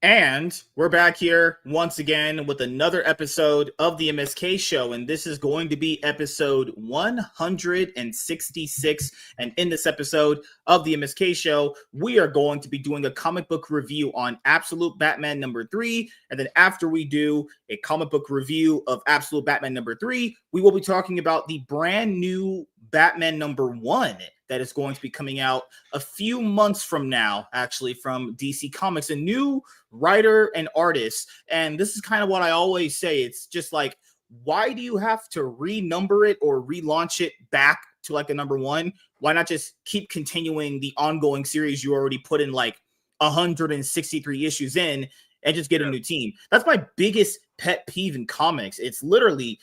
And we're back here once again with another episode of the MSK show. And this is going to be episode 166. And in this episode of the MSK show, we are going to be doing a comic book review on Absolute Batman #3. And then after we do a comic book review of Absolute Batman #3, we will be talking about the brand new Batman #1 that is going to be coming out a few months from now, actually, from DC Comics, a new writer and artist. And this is kind of what I always say. It's just like, why do you have to renumber it or relaunch it back to like a #1? Why not just keep continuing the ongoing series you already put in like 163 issues in and just get a new team? That's my biggest pet peeve in comics. It's literally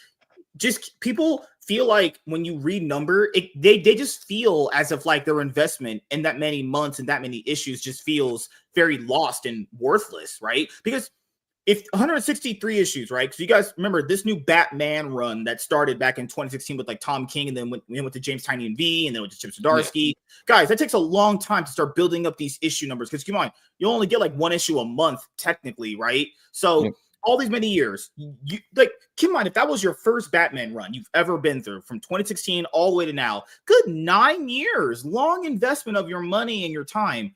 just people feel like when you renumber it, they just feel as if like their investment in that many months and that many issues just feels very lost and worthless, right? Because if 163 issues, right? Because you guys remember this new Batman run that started back in 2016 with like Tom King, and then went to James Tynion V, and then went to Chip Zdarsky. Yeah. Guys, that takes a long time to start building up these issue numbers. Because come on, you only get like one issue a month technically, right? So. Yeah. All these many years, you like, come on, if that was your first Batman run you've ever been through from 2016 all the way to now, good 9 years, long investment of your money and your time,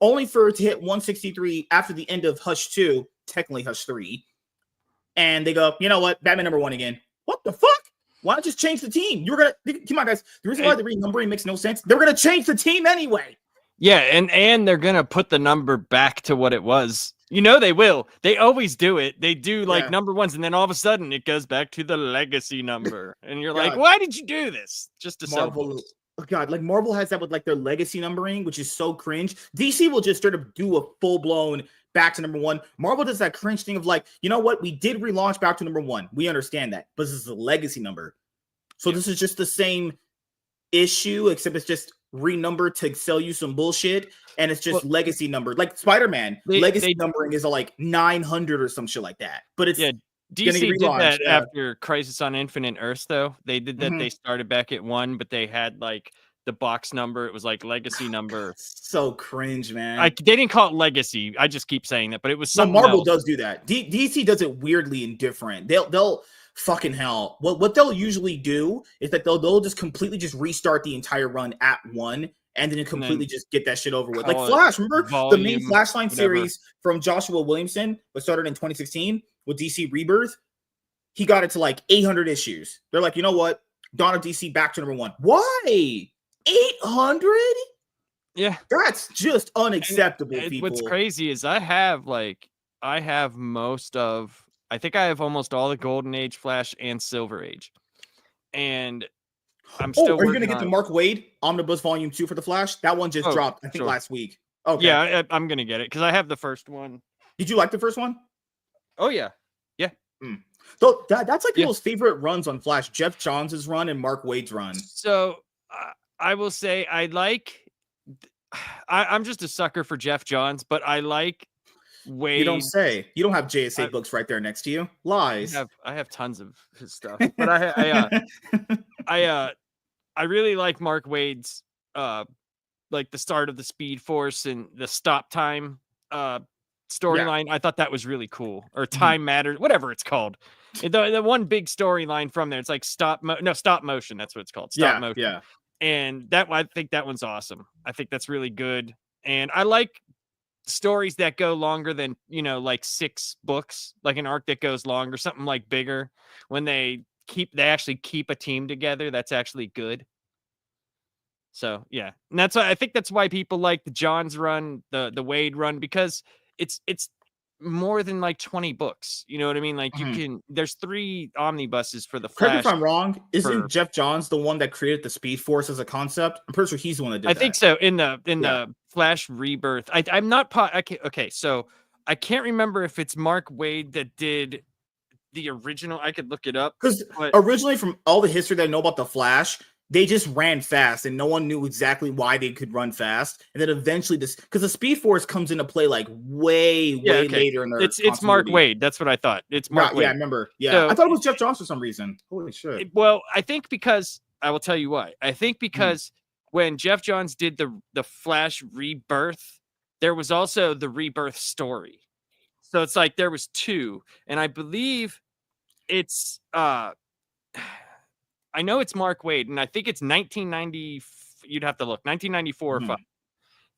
only for it to hit 163 after the end of Hush 2, technically Hush 3. And they go, you know what, Batman #1 again. What the fuck? Why not just change the team? You're gonna, come on, guys. The reason why the renumbering makes no sense, they're gonna change the team anyway. Yeah, and they're gonna put the number back to what it was. You know they will. They always do it. They do like #1s, and then all of a sudden it goes back to the legacy number, and you're like, "Why did you do this?" Just to sell books. Oh God, like Marvel has that with like their legacy numbering, which is so cringe. DC will just straight up do a full blown back to #1. Marvel does that cringe thing of like, you know what? We did relaunch back to #1. We understand that, but this is a legacy number, so this is just the same issue, except it's just renumbered to sell you some bullshit, and it's just legacy numbered. Like Spider-Man, legacy numbering is like 900 or some shit like that. But it's DC did that after Crisis on Infinite Earths, though. They did that. They started back at 1, but they had like the box number. It was like legacy number. So cringe, man. They didn't call it legacy. I just keep saying that, but it was something Marvel else. does do that. DC does it weirdly and different. They'll fucking hell. What they'll usually do is that they'll just completely just restart the entire run at 1, and then completely just get that shit over with. Like Flash, remember the main Flashline series from Joshua Williamson was started in 2016 with DC Rebirth. He got it to like 800 issues. They're like, you know what? Dawn of DC back to #1. Why? 800? Yeah. That's just unacceptable, people. What's crazy is I have I think I have almost all the Golden Age Flash and Silver Age. And I'm still are you going to get the Mark Waid Omnibus Volume 2 for the Flash? That one just dropped, I think, last week. Okay. Yeah, I'm going to get it because I have the first one. Did you like the first one? Oh, yeah. Yeah. So that's like people's favorite runs on Flash, Jeff Johns' run and Mark Waid's run. So I will say I'm just a sucker for Jeff Johns, but I like Waid. You don't say. You don't have JSA books right there next to you. Lies. I have tons of his stuff, but I really like Mark Waid's like the start of the Speed Force and the Stop Time storyline. I thought that was really cool. Or Time Matters, whatever it's called. The one big storyline from there, it's like stop motion. That's what it's called. Stop motion. Yeah. And I think that one's awesome. I think that's really good. And I like stories that go longer than, like 6 books, like an arc that goes longer, something like bigger. When they actually keep a team together, that's actually good. So yeah, and I think that's why people like the Johns run, the Waid run, because it's more than like 20 books. You know what I mean? Like there's 3 omnibuses for the Flash. Correct me if I'm wrong. Isn't Jeff Johns the one that created the Speed Force as a concept? I'm pretty sure he's the one that did that. I think so. In the Flash Rebirth, I'm not okay. So I can't remember if it's Mark Waid that did the original. I could look it up because originally, from all the history that I know about the Flash, they just ran fast and no one knew exactly why they could run fast. And then eventually because the Speed Force comes into play like way later in their It's Mark Waid. That's what I thought. It's Mark Waid. Yeah, I remember. Yeah. So, I thought it was Jeff Johns for some reason. Holy shit. Well, I think because I will tell you why. I think because when Jeff Johns did the Flash Rebirth, there was also the Rebirth story. So it's like there was 2, and I believe it's I know it's Mark Waid, and I think it's 1990. You'd have to look 1994 or 5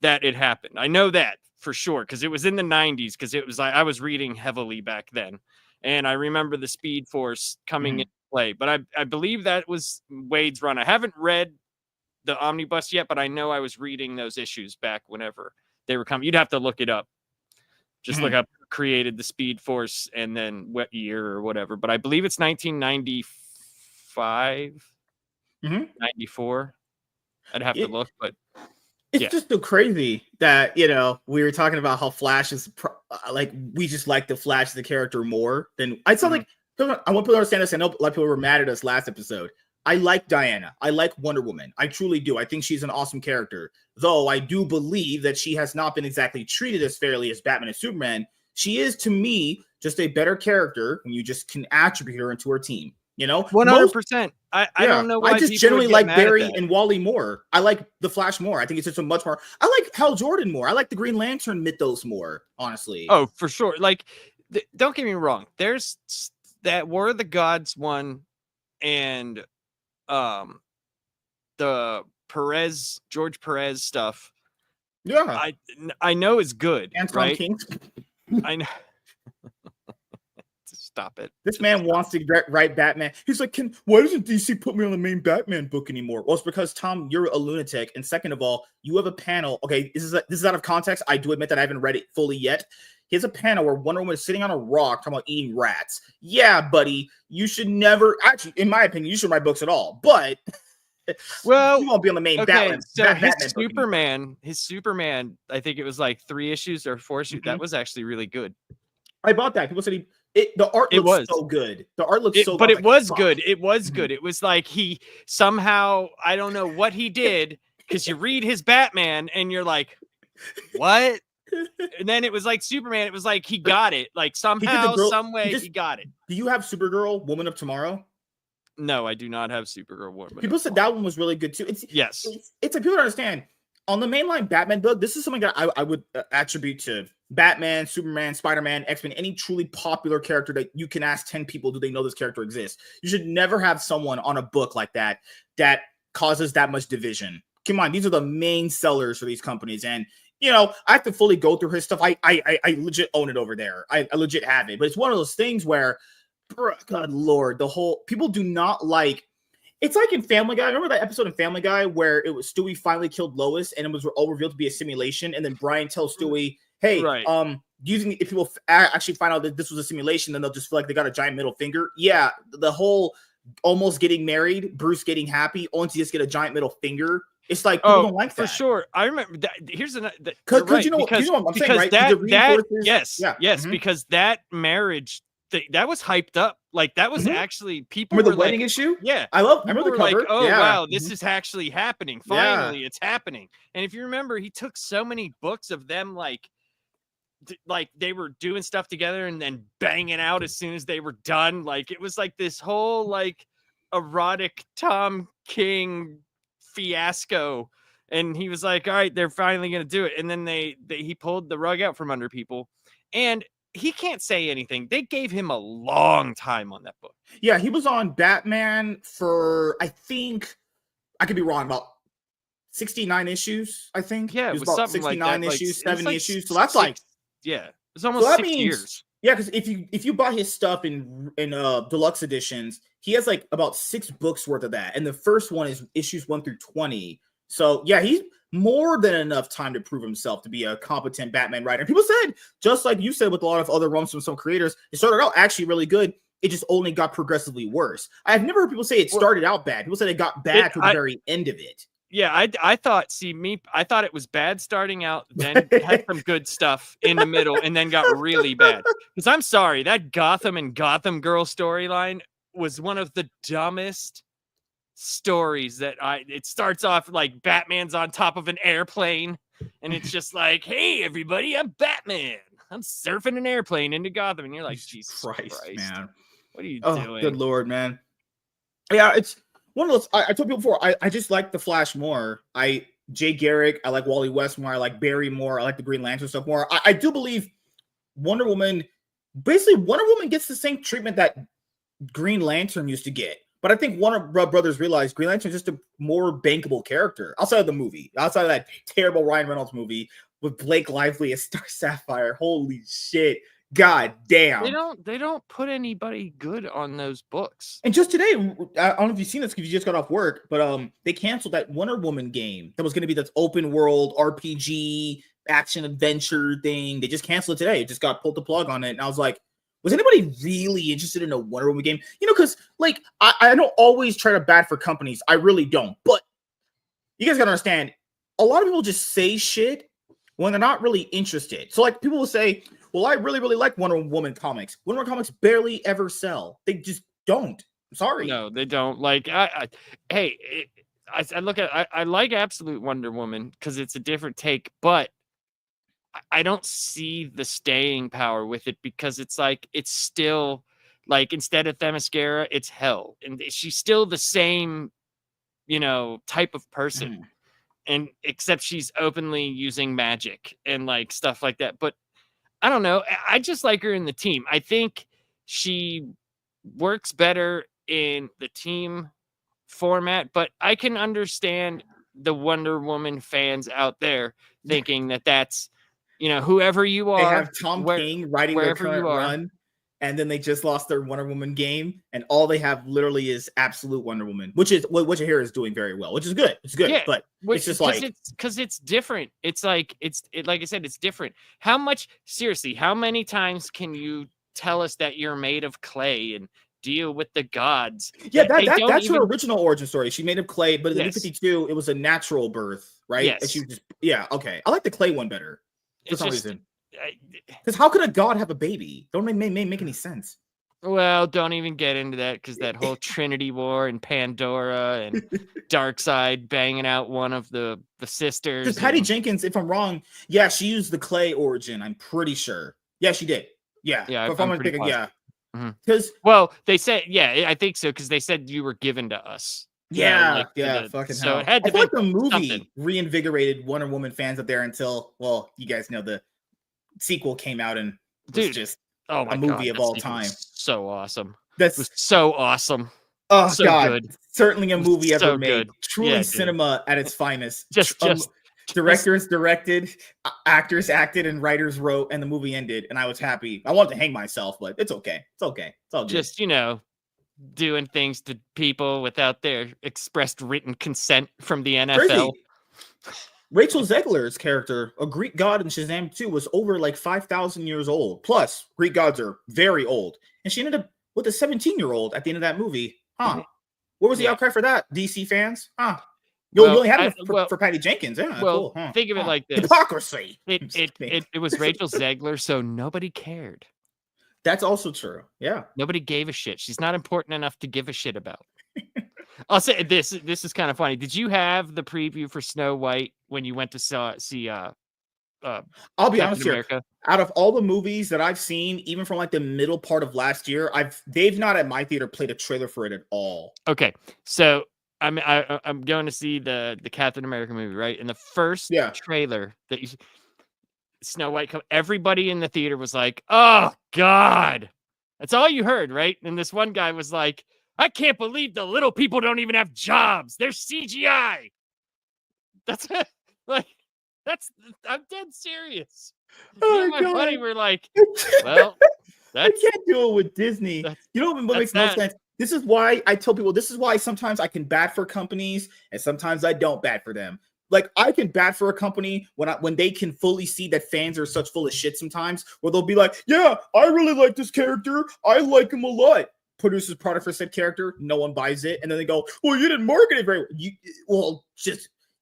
that it happened. I know that for sure because it was in the 90s. Because it was I was reading heavily back then, and I remember the Speed Force coming into play. But I believe that was Wade's run. I haven't read the omnibus yet, but I know I was reading those issues back whenever they were coming. You'd have to look it up. Just look up who created the Speed Force and then what year or whatever. But I believe it's 1995, 94. I'd have to look, but it's just so crazy that, you know, we were talking about how Flash is like, we just like the Flash, the character more than I sound like. I want people to understand this. I know a lot of people were mad at us last episode. I like Diana. I like Wonder Woman. I truly do. I think she's an awesome character. Though I do believe that she has not been exactly treated as fairly as Batman and Superman. She is, to me, just a better character when you just can attribute her into her team. You know, 100%. I don't know why I just generally like Barry and Wally more. I like the Flash more. I think it's just a much more. I like Hal Jordan more. I like the Green Lantern mythos more, honestly. Oh, for sure. Like, don't get me wrong. There's that War of the Gods one, and the George Perez stuff. Yeah, I know is good. Anton right? King. I know. Stop it. This man wants to write Batman. He's like, why doesn't DC put me on the main Batman book anymore? Well, it's because, Tom, you're a lunatic. And second of all, you have a panel. Okay, this is out of context. I do admit that I haven't read it fully yet. He has a panel where Wonder Woman is sitting on a rock talking about eating rats. Yeah, buddy, you should never, actually, in my opinion, you should write books at all. But well, you won't be on the main Batman. So Batman his Superman, I think it was like 3 issues or 4 issues. That was actually really good. I bought that. People said the art looks so good. The art looks so good. But it was good. It was good. It was like he somehow, I don't know what he did, because you read his Batman and you're like, what? And then it was like Superman. It was like he got it. Like somehow, some way he got it. Do you have Supergirl, Woman of Tomorrow? No, I do not have Supergirl, Woman. People said that one was really good too. It's like people don't understand. On the mainline Batman book, this is something that I would attribute to Batman, Superman, Spider-Man, X-Men, any truly popular character that you can ask 10 people, do they know this character exists? You should never have someone on a book like that causes that much division. Come on, these are the main sellers for these companies. And, you know, I have to fully go through his stuff. I legit own it over there. I legit have it. But it's one of those things where, God Lord, people do not like. It's like in Family Guy. Remember that episode in Family Guy where it was Stewie finally killed Lois and it was all revealed to be a simulation, and then Brian tells Stewie, "Hey, if people actually find out that this was a simulation, then they'll just feel like they got a giant middle finger." Yeah, the whole almost getting married, Bruce getting happy, only to just get a giant middle finger. It's like people don't like that. For sure. I remember that. Here's another. Because you know what I'm saying, right? Because that marriage. That was hyped up. Like that was actually people. Remember the wedding issue? Yeah, I remember the cover. Like, oh wow, this is actually happening. Finally, it's happening. And if you remember, he took so many books of them, like they were doing stuff together and then banging out as soon as they were done. Like it was like this whole like erotic Tom King fiasco. And he was like, all right, they're finally gonna do it. And then he pulled the rug out from under people. And he can't say anything. They gave him a long time on that book. Yeah, he was on Batman for, I think, I could be wrong, about 69 issues, I think. Yeah, it was about 69 like issues, like, 70 issues. So that's it's almost 6 years. Yeah, because if you buy his stuff in deluxe editions, he has like about 6 books worth of that. And the first one is issues 1 through 20. So yeah, he's more than enough time to prove himself to be a competent Batman writer. And people said, just like you said with a lot of other runs from some creators, it started out actually really good. It just only got progressively worse. I've never heard people say it started out bad. People said it got bad to the very end of it. Yeah, I thought it was bad starting out, then had some good stuff in the middle, and then got really bad. Because I'm sorry, that Gotham and Gotham Girl storyline was one of the dumbest stories it starts off like Batman's on top of an airplane and it's just like, hey everybody, I'm Batman, I'm surfing an airplane into Gotham, and you're like, Jesus Christ, man, what are you doing? Good Lord, man. Yeah, it's one of those. I told people before, I just like the Flash more. Jay Garrick, I like Wally West more, I like Barry more, I like the Green Lantern stuff more. I do believe Wonder Woman gets the same treatment that Green Lantern used to get. But I think Warner Brothers realized Green Lantern is just a more bankable character outside of the movie, outside of that terrible Ryan Reynolds movie with Blake Lively as Star Sapphire. Holy shit. God damn. They don't put anybody good on those books. And just today, I don't know if you've seen this because you just got off work, but they canceled that Wonder Woman game that was going to be this open world RPG action adventure thing. They just canceled it today. It just got pulled the plug on it. And I was like, was anybody really interested in a Wonder Woman game? You know, because like I don't always try to bad for companies. I really don't. But you guys gotta understand, a lot of people just say shit when they're not really interested. So like people will say, well, I really, really like Wonder Woman comics. Wonder Woman comics barely ever sell. They just don't. I'm sorry. No, they don't. Like I look at I like Absolute Wonder Woman because it's a different take, but I don't see the staying power with it because it's like it's still like instead of Themyscira, it's Hell, and she's still the same, you know, type of person, and except she's openly using magic and like stuff like that. But I don't know. I just like her in the team. I think she works better in the team format, but I can understand the Wonder Woman fans out there thinking that that's, you know, whoever you are. They have Tom King writing their current you are, run, and then they just lost their Wonder Woman game, and all they have literally is Absolute Wonder Woman, which is what you hear is doing very well, which is good. It's good, yeah, but it's just like because it's different. It's like like I said, it's different. How many times can you tell us that you're made of clay and deal with the gods? Yeah, that's her original origin story. She made of clay, but in the New 52, it was a natural birth, right? Yes. And she just okay. I like the clay one better. For some reason. Because how could a god have a baby? Don't make any sense. Well, don't even get into that because that whole Trinity War and Pandora and Darkseid banging out one of the sisters. Because Patty Jenkins, if I'm wrong, yeah, she used the clay origin. I'm pretty sure. Yeah, she did. Yeah. Yeah, I'm thinking, yeah. Because well, they said, yeah, I think so because they said you were given to us. Yeah, fucking so hell. It had to I feel like the movie something. Reinvigorated Wonder Woman fans up there until, well, you guys know the sequel came out and was just a movie of all time. So awesome. It was so awesome. Oh so God, good. Certainly a movie ever so made. Good. Truly cinema at its finest. Just directors directed, actors acted, and writers wrote, and the movie ended, and I was happy. I wanted to hang myself, but it's okay. It's okay. It's all good. Just, you know, doing things to people without their expressed written consent from the NFL. Crazy. Rachel Zegler's character, a Greek god in Shazam 2, was over like 5,000 years old. Plus, Greek gods are very old. And she ended up with a 17-year-old at the end of that movie. Huh. What was the outcry for that, DC fans? Huh. You only had it for Patty Jenkins. Yeah, well, cool. Think of it like this. Hypocrisy. It was Rachel Zegler, so nobody cared. That's also true. Yeah. Nobody gave a shit. She's not important enough to give a shit about. I'll say this is kind of funny. Did you have the preview for Snow White when you went to see I'll be honest here. Out of all the movies that I've seen, even from like the middle part of last year, they've not at my theater played a trailer for it at all. Okay. So I'm going to see the Captain America movie, right? And the first trailer that you Snow White everybody in the theater was like, "Oh God." That's all you heard, right? And this one guy was like, "I can't believe the little people don't even have jobs. They're CGI." That's it. Like, I'm dead serious. Me and my buddy were like, well, I can't do it with Disney. You know what makes no sense? This is why I tell people, this is why sometimes I can bat for companies and sometimes I don't bat for them. Like, I can bat for a company when they can fully see that fans are such full of shit sometimes, where they'll be like, yeah, I really like this character. I like him a lot. Produces product for said character. No one buys it. And then they go, well, you didn't market it very well.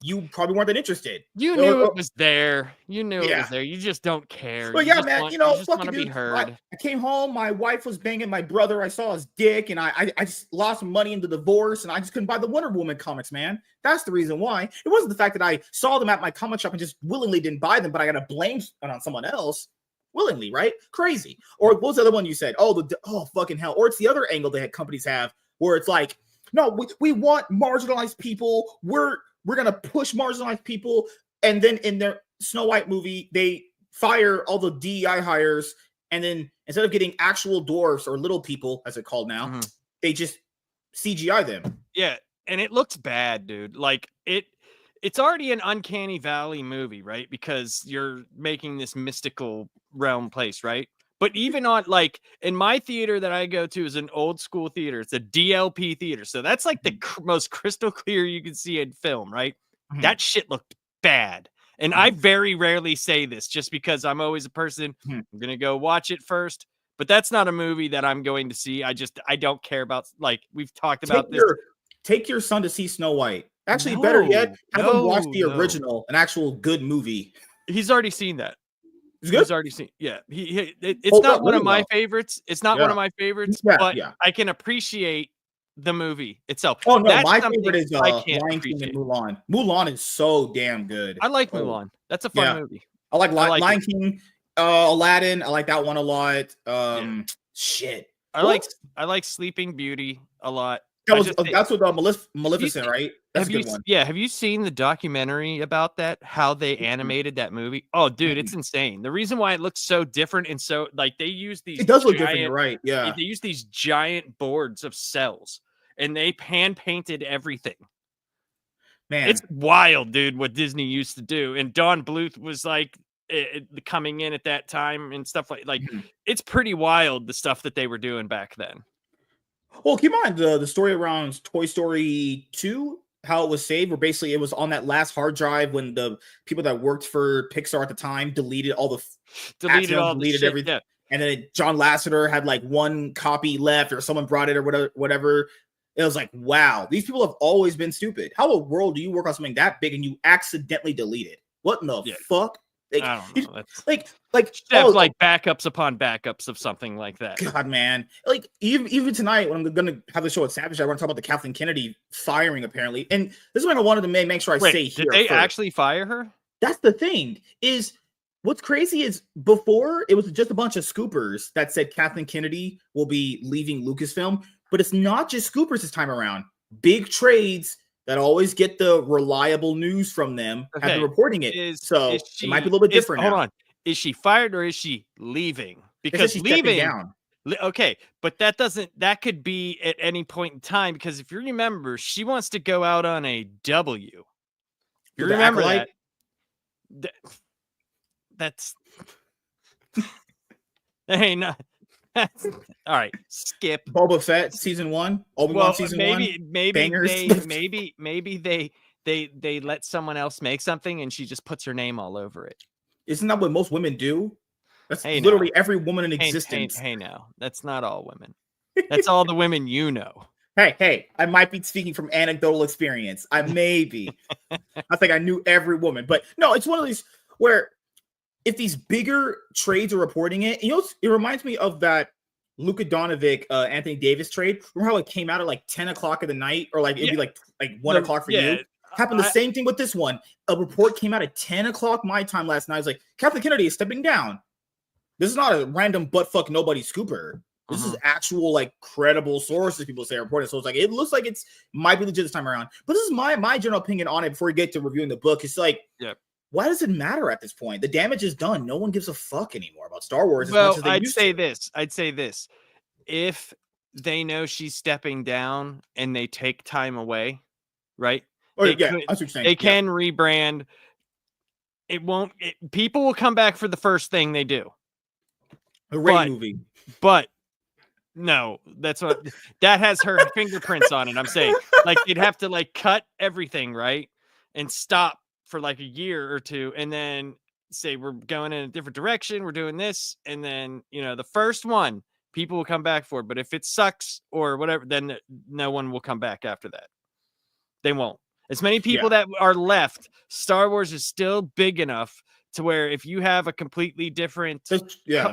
You probably weren't that interested. You knew it was there. You knew it was there. You just don't care. Well, yeah, man. You just want to be heard. I came home. My wife was banging my brother. I saw his dick, and I just lost money in the divorce, and I just couldn't buy the Wonder Woman comics, man. That's the reason why. It wasn't the fact that I saw them at my comic shop and just willingly didn't buy them, but I got to blame it on someone else. Willingly, right? Crazy. Or what was the other one you said? Oh, fucking hell. Or it's the other angle that companies have where it's like, no, we want marginalized people. We're going to push marginalized people. And then in their Snow White movie, they fire all the DEI hires, and then instead of getting actual dwarfs or little people, as it's called now, they just CGI them. Yeah, and it looks bad, dude. Like it's already an uncanny valley movie, right? Because you're making this mystical realm place, right? But even on like in my theater that I go to is an old school theater. It's a DLP theater. So that's like the most crystal clear you can see in film, right? That shit looked bad. And I very rarely say this just because I'm always a person. I'm going to go watch it first. But that's not a movie that I'm going to see. I don't care about, like we've talked about this. Take your son to see Snow White. Actually, better yet, have him watch the original, an actual good movie. He's already seen that. He's already seen. Yeah, it's not one of my favorites. It's not one of my favorites, but I can appreciate the movie itself. Oh no, my favorite is Lion King and Mulan. Mulan is so damn good. I like Mulan. That's a fun movie. I like Lion King, Aladdin. I like that one a lot. Shit. I like Sleeping Beauty a lot. That's with Maleficent, right? That's a good one. Yeah, have you seen the documentary about that? How they animated that movie? Oh, dude, it's insane. The reason why it looks so different and so like they use these. It does look different, you're right? Yeah, they use these giant boards of cells and they hand painted everything. Man, it's wild, dude. What Disney used to do, and Don Bluth was like coming in at that time and stuff like it's pretty wild the stuff that they were doing back then. Well, keep in mind the story around Toy Story 2, how it was saved, where basically it was on that last hard drive when the people that worked for Pixar at the time deleted everything. Yeah. And then John Lasseter had like one copy left, or someone brought it, or whatever. It was like, wow, these people have always been stupid. How in the world do you work on something that big and you accidentally delete it? What in the fuck? I don't know. Like backups upon backups of something like that. God, man. Like even tonight when I'm gonna have the show at Savage, I want to talk about the Kathleen Kennedy firing apparently. And this is what I wanted to make sure I say here. Did they actually fire her? That's the thing. Is what's crazy is before it was just a bunch of scoopers that said Kathleen Kennedy will be leaving Lucasfilm, but it's not just scoopers this time around. Big trades that always get the reliable news from them have been reporting it. It might be a little bit different. Hold on. Is she fired or is she leaving? Because she's leaving down. Okay, but that could be at any point in time, because if you remember, she wants to go out on a W. You remember that? That's hey, no. All right, skip. Boba Fett season 1, Obi-Wan season 1. Maybe they let someone else make something and she just puts her name all over it. Isn't that what most women do? That's literally every woman in existence. Hey, now that's not all women. That's all the women you know. Hey, I might be speaking from anecdotal experience. I think I knew every woman, but no, it's one of these where if these bigger trades are reporting it, it reminds me of that Luka Doncic, Anthony Davis trade. Remember how it came out at like 10 o'clock in the night, or like it'd be like 1 o'clock for you? Happened the same thing with this one. A report came out at 10 o'clock my time last night. It's like Kathleen Kennedy is stepping down. This is not a random buttfuck nobody scooper. This is actual like credible sources people say reporting. So it's like it looks like it's might be legit this time around. But this is my general opinion on it before we get to reviewing the book. It's like why does it matter at this point? The damage is done. No one gives a fuck anymore about Star Wars. Well, I'd say this. If they know she's stepping down and they take time away, right? They can rebrand. People will come back for the first thing they do. A Rey movie. But no, that has her fingerprints on it. I'm saying like they'd have to like cut everything, right? And stop for like a year or two, and then say we're going in a different direction, we're doing this, and then the first one people will come back for, but if it sucks or whatever, then no one will come back after that. They won't. As many people that are left, Star Wars is still big enough to where if you have a completely different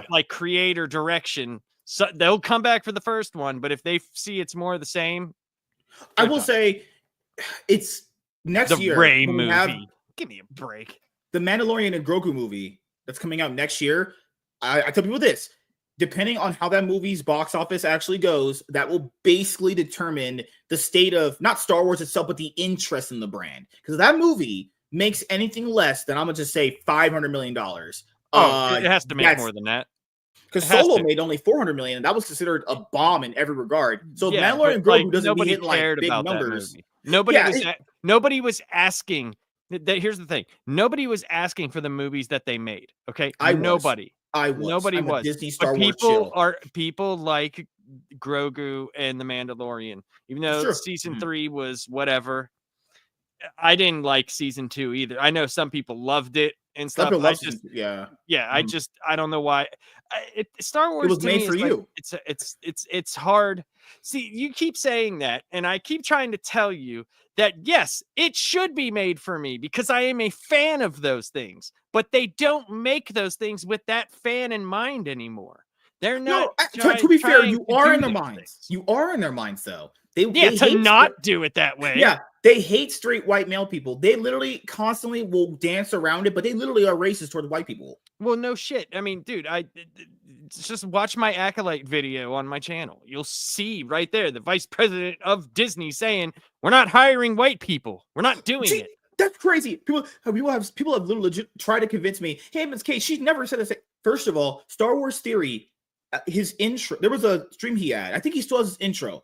like creator direction, so they'll come back for the first one, but if they see it's more of the same, I will say it's next year. The Rey movie. Give me a break. The Mandalorian and Grogu movie that's coming out next year. I tell people this, depending on how that movie's box office actually goes, that will basically determine the state of not Star Wars itself, but the interest in the brand. Because that movie makes anything less than, I'm going to just say $500 million. It has to make more than that. Because Solo made only 400 million, and that was considered a bomb in every regard. So yeah, Mandalorian and Grogu doesn't nobody hit like big about numbers. That movie. Nobody was asking. Here's the thing: nobody was asking for the movies that they made. Okay, nobody. Nobody I'm was. A Disney Star Wars chill. People like Grogu and the Mandalorian, even though season 3 was whatever. I didn't like season 2 either. I know some people loved it and stuff. I don't know why. Star Wars, it was made for you. It's hard. See, you keep saying that, and I keep trying to tell you that yes, it should be made for me because I am a fan of those things. But they don't make those things with that fan in mind anymore. They're not. To be fair, you are in their minds. You are in their minds, though. They not do it that way. Yeah, they hate straight white male people. They literally constantly will dance around it, but they literally are racist toward white people. Well, no shit. I mean, dude, just watch my Acolyte video on my channel. You'll see right there the vice president of Disney saying, "We're not hiring white people. We're not doing it." That's crazy. People have literally legit tried to convince me. Hey, MSK, she's never said this. First of all, Star Wars Theory, his intro. There was a stream he had. I think he still has his intro.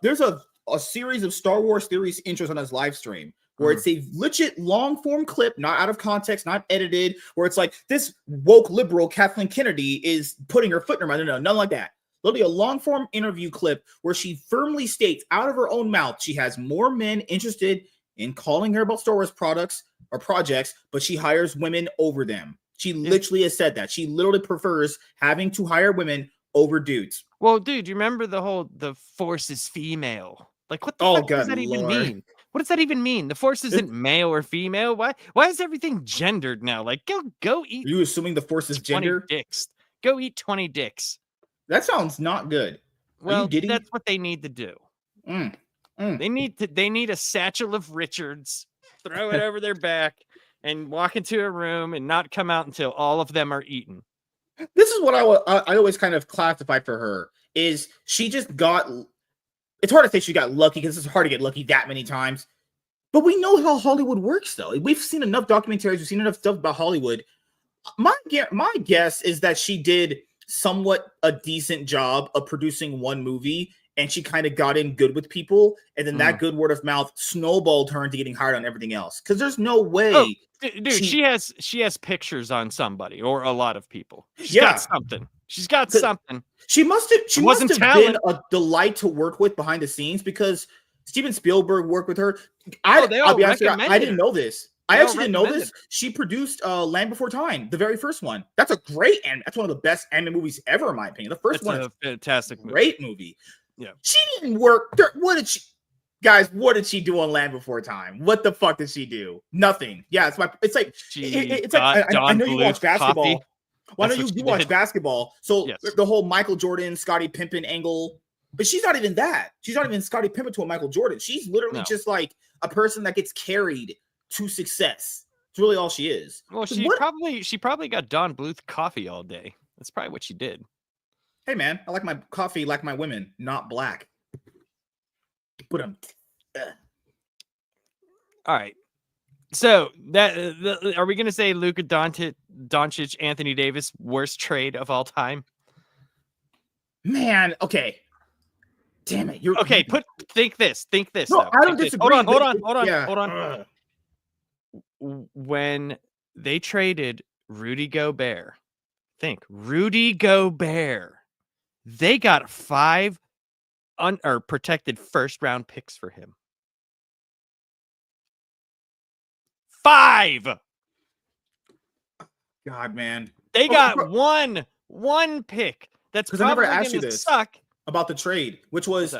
There's a series of Star Wars Theories intros on his live stream where it's a legit long form clip, not out of context, not edited, where it's like this woke liberal Kathleen Kennedy is putting her foot in her mouth. No, nothing like that. Literally a long form interview clip where she firmly states out of her own mouth she has more men interested in calling her about Star Wars products or projects, but she hires women over them. She literally has said that. She literally prefers having to hire women over dudes. Well, dude, you remember the Force is female? Like, what the fuck does that even mean? What does that even mean? The Force isn't male or female. Why is everything gendered now? Like, go eat. Are you assuming the Force is gender? Dicks. Go eat 20 dicks. That sounds not good. Well, that's what they need to do. They need a satchel of Richards, throw it over their back, and walk into a room and not come out until all of them are eaten. This is what I always kind of classify for her is she just got. It's hard to say she got lucky because it's hard to get lucky that many times. But we know how Hollywood works, though. We've seen enough documentaries. We've seen enough stuff about Hollywood. My guess is that she did somewhat a decent job of producing one movie, and she kind of got in good with people, and then that good word of mouth snowballed her into getting hired on everything else. Because there's no way. Oh, dude, she has pictures on somebody or a lot of people. She's got something. She's got something. She must have been a delight to work with behind the scenes because Steven Spielberg worked with her. I'll be honest with you, I didn't know this. I actually didn't know this. She produced Land Before Time, the very first one. That's a great and that's one of the best anime movies ever, in my opinion. The first one is a fantastic movie. Great movie. Yeah. She didn't work. What did she do on Land Before Time? What the fuck did she do? Nothing. Yeah, it's like I know you watch basketball. Coffee. Well, I know you watch basketball. So the whole Michael Jordan, Scottie Pippen angle, but she's not even that. She's not even Scottie Pippen to a Michael Jordan. She's literally just like a person that gets carried to success. It's really all she is. Well, she probably got Don Bluth coffee all day. That's probably what she did. Hey man, I like my coffee like my women, not black. But all right. So are we gonna say Luka Doncic, Anthony Davis, worst trade of all time? Man, okay. Damn it, you're okay. Think this. No, though. I don't disagree. Hold on. When they traded Rudy Gobert, Rudy Gobert, they got 5 protected first-round picks for him. 5. God, man. They got one pick. That's because I never asked you this about the trade, which was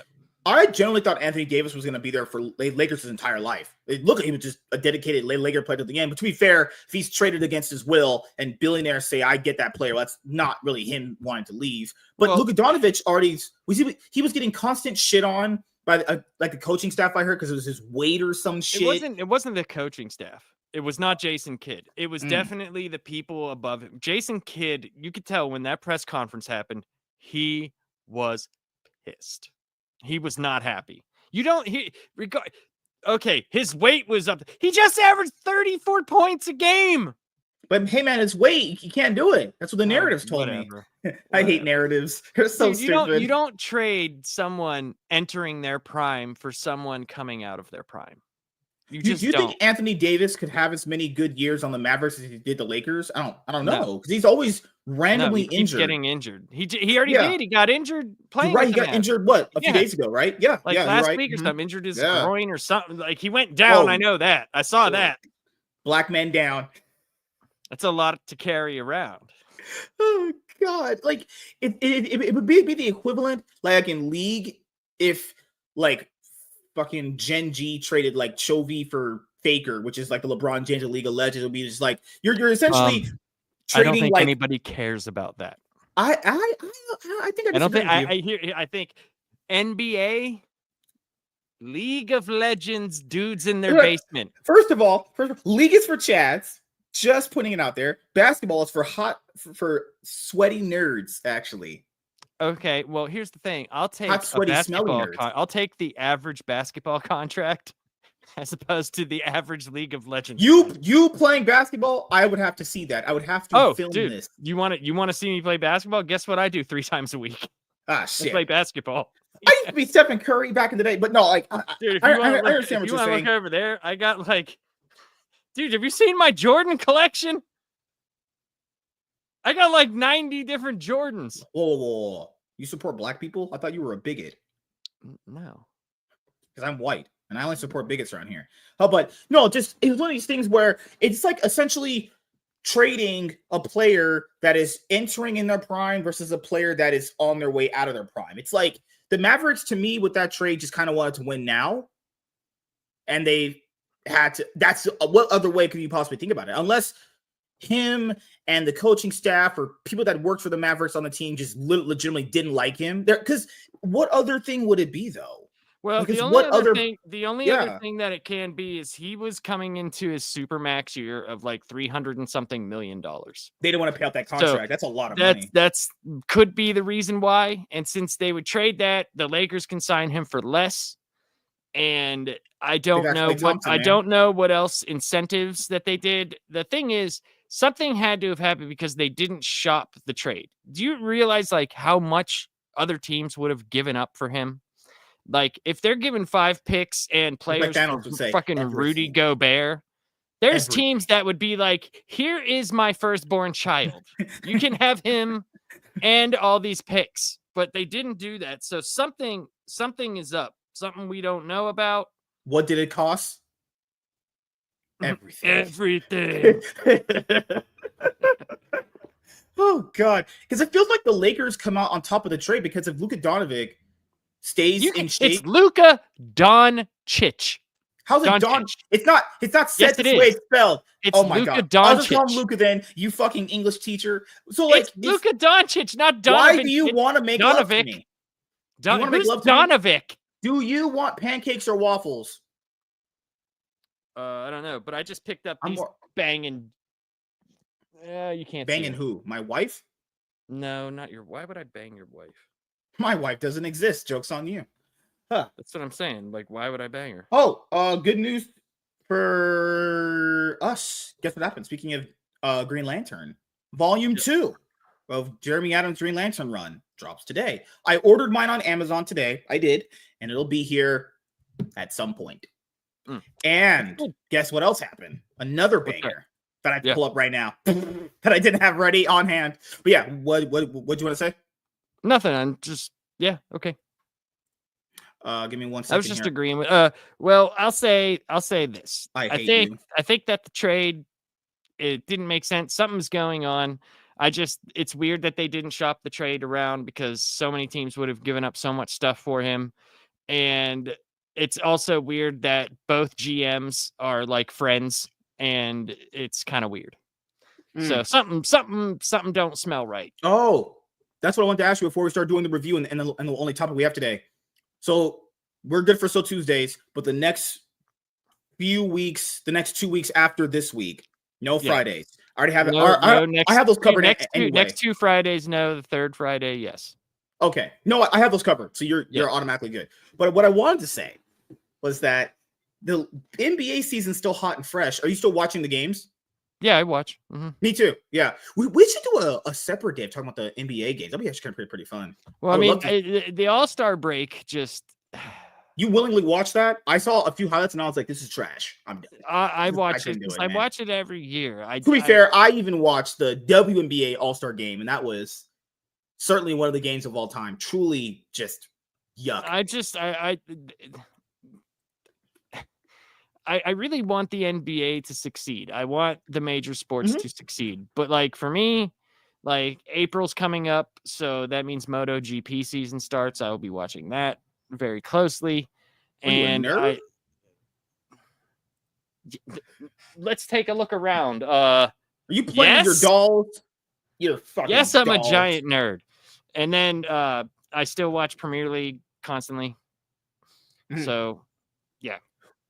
I generally thought Anthony Davis was going to be there for Lakers his entire life. Look at him, just a dedicated Laker player to the end. But to be fair, if he's traded against his will and billionaires say, I get that player, well, that's not really him wanting to leave. But Luka Doncic he was getting constant shit on by the coaching staff, I heard, because it was his weight or some shit. It wasn't the coaching staff. It was not Jason Kidd. It was definitely the people above him. Jason Kidd, you could tell when that press conference happened, was pissed. He was not happy. Okay, his weight was up. He just averaged 34 points a game. But hey, man, it's weight. You can't do it. That's what the narratives told me. Whatever. I hate narratives. They're so Dude, stupid. you don't trade someone entering their prime for someone coming out of their prime. You Do just you don't. think Anthony Davis could have as many good years on the Mavericks as he did the Lakers? I don't No. know, because he's always randomly he keeps injured. getting injured. He already Yeah. did. He got injured playing. You're right. with He the got Mavs. injured a few Yeah. days ago, right? Yeah. Like yeah, last you're right. week or Mhm. something, injured his Yeah. groin or something. Like he went down. Whoa. I know that. I saw Whoa. that. Black man down. That's a lot to carry around. Oh God! Like it would be the equivalent, like in League, if like fucking Gen G traded like Chovy for Faker, which is like the LeBron James of League of Legends. It'll be just like you're essentially I don't trading think like anybody cares about that. I think I don't think I I think NBA League of Legends dudes in their basement. First of all, League is for chads. Just putting it out there. Basketball is for sweaty nerds, actually. Okay, well, here's the thing. I'll take Hot, sweaty, a basketball. smelly nerds. I'll take the average basketball contract as opposed to the average League of Legends. You playing basketball? I would have to see that. I would have to film this. You want to see me play basketball? Guess what I do 3 times a week? Ah, shit. I play basketball. I used to be Stephen Curry back in the day, but no, like, dude, I understand what you're saying. Look over there, I got like, dude, have you seen my Jordan collection? I got like 90 different Jordans. Whoa. You support black people? I thought you were a bigot. No. Because I'm white, and I only support bigots around here. Oh, but no, just it was one of these things where it's like essentially trading a player that is entering in their prime versus a player that is on their way out of their prime. It's like the Mavericks, to me, with that trade, just kind of wanted to win now. And they had to, that's what other way could you possibly think about it? Unless him and the coaching staff or people that worked for the Mavericks on the team just legitimately didn't like him. Because what other thing would it be, though? Well, because the only other thing that it can be is he was coming into his supermax year of like $300 and something million. They didn't want to pay out that contract. So that's a lot of money. That's could be the reason why. And since they would trade that, the Lakers can sign him for less. And I don't know what else incentives that they did. The thing is, something had to have happened because they didn't shop the trade. Do you realize like how much other teams would have given up for him? Like if they're giving 5 picks and players for fucking Rudy Gobert, there's teams that would be like, here is my firstborn child. You can have him and all these picks, but they didn't do that. So something is up. Something we don't know about. What did it cost? Everything. Oh God. Because it feels like the Lakers come out on top of the trade because if Luka Doncic stays in shape. It's Luka Doncic. How's it Don? It's not set yes, the way it's spelled. It's oh my Luka God. Doncic. I'll just call him Luka then, you fucking English teacher. So like it's Luka Doncic, not Donovan. Why do you want to make love to me? Who's Donovic? Do you want pancakes or waffles? I don't know, but I just picked up these banging. You can't banging who? My wife? No, not your. Why would I bang your wife? My wife doesn't exist. Joke's on you. Huh. That's what I'm saying. Like, why would I bang her? Oh, good news for us. Guess what happened? Speaking of Green Lantern, Volume 2 of Jeremy Adams' Green Lantern run drops today. I ordered mine on Amazon today. I did, and it'll be here at some point. And guess what else happened? Another banger that I have to pull up right now that I didn't have ready on hand. But yeah, what do you want to say? Nothing. I'm just okay. Give me 1 second. I was just agreeing with. Well, I'll say this. I think that the trade it didn't make sense. Something's going on. It's weird that they didn't shop the trade around because so many teams would have given up so much stuff for him, and it's also weird that both GMs are like friends, and it's kind of weird. So something don't smell right. Oh, that's what I wanted to ask you before we start doing the review and the only topic we have today. So we're good for So Tuesdays, but the next few weeks, the next 2 weeks after this week, no Fridays. I already have it. I have those covered. Next 2 Fridays, no. The third Friday, yes. Okay. No, I have those covered. So you're automatically good. But what I wanted to say was that the NBA season's still hot and fresh. Are you still watching the games? Yeah, I watch. Me too. Yeah, we should do a separate day talking about the NBA games. That'd be actually kind of pretty fun. Well, I I would mean, love to. the All-Star break just. You willingly watch that? I saw a few highlights and I was like, "This is trash. I'm done." I I watch it couldn't do because it, I man. watch it every year. To be fair, I even watched the WNBA All-Star game, and that was certainly one of the games of all time. Truly, just yuck. I really want the NBA to succeed. I want the major sports Mhm. to succeed. But like for me, like April's coming up, so that means MotoGP season starts. I will be watching that very closely. What are you, a And nerd? let's take a look around. Are you playing with your Yes. dolls? You're fucking Yes, I'm dolls. a giant nerd. And then I still watch Premier League constantly. Mhm. So yeah.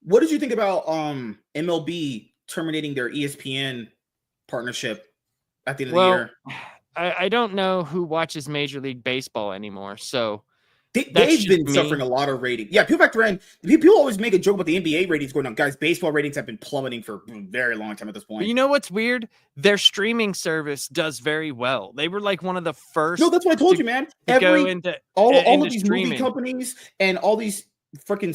What did you think about MLB terminating their ESPN partnership at the end of the year? I don't know who watches Major League Baseball anymore. So that's They've just been me. suffering a lot of rating. Yeah, people factor in. People always make a joke about the NBA ratings going down. Guys, baseball ratings have been plummeting for a very long time at this point. But you know what's weird? Their streaming service does very well. They were like one of the first. No, that's what I told you, man. Go into all of these streaming. movie companies and all these freaking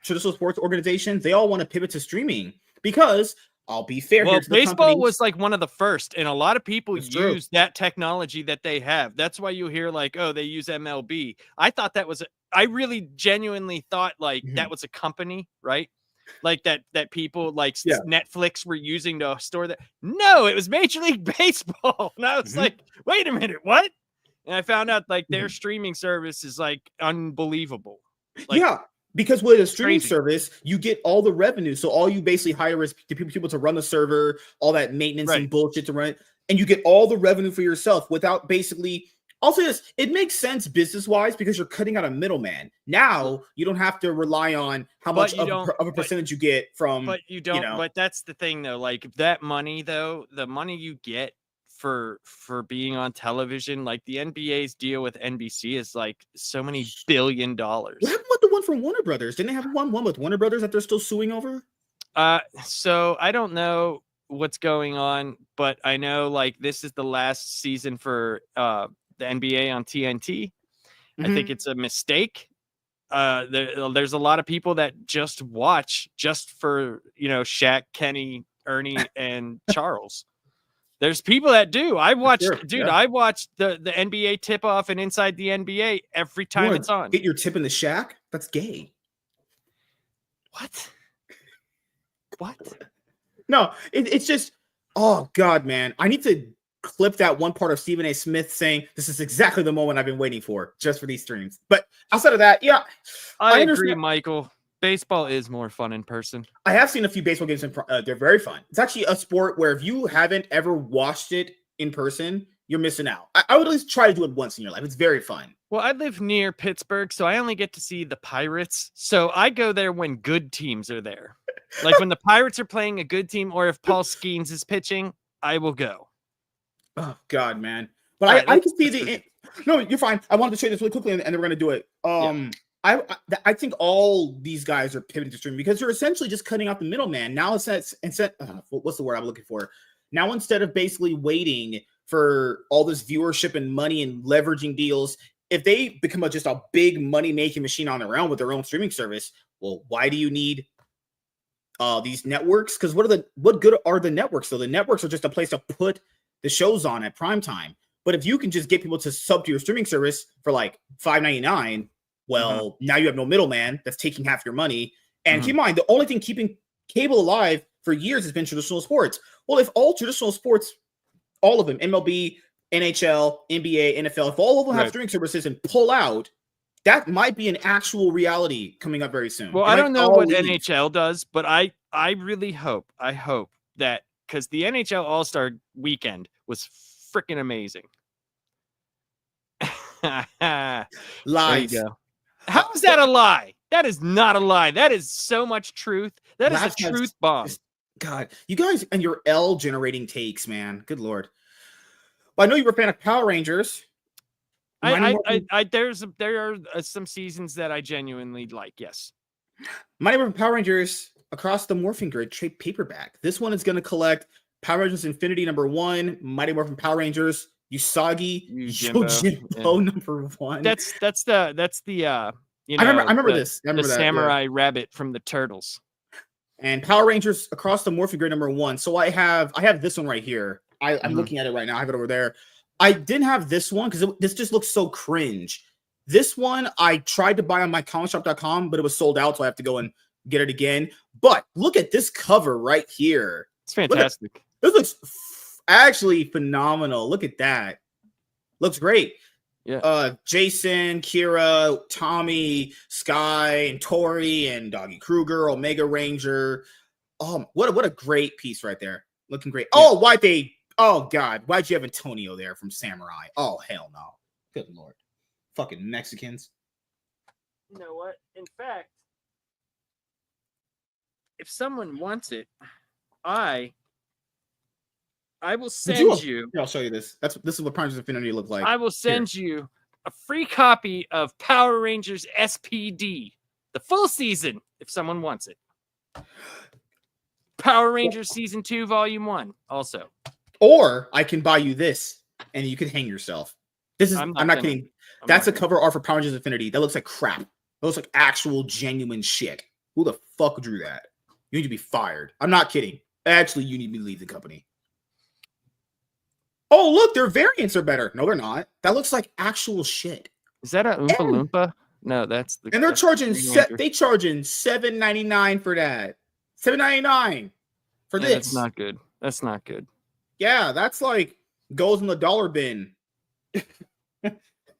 traditional sports organizations, they all want to pivot to streaming because I'll be fair here to the baseball was like one of the first, and a lot of people use that technology that they have. That's why you hear like, oh, they use MLB. I thought that was, I really genuinely thought like that was a company, right? Like that people like Netflix were using to store that. No, it was Major League Baseball. And I was like, wait a minute, what? And I found out like their streaming service is like unbelievable. Like, yeah, because with a streaming service, you get all the revenue. So all you basically hire is people to run the server, all that maintenance and bullshit to run it, and you get all the revenue for yourself without basically. I'll say this: it makes sense business-wise because you're cutting out a middleman. Now you don't have to rely on how much of a percentage you get from. But you don't. You know, but that's the thing, though. Like that money, though, the money you get for being on television, like the NBA's deal with NBC is like so many $1 billion. What happened with the one from Warner Brothers? Didn't they have one with Warner Brothers that they're still suing over? So I don't know what's going on, but I know like this is the last season for the NBA on TNT. I think it's a mistake. There's a lot of people that just watch just for, you know, Shaq, Kenny, Ernie, and Charles. There's people that do. I watched, I watched the NBA tip off and Inside the NBA every time it's on. Get your tip in the shack? That's gay. What? No, it's just, oh God, man. I need to clip that one part of Stephen A. Smith saying this is exactly the moment I've been waiting for just for these streams. But outside of that, yeah. I agree, Michael. Baseball is more fun in person. I have seen a few baseball games. They're very fun. It's actually a sport where if you haven't ever watched it in person, you're missing out. I would at least try to do it once in your life. It's very fun. Well, I live near Pittsburgh, so I only get to see the Pirates. So I go there when good teams are there. Like when the Pirates are playing a good team, or if Paul Skeens is pitching, I will go. Oh God, man. But I can see no, you're fine. I wanted to show you this really quickly, and we're going to do it. I think all these guys are pivoting to streaming because you're essentially just cutting out the middleman. Now what's the word I'm looking for? Now instead of basically waiting for all this viewership and money and leveraging deals, if they become just a big money making machine on their own with their own streaming service, well, why do you need these networks? Because what good are the networks? So the networks are just a place to put the shows on at prime time. But if you can just get people to sub to your streaming service for like $5.99. Well, now you have no middleman that's taking half your money. And keep in mind, the only thing keeping cable alive for years has been traditional sports. Well, if all traditional sports, all of them, MLB, NHL, NBA, NFL, if all of them have streaming services and pull out, that might be an actual reality coming up very soon. Well, I don't know what NHL does, but I really hope that because the NHL All-Star Weekend was freaking amazing. Lies. There you go. How is that a lie? That is not a lie. That is so much truth. That is a truth bomb. God, you guys and your L generating takes, man. Good Lord. Well, I know you were a fan of Power Rangers. There are some seasons that I genuinely like. Yes. My neighbor Power Rangers Across the Morphing Grid trade paperback. This one is going to collect Power Rangers Infinity number 1, Mighty Morphin Power Rangers, Usagi Yojimbo number 1. That's the you I know, remember this. I the remember that. samurai rabbit from the Turtles. And Power Rangers Across the Morphin Grid number 1. So I have this one right here. I'm looking at it right now. I have it over there. I didn't have this one because this just looks so cringe. This one I tried to buy on mycomicshop.com, but it was sold out, so I have to go and get it again. But look at this cover right here. It's fantastic. This looks actually phenomenal. Look at that. Looks great. Yeah. Jason, Kira, Tommy, Sky, and Tori, and Doggy Kruger, Omega Ranger. What a great piece right there. Looking great. Yeah. Oh God, why'd you have Antonio there from Samurai? Oh hell no. Good Lord. Fucking Mexicans. You know what? In fact, if someone wants it, I will send you. I'll show you this. This is what Prime Infinity look like. I will send you a free copy of Power Rangers SPD, the full season, if someone wants it. Power Rangers Season 2, Volume 1, also. Or I can buy you this, and you can hang yourself. I'm not kidding. That's a cover art for Power Rangers Infinity. That looks like crap. That looks like actual genuine shit. Who the fuck drew that? You need to be fired. I'm not kidding. Actually, you need to leave the company. Oh, look, their variants are better. No, they're not. That looks like actual shit. Is that a Oompa Loompa? No, that's the. And they're charging $7.99 for that. $7.99 for this. That's not good. That's not good. Yeah, that's like goes in the dollar bin.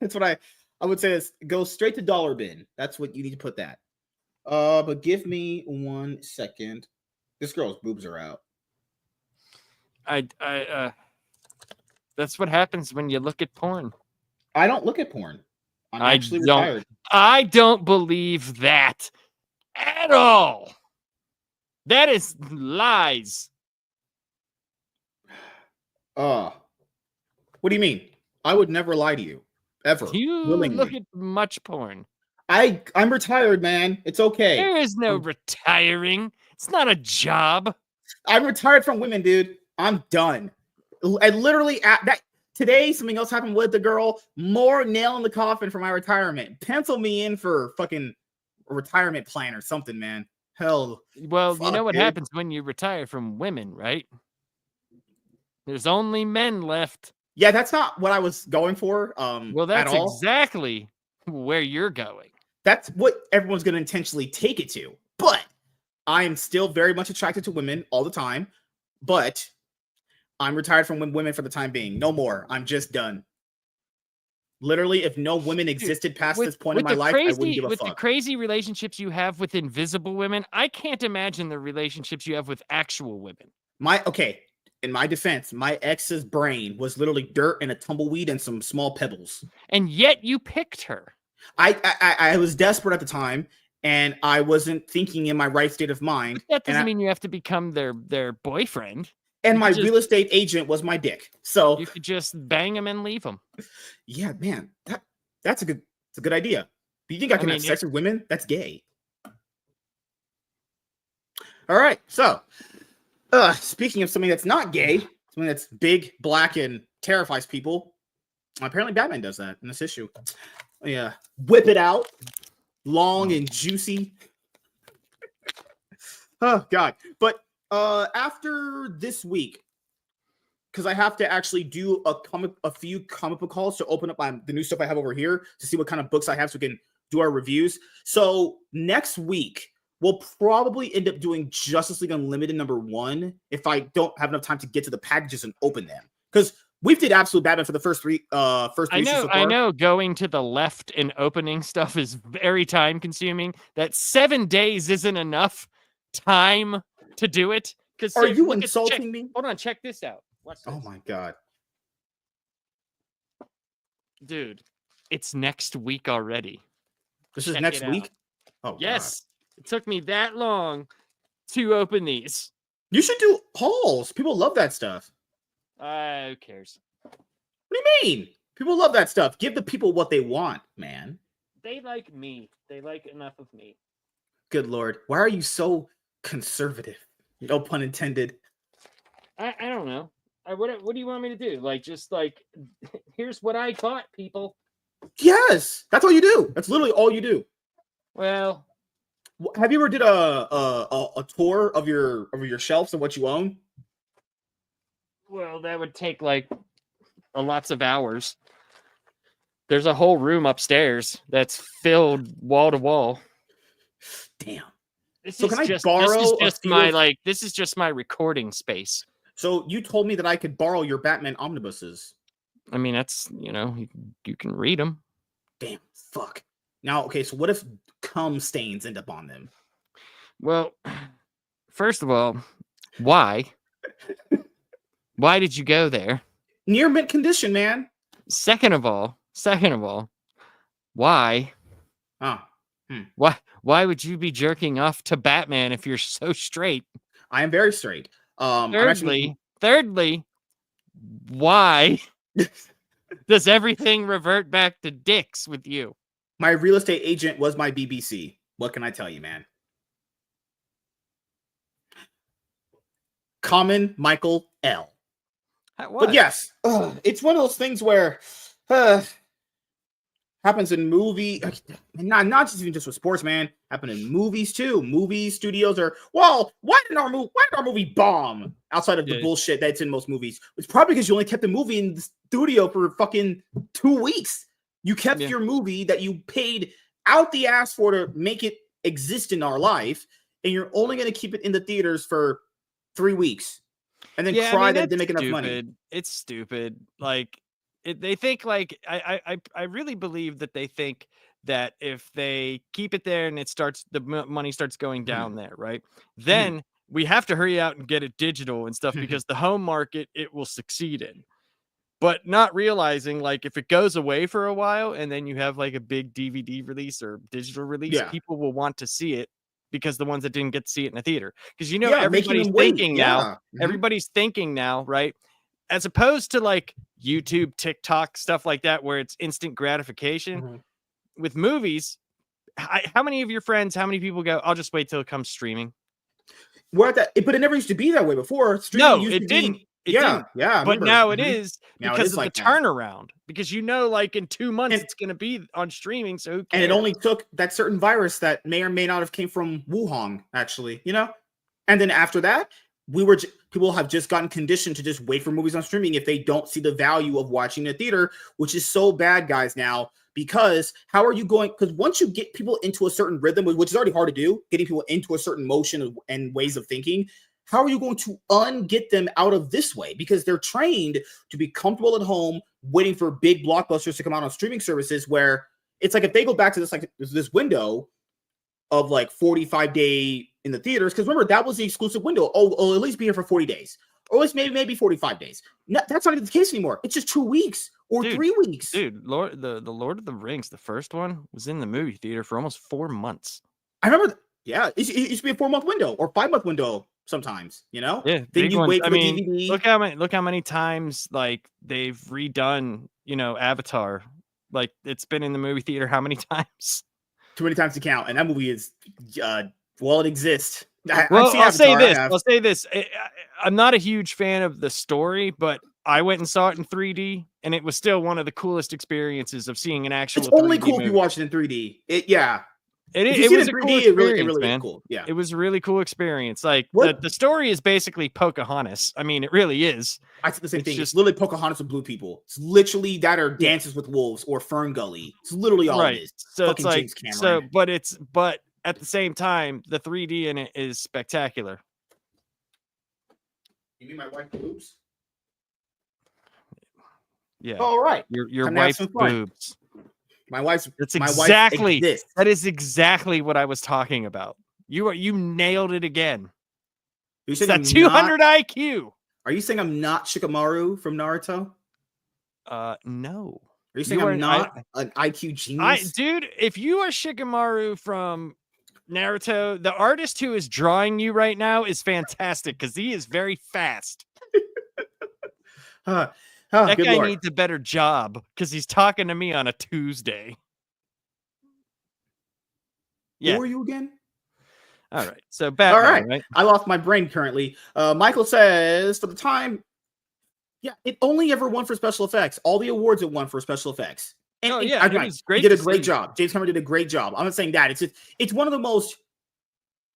That's what I would say is goes straight to dollar bin. That's what you need to put that. But give me 1 second. This girl's boobs are out. That's what happens when you look at porn. I don't look at porn. I'm actually retired. I don't believe that at all. That is lies. What do you mean? I would never lie to you. Ever. You willingly. Look at much porn. I'm retired, man. It's okay. There is no retiring. It's not a job. I'm retired from women, dude. I'm done. I literally today something else happened with the girl. More nail in the coffin for my retirement. Pencil me in for fucking a retirement plan or something, man. Hell. Well, you know what happens when you retire from women, right? There's only men left. Yeah, that's not what I was going for. Well, that's exactly where you're going. That's what everyone's going to intentionally take it to. But I am still very much attracted to women all the time. But I'm retired from women for the time being. No more. I'm just done. Literally, if no women existed past this point in my life, I wouldn't give a fuck. With the crazy relationships you have with invisible women, I can't imagine the relationships you have with actual women. In my defense, my ex's brain was literally dirt and a tumbleweed and some small pebbles. And yet you picked her. I was desperate at the time, and I wasn't thinking in my right state of mind. But that doesn't mean you have to become their boyfriend. And my real estate agent was my dick. So you could just bang him and leave him. Yeah, man, that's a good idea. Do you think I can have sex with women? That's gay. All right, so speaking of something that's not gay, something that's big, black, and terrifies people, apparently Batman does that in this issue. Yeah, whip it out, long and juicy. Oh God! But after this week, because I have to actually do a few comic book calls to open up the new stuff I have over here to see what kind of books I have, so we can do our reviews. So next week, we'll probably end up doing Justice League Unlimited #1 if I don't have enough time to get to the packages and open them. Because we did Absolute Batman for the first three. I know. Going to the left and opening stuff is very time consuming. That 7 days isn't enough time to do it. Because are you insulting me? Hold on, check this out. Watch this. Oh my God, dude, it's next week already. This is next week. Oh yes. God. It took me that long to open these. You should do hauls. People love that stuff. Who cares? What do you mean? People love that stuff. Give the people what they want, man. They like me. They like enough of me. Good Lord. Why are you so conservative? No pun intended. I don't know. What do you want me to do? Like, just like, here's what I got, people. Yes, that's all you do. That's literally all you do. Well, Have you ever did a tour of your shelves and what you own? well, that would take like lots of hours. There's a whole room upstairs that's filled wall to wall. Damn. This So is can I just borrow this is a just few my of- like this is just my recording space. So you told me that I could borrow your Batman omnibuses. I mean, that's you can read them. Damn, fuck. Now, okay, so what if cum stains end up on them? Well, first of all, why? Why did you go there? Near mint condition, man. Second of all, why? Oh, Why would you be jerking off to Batman if you're so straight? I am very straight. Thirdly, why does everything revert back to dicks with you? My real estate agent was my BBC. What can I tell you, man? Common Michael L. What? But yes, it's one of those things where happens in movie, not just even just with sports, man. Happen in movies too. Movies, studios are why did our movie bomb outside of the bullshit that's in most movies? It's probably because you only kept the movie in the studio for fucking 2 weeks. You kept your movie that you paid out the ass for to make it exist in our life, and you're only going to keep it in the theaters for 3 weeks, and then cry that it didn't make enough money. It's stupid. Like they think like I really believe that they think that if they keep it there and the money starts going down there, right? Then we have to hurry out and get it digital and stuff because the home market it will succeed in. But not realizing like if it goes away for a while and then you have like a big DVD release or digital release, people will want to see it because the ones that didn't get to see it in a theater. Because everybody's thinking now. Everybody's thinking now, right? As opposed to like YouTube, TikTok, stuff like that, where it's instant gratification. With movies, how many of your friends, how many people go, I'll just wait till it comes streaming? We're at that, but it never used to be that way before. Streaming it didn't. Yeah. But now it is because of the turnaround. Because like in 2 months it's going to be on streaming. So who cares? And it only took that certain virus that may or may not have came from Wuhan, actually, And then after that, people have just gotten conditioned to just wait for movies on streaming if they don't see the value of watching the theater, which is so bad, guys. Now, because how are you going? Because once you get people into a certain rhythm, which is already hard to do, getting people into a certain motion and ways of thinking. How are you going to get them out of this way? Because they're trained to be comfortable at home, waiting for big blockbusters to come out on streaming services. Where it's like if they go back to this window of like 45-day in the theaters, because remember that was the exclusive window. I'll at least be here for 40 days, or at least maybe 45 days. No, that's not even the case anymore. It's just 2 weeks or 3 weeks. Dude, the Lord of the Rings, the first one was in the movie theater for almost 4 months. I remember. It used to be a 4-month window or 5-month window. Sometimes, Yeah. Then you wait for the DVD. Look how many times like they've redone, Avatar. Like it's been in the movie theater how many times? Too many times to count. And that movie is, it exists. I'll say this. I'm not a huge fan of the story, but I went and saw it in 3D, and it was still one of the coolest experiences of seeing an actual. It's only cool if you watch it in 3D. It was a cool experience, it really man. Is cool. Yeah, it was a really cool experience. Like the story is basically Pocahontas. I mean, it really is. I said the same thing. It's literally Pocahontas with blue people. It's literally that or Dances with Wolves or Fern Gully. It's literally all it is. So fucking it's like but at the same time, the 3D in it is spectacular. You mean my wife's boobs? Yeah. All right. Your wife's boobs. My wife's. That is exactly what I was talking about. You nailed it again. You said it's a 200 IQ. Are you saying I'm not Shikamaru from Naruto? No. Are you saying I'm not an IQ genius? Dude, if you are Shikamaru from Naruto, the artist who is drawing you right now is fantastic because he is very fast. That guy needs a better job because he's talking to me on a Tuesday. Yeah. Who are you again? All right. So All Batman, right. right? I lost my brain currently. Michael says for the time, yeah, it only ever won for special effects. All the awards it won for special effects. And, Oh, and yeah, I'm it right. was He great did a to great see. job. James Cameron did a great job. I'm not saying that. It's one of the most.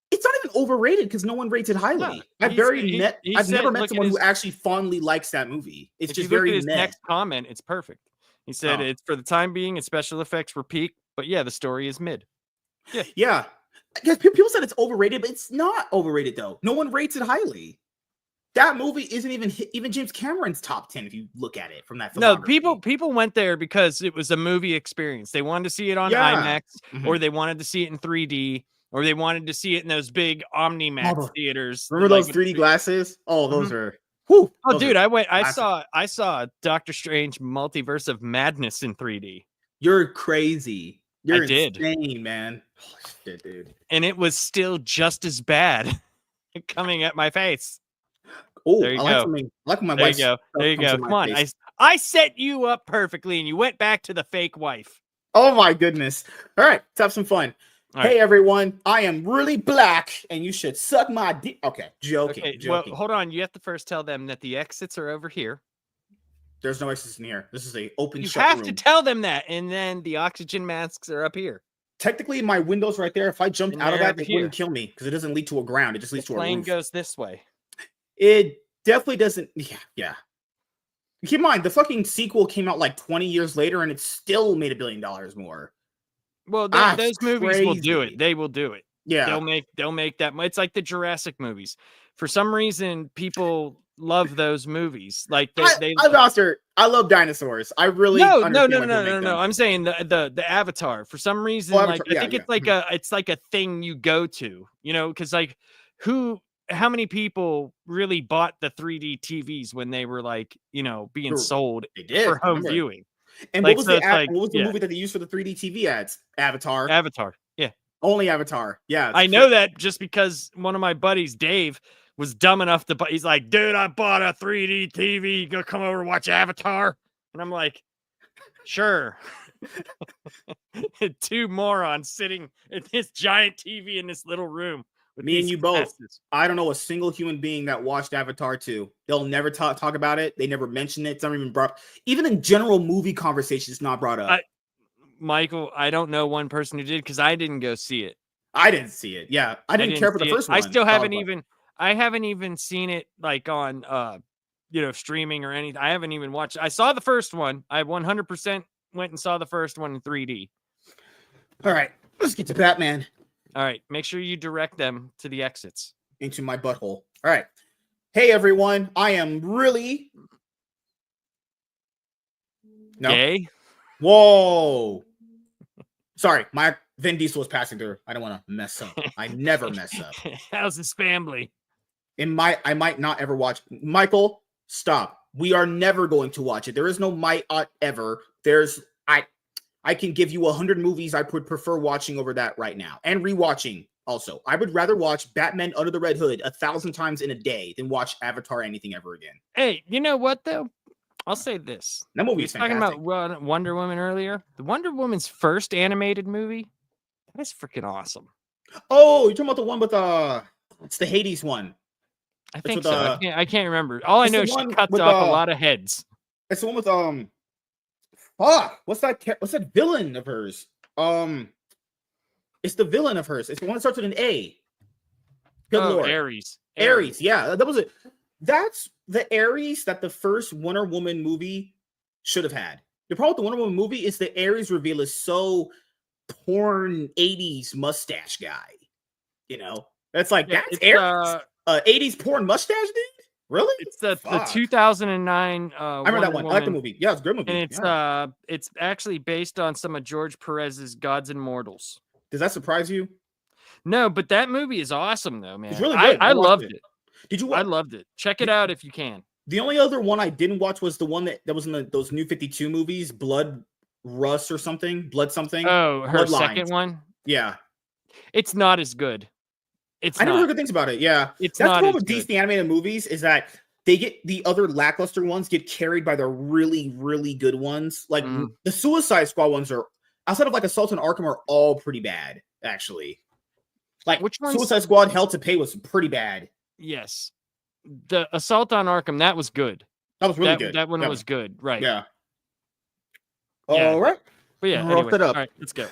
It's not even overrated because no one rates it highly. No, I've never met look at someone who his actually fondly likes that movie. It's if you just look at very his meh. next comment, it's perfect. He said Oh. it's for the time being, its special effects were peak, but yeah, the story is mid. Yeah. Because people said it's overrated, but it's not overrated though. No one rates it highly. That movie isn't even James Cameron's top 10 if you look at it from that No, filmography. people went there because it was a movie experience. They wanted to see it on Yeah. IMAX, or they wanted to see it in 3D, or they wanted to see it in those big OmniMax theaters. Remember like those 3D glasses? Oh, those Mhm. are whew, Oh, those dude, are I classic. saw Doctor Strange Multiverse of Madness in 3D. You're crazy. I You're did. insane, man. Holy shit, dude. And it was still just as bad coming at my face. Oh, There you go. I like when my There you wife's go. There stuff you comes go. in my Come on. face. I set you up perfectly and you went back to the fake wife. Oh my goodness. All right, let's have some fun. All Hey right. everyone, I am really black and you should suck my dick. Okay, joking. Okay, Joking. well, hold on. You have to first tell them that the exits are over here. There's no exits in here. This is a open You shut have room. to tell them that, and then the oxygen masks are up here. Technically, my window's right there. If I jumped And out of they're that, over it here. wouldn't kill me because it doesn't lead to a ground. It just leads The to a plane roof. goes this way. It definitely doesn't. Yeah. Keep in mind, the fucking sequel came out like 20 years later, and it still made $1 billion more. Well, That's those movies will do crazy. it. They will do it. Yeah. They'll make that. It's like the Jurassic movies. For some reason, people love those movies. Like they I love dinosaurs. I really no. understand why people make them. I'm saying the Avatar. For some reason, Oh, like Avatar. I think Yeah, it's like a thing you go to. You know, because like how many people really bought the 3D TVs when they were like, you know, being sold They did for home remember. viewing? And Like, what was so it's like, what was the yeah, movie that they used for the 3D TV ads? Avatar. Avatar. Yeah. Only Avatar. Yeah. I know that just because one of my buddies, Dave, was dumb enough to buy. He's like, dude, I bought a 3D TV. You gonna come over and watch Avatar? And I'm like, sure. Two morons sitting at this giant TV in this little room. With Me and you both. glasses. I don't know a single human being that watched Avatar 2. They'll never talk about it. They never mention it. It's not even brought up. Even in general movie conversations, it's not brought up. Michael, I don't know one person who did because I didn't go see it. I didn't see it. Yeah. I didn't care for the first one. I still haven't even seen it like on you know, streaming or anything. I haven't even watched. I saw the first one. I 100% went and saw the first one in 3D. All right. Let's get to Batman. All right. Make sure you direct them to the exits. Into my butthole. All right. Hey, everyone. I am really. No. Gay? Whoa. Sorry. My Vin Diesel was passing through. I don't want to mess up. I never mess up. How's his family? I might not ever watch. Michael, stop. We are never going to watch it. There is no might ever. I can give you 100 movies I would prefer watching over that right now and rewatching. Also, I would rather watch Batman Under the Red Hood 1,000 times in a day than watch Avatar anything ever again. Hey, you know what though? I'll say this. That movie is fantastic. Talking about Wonder Woman earlier. The Wonder Woman's first animated movie. That is freaking awesome. Oh, you're talking about the one with it's the Hades one. I think so. I can't remember. All I know is she cuts off a lot of heads. It's the one with what's that villain of hers? It's the villain of hers. It's the one that starts with an A. Good Lord. Ares. Yeah, that was it. That's the Ares that the first Wonder Woman movie should have had. The problem with the Wonder Woman movie is the Ares reveal is so porn 80s mustache guy. You know, that's like that's Ares. 80s porn mustache dude. Really? It's the 2009. I remember that one. I like the movie. Yeah, it's a great movie. And it's actually based on some of George Perez's Gods and Mortals. Does that surprise you? No, but that movie is awesome though, man. It's really good. I loved it. Did you? I loved it. Check it out if you can. The only other one I didn't watch was the one that was in those New 52 movies, Blood Rust or something, Blood something. Oh, her second one. Yeah, it's not as good. I never heard good things about it. Yeah, that's the problem with DC animated movies is that they get the other lackluster ones get carried by the really, really good ones. Like the Suicide Squad ones are outside of like Assault on Arkham are all pretty bad actually. Like, Which one's Suicide Squad Hell to Pay was pretty bad. Yes. The Assault on Arkham, that was good. That was really good. That one was good. Right. Yeah. Yeah. All right. But yeah, Rough anyway. it up. All right, let's go.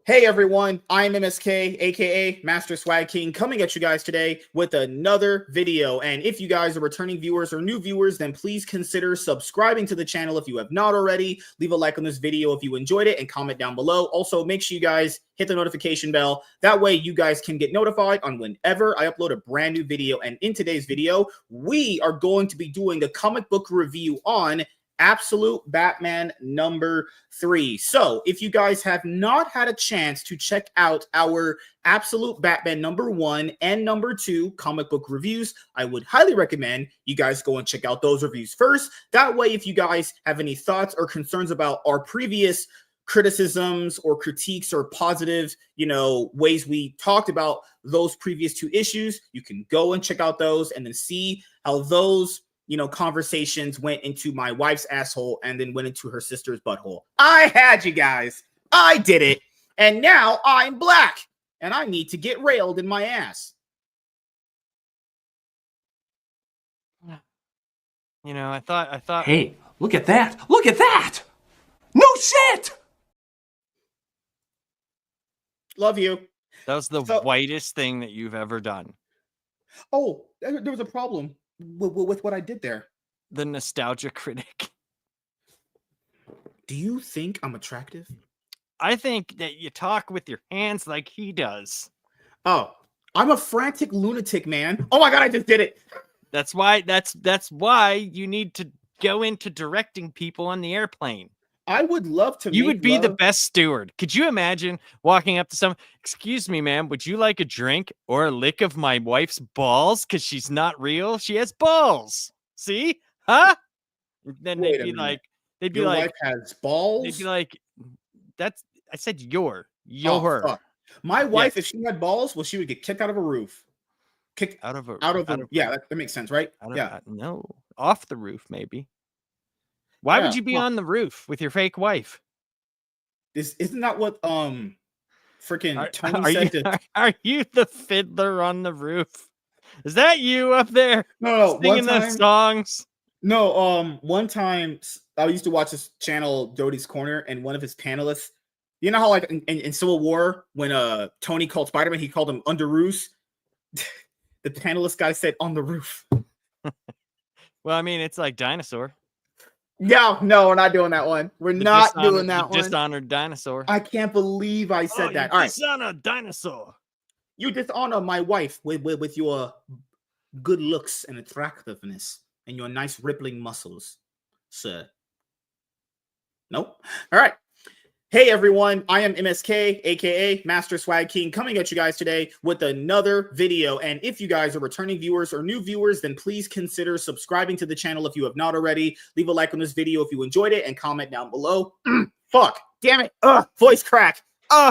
Hey everyone, I'm MSK, aka Master Swag King, coming at you guys today with another video. And if you guys are returning viewers or new viewers, then please consider subscribing to the channel if you have not already. Leave a like on this video if you enjoyed it and comment down below. Also, make sure you guys hit the notification bell. That way you guys can get notified on whenever I upload a brand new video. And in today's video, we are going to be doing a comic book review on Absolute Batman number 3. So if you guys have not had a chance to check out our Absolute Batman number 1 and number 2 comic book reviews, I would highly recommend you guys go and check out those reviews first. That way, if you guys have any thoughts or concerns about our previous criticisms or critiques or positive, ways we talked about those previous 2 issues, you can go and check out those and then see how those conversations went into my wife's asshole and then went into her sister's butthole. I had you guys. I did it. And now I'm black and I need to get railed in my ass. I thought. Hey, look at that. Look at that. No shit. Love you. That was the whitest thing that you've ever done. Oh, there was a problem with what I did there. The nostalgia critic. Do you think I'm attractive? I think that you talk with your hands like he does. Oh, I'm a frantic lunatic, man. Oh my god, I just did it. That's why you need to go into directing people on the airplane. I would love to. You would be the best steward. Could you imagine walking up to someone? Excuse me, ma'am. Would you like a drink or a lick of my wife's balls? Because she's not real. She has balls. See? Huh? And then they'd be like, your wife has balls. They'd be like, that's. I said your. Oh, my wife, if she had balls, well, she would get kicked out of a roof. Kicked out of yeah, that makes sense, right? No, off the roof, maybe. Why would you be on the roof with your fake wife? Isn't that what freaking Tony said? Are you the fiddler on the roof? Is that you up there? No, singing those songs. No, one time I used to watch this channel, Doty's Corner, and one of his panelists. You know how like in Civil War when Tony called Spider-Man, he called him Underoos. The panelist guy said on the roof. Well, I mean, it's like dinosaur. No, we're not doing that one. We're not doing that one. Dishonored dinosaur. I can't believe I said that. All right. Dishonor dinosaur. You dishonor my wife with your good looks and attractiveness and your nice rippling muscles, sir. Nope. All right. Hey everyone, I am MSK, aka Master Swag King, coming at you guys today with another video. And if you guys are returning viewers or new viewers, then please consider subscribing to the channel if you have not already. Leave a like on this video if you enjoyed it and comment down below. Fuck, damn it. Voice crack.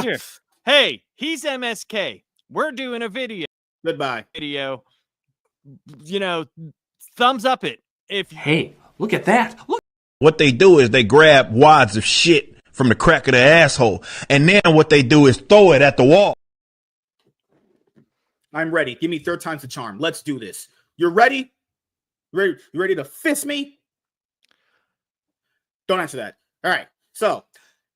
Here. Hey, he's MSK. We're doing a video. Goodbye. Video. Thumbs up it. Hey, look at that. Look. What they do is they grab wads of shit from the crack of their asshole, and then what they do is throw it at the wall. I'm ready. Give me 3rd time's the charm. Let's do this. You're ready? You ready to fist me? Don't answer that. All right. So,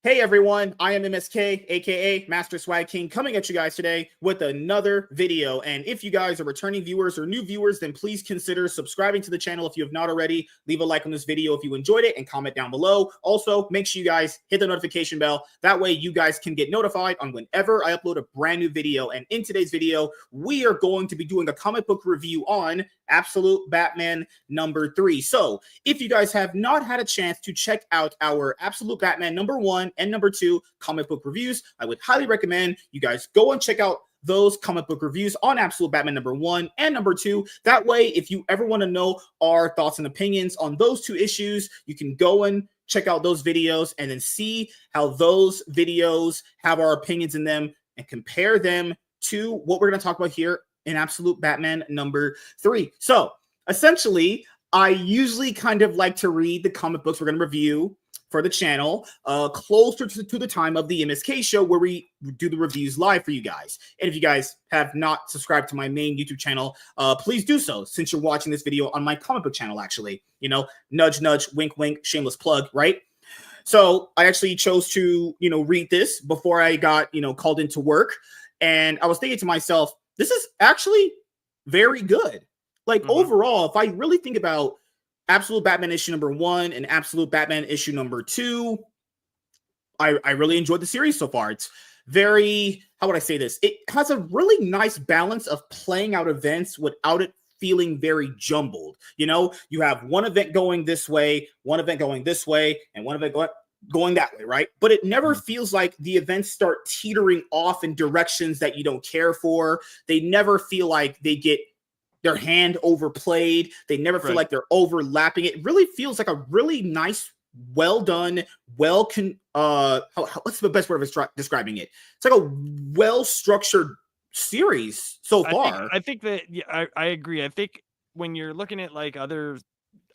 hey everyone, I am MSK, aka Master Swag King, coming at you guys today with another video. And if you guys are returning viewers or new viewers, then please consider subscribing to the channel if you have not already. Leave a like on this video if you enjoyed it and comment down below. Also, make sure you guys hit the notification bell. That way you guys can get notified on whenever I upload a brand new video. And in today's video, we are going to be doing a comic book review on Absolute Batman number 3. So if you guys have not had a chance to check out our Absolute Batman number 1 and number 2 comic book reviews, I would highly recommend you guys go and check out those comic book reviews on Absolute Batman number 1 and number 2. That way, if you ever want to know our thoughts and opinions on those 2 issues, you can go and check out those videos and then see how those videos have our opinions in them and compare them to what we're going to talk about here in Absolute Batman number 3. So essentially, I usually kind of like to read the comic books we're going to review for the channel closer to the time of the MSK show where we do the reviews live for you guys. And if you guys have not subscribed to my main YouTube channel, please do so since you're watching this video on my comic book channel, actually. You know, nudge, nudge, wink, wink, shameless plug, right? So I actually chose to, read this before I got, called into work. And I was thinking to myself, this is actually very good. Like overall, if I really think about Absolute Batman issue number 1 and Absolute Batman issue number 2, I really enjoyed the series so far. It's very, how would I say this? It has a really nice balance of playing out events without it feeling very jumbled. You have one event going this way, one event going this way, and one event going that way, right? But it never feels like the events start teetering off in directions that you don't care for. They never feel like they get their hand overplayed. They never feel like they're overlapping. It really feels like a really nice, well done, what's the best way of describing it? It's like a well-structured series so far. I think that I agree. I think when you're looking at like other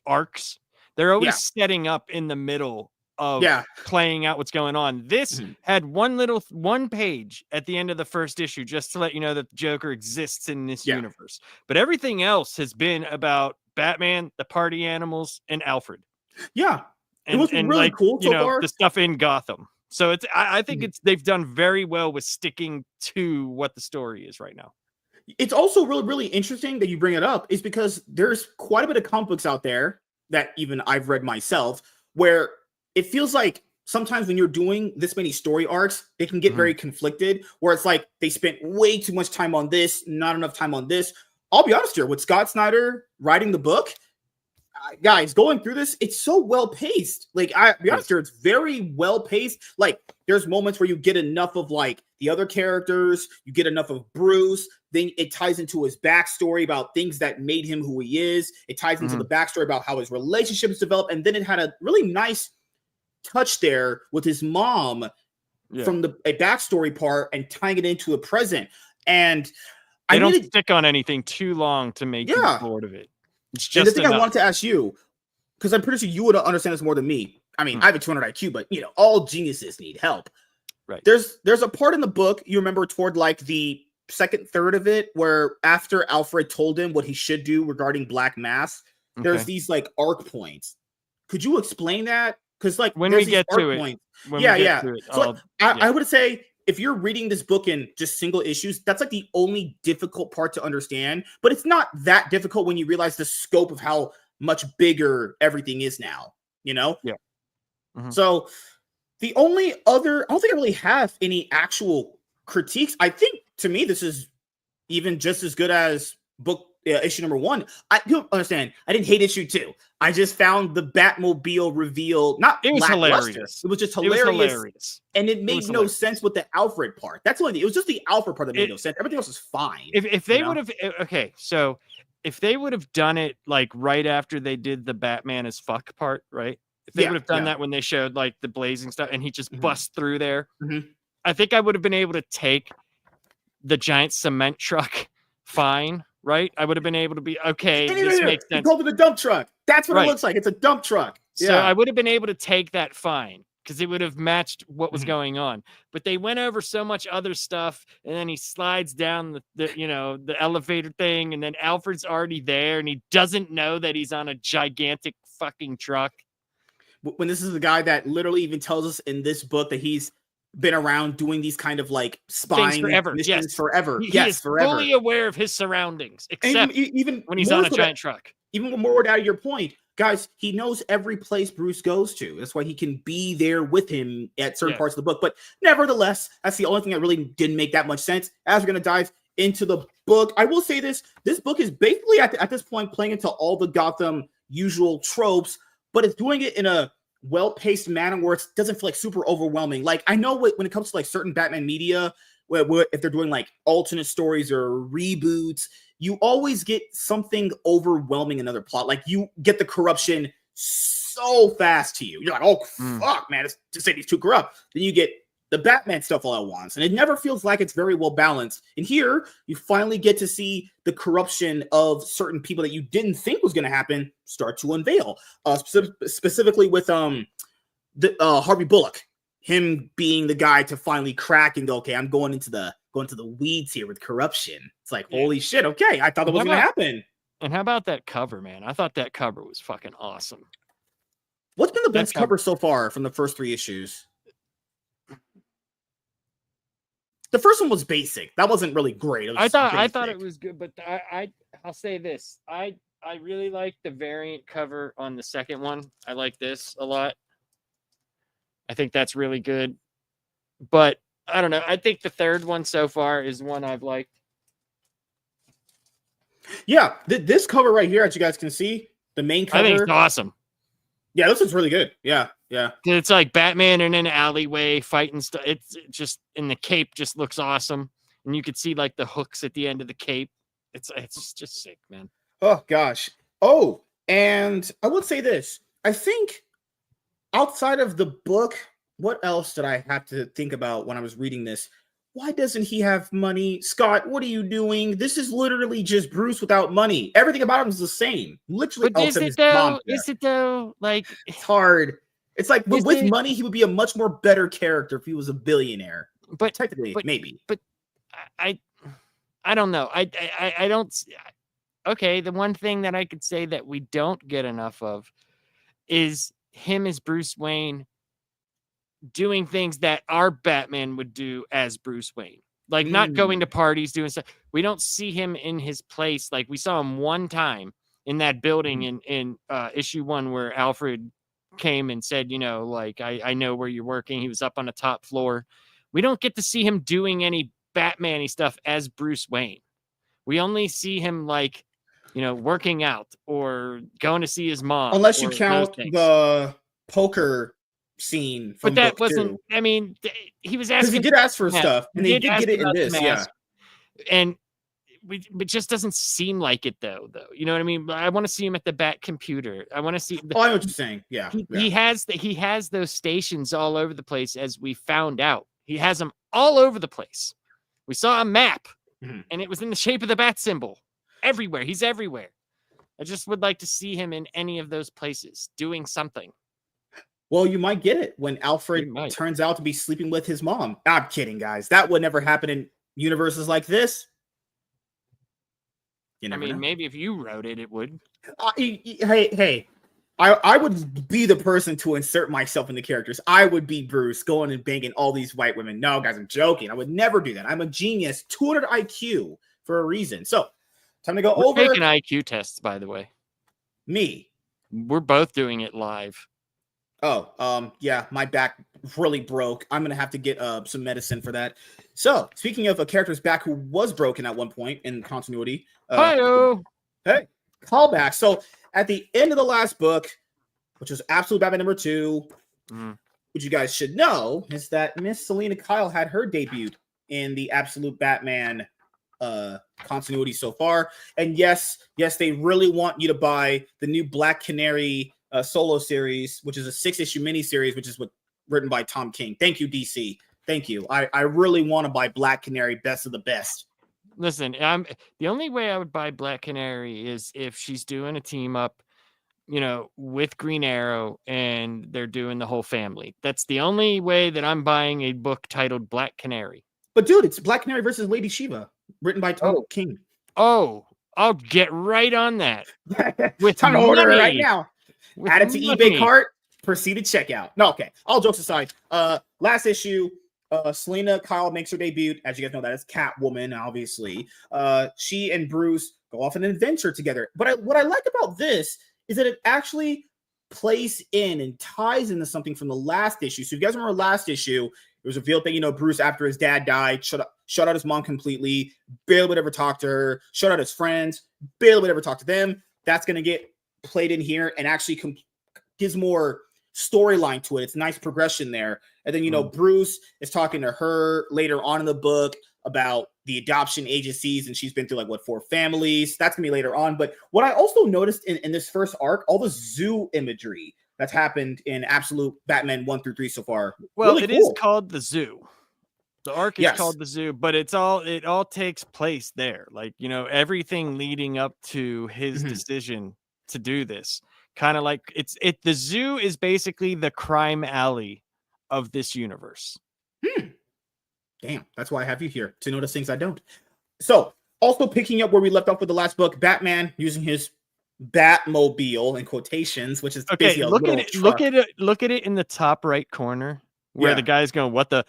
arcs, they're always setting up in the middle of playing out what's going on. This had one page at the end of the first issue just to let you know that the Joker exists in this universe. But everything else has been about Batman, the party animals, and Alfred. Yeah. And, it was really cool so far. The stuff in Gotham. So I think they've done very well with sticking to what the story is right now. It's also really, really interesting that you bring it up, is because there's quite a bit of comic books out there that even I've read myself where it feels like sometimes when you're doing this many story arcs, they can get very conflicted, where it's like they spent way too much time on this, not enough time on this. I'll be honest here, with Scott Snyder writing the book, guys, going through this, it's so well paced. Like, I'll be honest here, it's very well paced. Like, there's moments where you get enough of like the other characters, you get enough of Bruce, then it ties into his backstory about things that made him who he is. It ties into the backstory about how his relationships developed, and then it had a really nice touch there with his mom from a backstory part and tying it into the present. And I don't stick on anything too long to make you bored of it. It's just the thing I wanted to ask you, because I'm pretty sure you would understand this more than me. I mean, I have a 200 IQ, but all geniuses need help. Right. There's a part in the book you remember toward like the second third of it where after Alfred told him what he should do regarding Black Mass, there's these like arc points. Could you explain that? Because like when we get to it, so I would say if you're reading this book in just single issues, that's like the only difficult part to understand. But it's not that difficult when you realize the scope of how much bigger everything is now. Yeah. So the only other, I don't think I really have any actual critiques. I think to me this is even just as good as book issue number 1. I don't understand. I didn't hate issue 2. I just found the Batmobile reveal it was hilarious. It was just hilarious. And it made no sense with the Alfred part. That's the only thing. It was just the Alfred part that made no sense. Everything else was fine. If they would have so if they would have done it like right after they did the Batman as fuck part, right? If they would have done that when they showed like the blazing stuff and he just busts through there, I think I would have been able to take the giant cement truck fine. Right, I would have been able to be okay. This makes sense. He called it a dump truck. That's what it looks like. It's a dump truck. So I would have been able to take that fine because it would have matched what was going on. But they went over so much other stuff, and then he slides down the elevator thing, and then Alfred's already there, and he doesn't know that he's on a gigantic fucking truck. When this is the guy that literally even tells us in this book that he's been around doing these kind of like spying missions forever. He is fully aware of his surroundings, except even when he's on a giant truck. Even more out of your point, guys, he knows every place Bruce goes to. That's why he can be there with him at certain parts of the book. But nevertheless, that's the only thing that really didn't make that much sense. As we're going to dive into the book, I will say this book is basically at this point playing into all the Gotham usual tropes, but it's doing it in a well-paced manner where it doesn't feel like super overwhelming. Like, I know when it comes to like certain Batman media, where if they're doing like alternate stories or reboots, you always get something overwhelming in another plot. Like, you get the corruption so fast to you. You're like, oh, fuck, man, to say he's too corrupt. Then you get the Batman stuff all at once, and it never feels like it's very well balanced. And here, you finally get to see the corruption of certain people that you didn't think was going to happen start to unveil. Specifically with the Harvey Bullock, him being the guy to finally crack and go, okay, I'm going into the weeds here with corruption. It's like, holy shit, okay, I thought that was gonna happen. And how about that cover, man? I thought that cover was fucking awesome. What's been the best cover so far from the first 3 issues? The first one was basic. That wasn't really great. I thought it was good, but I'll say this. I really like the variant cover on the second one. I like this a lot. I think that's really good. But I don't know. I think the third one so far is one I've liked. Yeah, this cover right here, as you guys can see, the main cover. I think it's awesome. Yeah, this is really good. Yeah. It's like Batman in an alleyway fighting stuff. It's just, and the cape just looks awesome. And you could see like the hooks at the end of the cape. It's just sick, man. Oh gosh. Oh, and I would say this. I think outside of the book, what else did I have to think about when I was reading this? Why doesn't he have money? Scott, what are you doing? This is literally just Bruce without money. Everything about him is the same. Literally. But is it though? Is it though? Like, it's hard. It's like with money, he would be a much more better character if he was a billionaire. But technically, maybe. But I don't know. I don't. Okay, the one thing that I could say that we don't get enough of is him as Bruce Wayne doing things that our Batman would do as Bruce Wayne. Like not going to parties, doing stuff. We don't see him in his place. Like we saw him one time in that building in issue 1 where Alfred came and said, you know, like, I know where you're working. He was up on the top floor. We don't get to see him doing any Batman-y stuff as Bruce Wayne. We only see him like, you know, working out or going to see his mom. Unless you count the poker scene from but that book wasn't 2. I mean, he was asking, he did ask for stuff, and they did get it in this, yeah. And it just doesn't seem like it though. You know what I mean? I want to see him at the Bat computer. I want to see. I know what you're saying. Yeah, he has those stations all over the place, as we found out. He has them all over the place. We saw a map, and it was in the shape of the bat symbol. Everywhere, he's everywhere. I just would like to see him in any of those places doing something. Well, you might get it when Alfred turns out to be sleeping with his mom. I'm kidding, guys. That would never happen in universes like this. I mean, maybe if you wrote it, it would. Hey, I would be the person to insert myself in the characters. I would be Bruce going and banging all these white women. No, guys, I'm joking. I would never do that. I'm a genius, 200 IQ for a reason. So, time to go over. We're taking IQ tests, by the way. Me. We're both doing it live. Oh, yeah, my back really broke. I'm gonna have to get some medicine for that. So, speaking of a character's back who was broken at one point in continuity, hey, callback. So, at the end of the last book, which was Absolute Batman number 2, which you guys should know, is that Miss Selena Kyle had her debut in the Absolute Batman continuity so far. And yes, they really want you to buy the new Black Canary solo series, which is a 6-issue miniseries, which is written by Tom King. Thank you, DC. Thank you. I really want to buy Black Canary, best of the best. Listen, the only way I would buy Black Canary is if she's doing a team up, you know, with Green Arrow and they're doing the whole family. That's the only way that I'm buying a book titled Black Canary. But dude, it's Black Canary versus Lady Shiva, written by Tom King. Oh, I'll get right on that. With time to order it right now. Add it to eBay cart. Proceed to checkout. No, okay. All jokes aside, last issue, Selena Kyle makes her debut. As you guys know, that is Catwoman, obviously. She and Bruce go off on an adventure together. But what I like about this is that it actually plays in and ties into something from the last issue. So if you guys remember last issue, it was revealed that, you know, Bruce, after his dad died, shut out his mom completely, barely would ever talk to her, shut out his friends, barely would ever talk to them. That's going to get played in here and actually gives more storyline to it. It's nice progression there. And then, you know, Bruce is talking to her later on in the book about the adoption agencies, and she's been through 4 families. That's gonna be later on. But what I also noticed in this first arc, all the zoo imagery that's happened in Absolute Batman 1 through 3 so far. Well, really it cool. is called the zoo. The arc is called the zoo, but it all takes place there. Like, you know, everything leading up to his decision to do this Kind of like the zoo is basically the crime alley of this universe. Damn, that's why I have you here, to notice things I don't. So, also picking up where we left off with the last book, Batman using his Batmobile in quotations, which is basically a little truck. Look at it in the top right corner where the guy's going, what the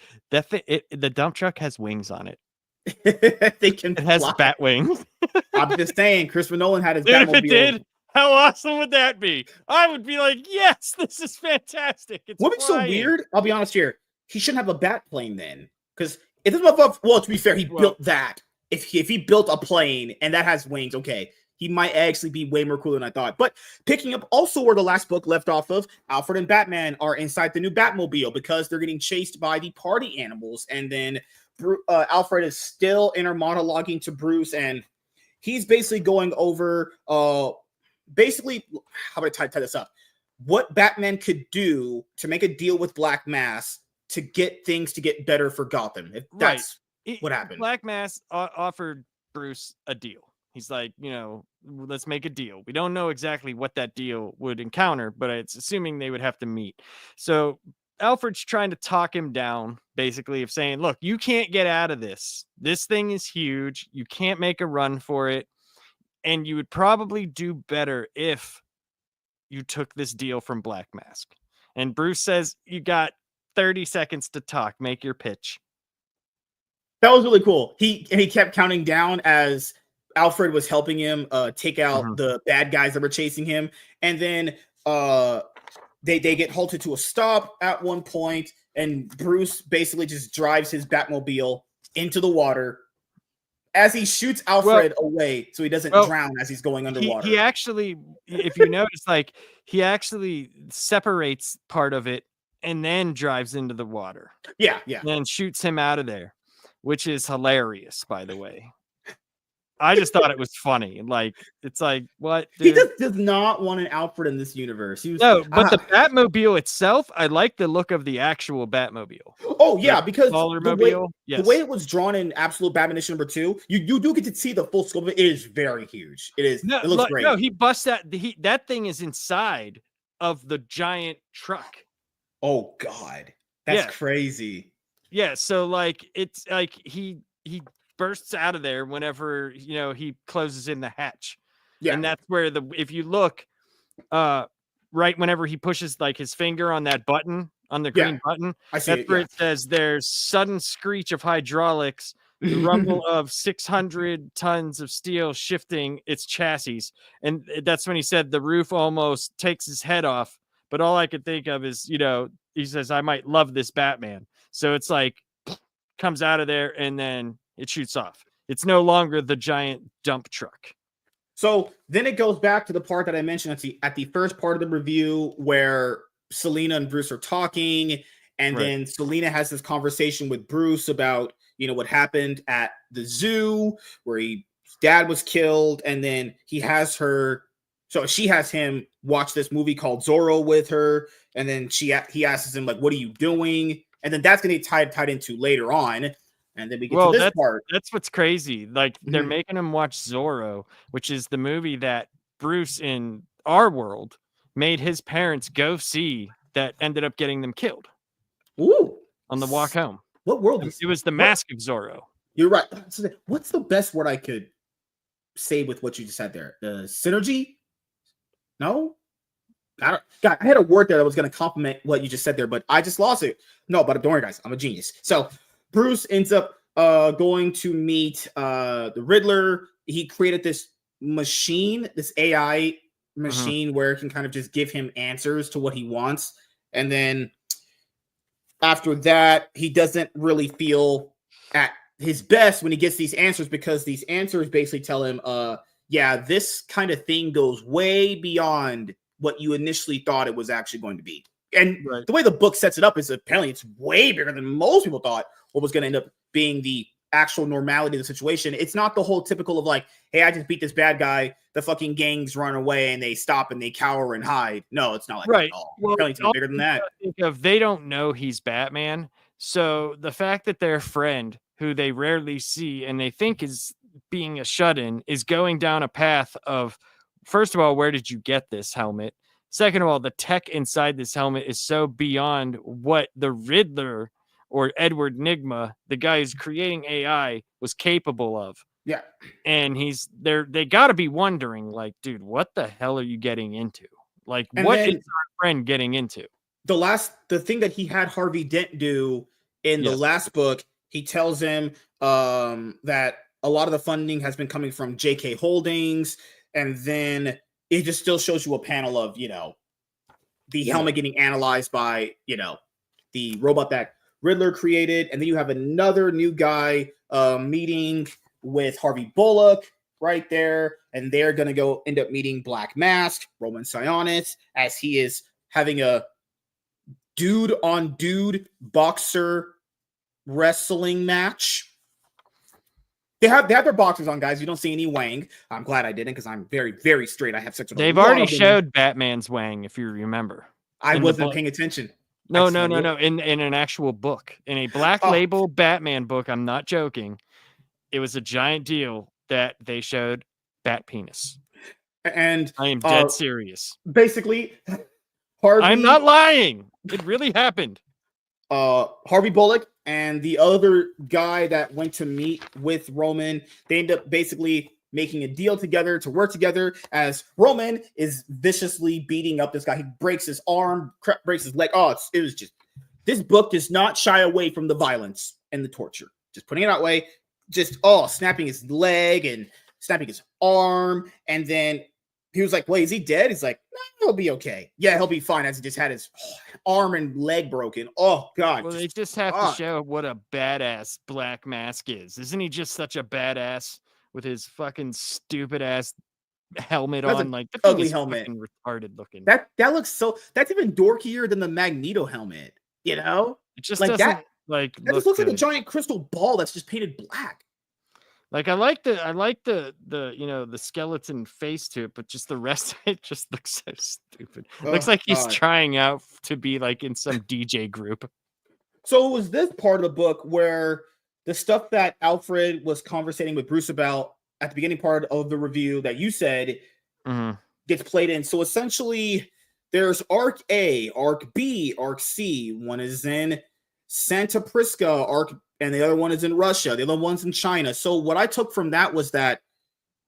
dump truck has wings on it. It has fly. bat wings. I'm just saying, Christopher Nolan had his Dude, Batmobile. if it did, how awesome would that be? I would be like, yes, this is fantastic. It's What makes so weird? I'll be honest here. He shouldn't have a bat plane then, because if this motherfucker, well, to be fair, he built that. If he built a plane and that has wings, okay, he might actually be way more cool than I thought. But picking up also where the last book left off of, Alfred and Batman are inside the new Batmobile because they're getting chased by the party animals, and then Alfred is still inner monologuing to Bruce, and he's basically going over basically, how would I tie this up? What Batman could do to make a deal with Black Mass to get things to get better for Gotham. If that's what happened. Black Mass offered Bruce a deal. He's like, let's make a deal. We don't know exactly what that deal would encounter, but it's assuming they would have to meet. So Alfred's trying to talk him down, basically, of saying, look, you can't get out of this. This thing is huge. You can't make a run for it. And you would probably do better if you took this deal from Black Mask. And Bruce says, you got 30 seconds to talk. Make your pitch. That was really cool. He kept counting down as Alfred was helping him take out the bad guys that were chasing him. And then they get halted to a stop at one point, and Bruce basically just drives his Batmobile into the water as he shoots Alfred away so he doesn't drown as he's going underwater. He actually, if you notice, like, he actually separates part of it and then drives into the water. Yeah. And then shoots him out of there, which is hilarious, by the way. I just thought it was funny. Like, it's like, what? Dude? He just does not want an Alfred in this universe. No, but the Batmobile itself, I like the look of the actual Batmobile. Oh, yeah, because the way it was drawn in Absolute Batman issue number 2, you do get to see the full scope of it. It is very huge. It is. It looks great. No, he busts that thing is inside of the giant truck. Oh, God. That's crazy. Yeah, so, like, it's like he bursts out of there whenever he closes in the hatch. Yeah, and that's where if you look right whenever he pushes like his finger on that button, on the green button, that's where it says there's sudden screech of hydraulics, the rumble of 600 tons of steel shifting its chassis. And that's when he said the roof almost takes his head off. But all I could think of is, he says, I might love this Batman. So it's like comes out of there and then it shoots off. It's no longer the giant dump truck. So then it goes back to the part that I mentioned at the first part of the review where Selina and Bruce are talking. And then Selina has this conversation with Bruce about, what happened at the zoo where his dad was killed. And then she has him watch this movie called Zorro with her. And then he asks him, like, what are you doing? And then that's going to be tied into later on. And then we get to this part. That's what's crazy. Like, they're making him watch Zorro, which is the movie that Bruce in our world made his parents go see that ended up getting them killed. Ooh. On the walk home. What world is it? Was the Mask of Zorro. You're right. What's the best word I could say with what you just said there? Synergy? No? I had a word there that was going to compliment what you just said there, but I just lost it. No, but don't worry, guys. I'm a genius. So Bruce ends up going to meet the Riddler. He created this machine, this AI machine where it can kind of just give him answers to what he wants. And then after that, he doesn't really feel at his best when he gets these answers, because these answers basically tell him, this kind of thing goes way beyond what you initially thought it was actually going to be. And the way the book sets it up is apparently it's way bigger than most people thought what was going to end up being the actual normality of the situation. It's not the whole typical of like, hey, I just beat this bad guy, the fucking gangs run away and they stop and they cower and hide. No, it's not like that at all. Well, apparently it's bigger than that. They don't know he's Batman. So the fact that their friend, who they rarely see and they think is being a shut-in, is going down a path of, first of all, where did you get this helmet? Second of all, the tech inside this helmet is so beyond what the Riddler or Edward Nygma, the guy who's creating AI, was capable of. Yeah. And they got to be wondering, like, dude, what the hell are you getting into? Like, And what then is our friend getting into? the thing that he had Harvey Dent do in the last book, he tells him that a lot of the funding has been coming from JK Holdings, and then it just still shows you a panel of, the helmet getting analyzed by, the robot that Riddler created, and then you have another new guy meeting with Harvey Bullock right there, and they're gonna go end up meeting Black Mask, Roman Sionis, as he is having a dude on dude boxer wrestling match. They have their boxers on, guys. You don't see any Wang. I'm glad I didn't, because I'm very, very straight. I have sex with They've already showed Batman's Wang, if you remember. I wasn't paying attention. No. In an actual book, in a Black Label Batman book, I'm not joking. It was a giant deal that they showed Bat penis. And I am dead serious. Basically, Harvey, I'm not lying. It really happened. Harvey Bullock and the other guy that went to meet with Roman, they end up basically making a deal together to work together, as Roman is viciously beating up this guy. He breaks his arm, breaks his leg. It was just, this book does not shy away from the violence and the torture. Just putting it that way. Just snapping his leg and snapping his arm, and then he was like, "Wait, is he dead?" He's like, "No, he'll be okay. Yeah, he'll be fine." As he just had his arm and leg broken. Oh God! Well, they just have to show what a badass Black Mask is. Isn't he just such a badass with his fucking stupid ass helmet on? Like, the ugly helmet, retarded looking. That looks so. That's even dorkier than the Magneto helmet. It just like doesn't that. Like, that just looks like a giant crystal ball that's just painted black. Like, I like the the skeleton face to it, but just the rest of it just looks so stupid. Looks like he's trying out to be like in some DJ group. So it was this part of the book where the stuff that Alfred was conversating with Bruce about at the beginning part of the review that you said gets played in. So essentially, there's Arc A, Arc B, Arc C. One is in Santa Prisca, Arc, and the other one is in Russia. The other one's in China. So what I took from that was that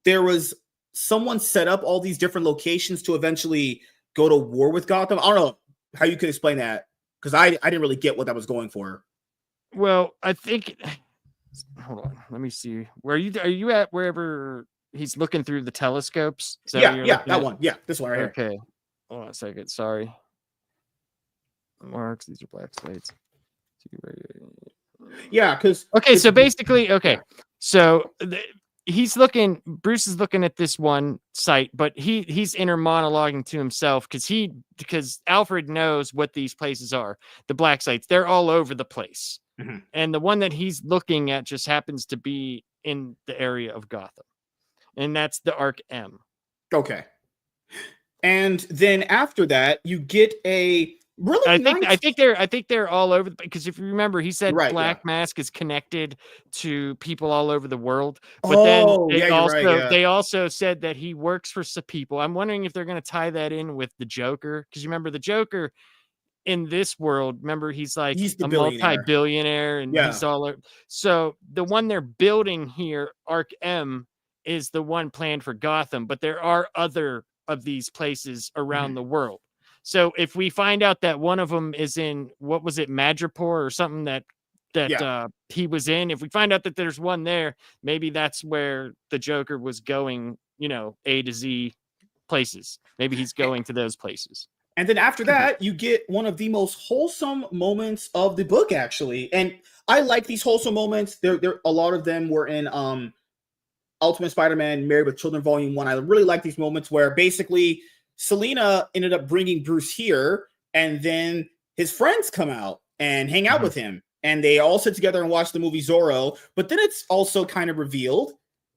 there was someone set up all these different locations to eventually go to war with Gotham. I don't know how you could explain that, because I didn't really get what that was going for. Well, I think, hold on, let me see. Are you at wherever he's looking through the telescopes? That one. Yeah, this one right here. Okay, hold on a second. Sorry. Marks. These are black slates. Yeah, because so basically, so Bruce is looking at this one site, but he's inner monologuing to himself because Alfred knows what these places are. The black sites, they're all over the place. And the one that he's looking at just happens to be in the area of Gotham, and that's the Arc M. Okay. And then after that, you get a really I think they're all over, because if you remember, he said Black Mask is connected to people all over the world. But they also said that he works for some people. I'm wondering if they're going to tie that in with the Joker, because you remember the Joker in this world. Remember, he's a multi-billionaire, and he's all over. So the one they're building here, Arc M, is the one planned for Gotham, but there are other of these places around the world. So if we find out that one of them is in, what was it, Madripoor or something that he was in, if we find out that there's one there, maybe that's where the Joker was going, A to Z places. Maybe he's going to those places. And then after that, you get one of the most wholesome moments of the book, actually. And I like these wholesome moments. There a lot of them were in Ultimate Spider-Man Married with Children Volume 1. I really like these moments where basically Selina ended up bringing Bruce here, and then his friends come out and hang out with him, and they all sit together and watch the movie Zorro. But then it's also kind of revealed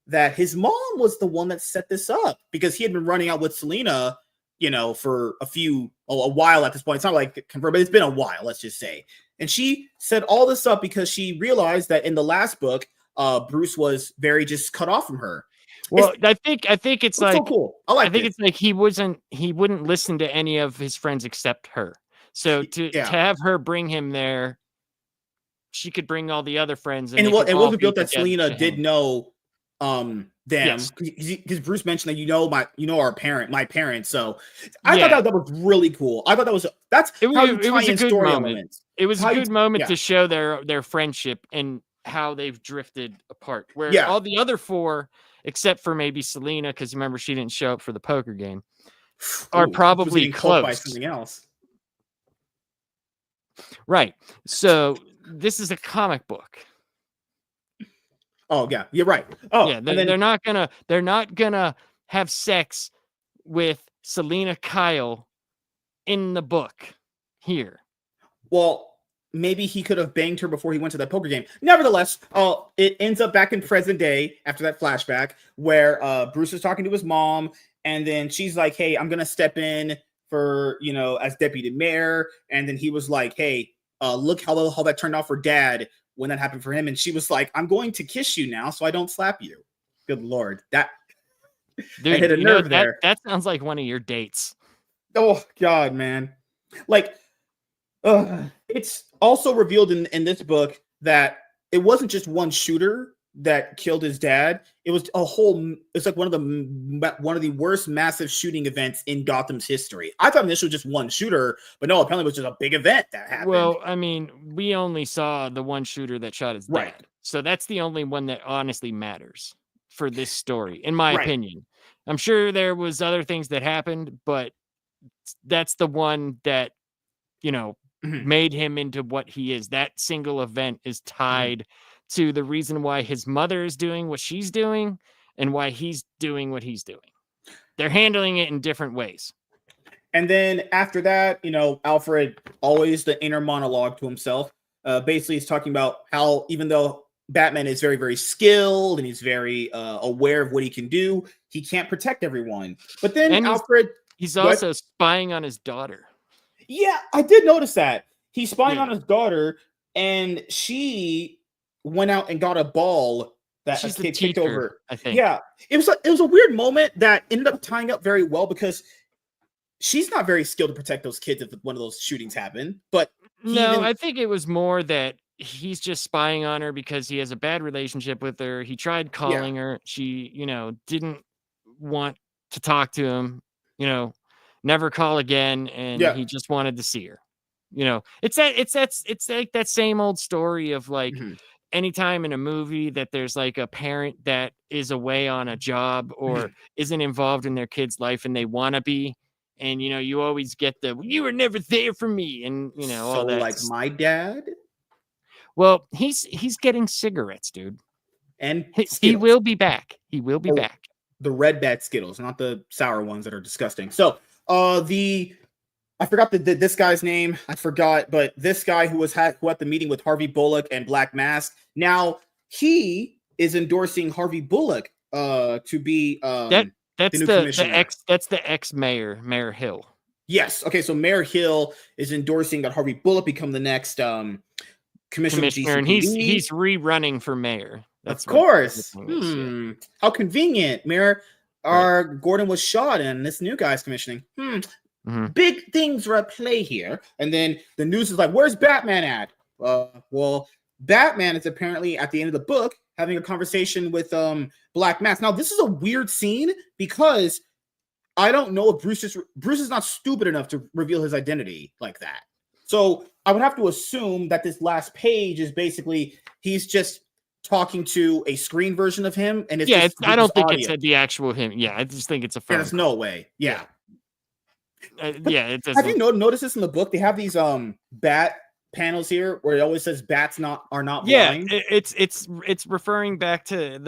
that his mom was the one that set this up, because he had been running out with Selina, for a while at this point. It's not like confirmed, but it's been a while, let's just say. And she set all this up because she realized that in the last book, Bruce was very just cut off from her. Well, I think it's like so cool. I think it's like he wouldn't listen to any of his friends except her. So to have her bring him there, she could bring all the other friends, and it all wasn't be built that together Selena to did him. know them Yes. because Bruce mentioned that my parents. So I thought that was really cool. I thought that's how you tie was a in good story moment. elements. It was a good moment to show their friendship and how they've drifted apart. Where all the other four, except for maybe Selena, because remember she didn't show up for the poker game, are probably close by something else. Right. So this is a comic book. Oh yeah, you're right. Oh yeah, they're not gonna have sex with Selena Kyle in the book here. Well, maybe he could have banged her before he went to that poker game. Nevertheless, it ends up back in present day after that flashback where Bruce is talking to his mom, and then she's like, "Hey, I'm gonna step in for as deputy mayor," and then he was like, "Hey, look how that turned out for Dad when that happened for him," and she was like, "I'm going to kiss you now, so I don't slap you." Good Lord, that dude, hit a nerve there. That sounds like one of your dates. Oh God, man, like. It's also revealed in this book that it wasn't just one shooter that killed his dad. It was it's like one of the worst massive shooting events in Gotham's history. I thought initially just one shooter, but no, apparently it was just a big event that happened. Well, I mean, we only saw the one shooter that shot his dad. So that's the only one that honestly matters for this story, in my opinion. I'm sure there was other things that happened, but that's the one that, made him into what he is. That single event is tied to the reason why his mother is doing what she's doing and why he's doing what he's doing. They're handling it in different ways. And then after that, Alfred, always the inner monologue to himself. Basically, he's talking about how even though Batman is very, very skilled and he's very aware of what he can do, he can't protect everyone. But then Alfred... He's also spying on his daughter. Yeah, I did notice that. He's spying on his daughter, and she went out and got a ball that She's a kid kicked over. I think. Yeah, it was a weird moment that ended up tying up very well because she's not very skilled to protect those kids if one of those shootings happen. But I think it was more that he's just spying on her because he has a bad relationship with her. He tried calling her. She, didn't want to talk to him. Never call again, and he just wanted to see her. It's like that same old story of like anytime in a movie that there's like a parent that is away on a job or isn't involved in their kid's life and they want to be, and you always get you were never there for me, and all that. Like my dad. Well, he's getting cigarettes, dude, and he will be back. He will be back. The red bat Skittles, not the sour ones that are disgusting. So I forgot this guy's name. I forgot, but this guy who had the meeting with Harvey Bullock and Black Mask. Now he is endorsing Harvey Bullock to be that's the ex mayor, Mayor Hill. Yes. Okay. So Mayor Hill is endorsing that Harvey Bullock become the next commissioner, and he's rerunning for mayor. Of course. How convenient, Mayor. Gordon was shot and this new guy's commissioning. Big things are at play here. And then the news is like, where's Batman at? Well, Batman is apparently at the end of the book having a conversation with Black Mask. Now, this is a weird scene because I don't know if Bruce is not stupid enough to reveal his identity like that. So I would have to assume that this last page is basically he's just talking to a screen version of him, and I don't think it's the actual him. Yeah, I just think it's a phone. There's no way. Yeah. It doesn't. Have you noticed this in the book? They have these bat panels here where it always says bats are not blind. It's referring back to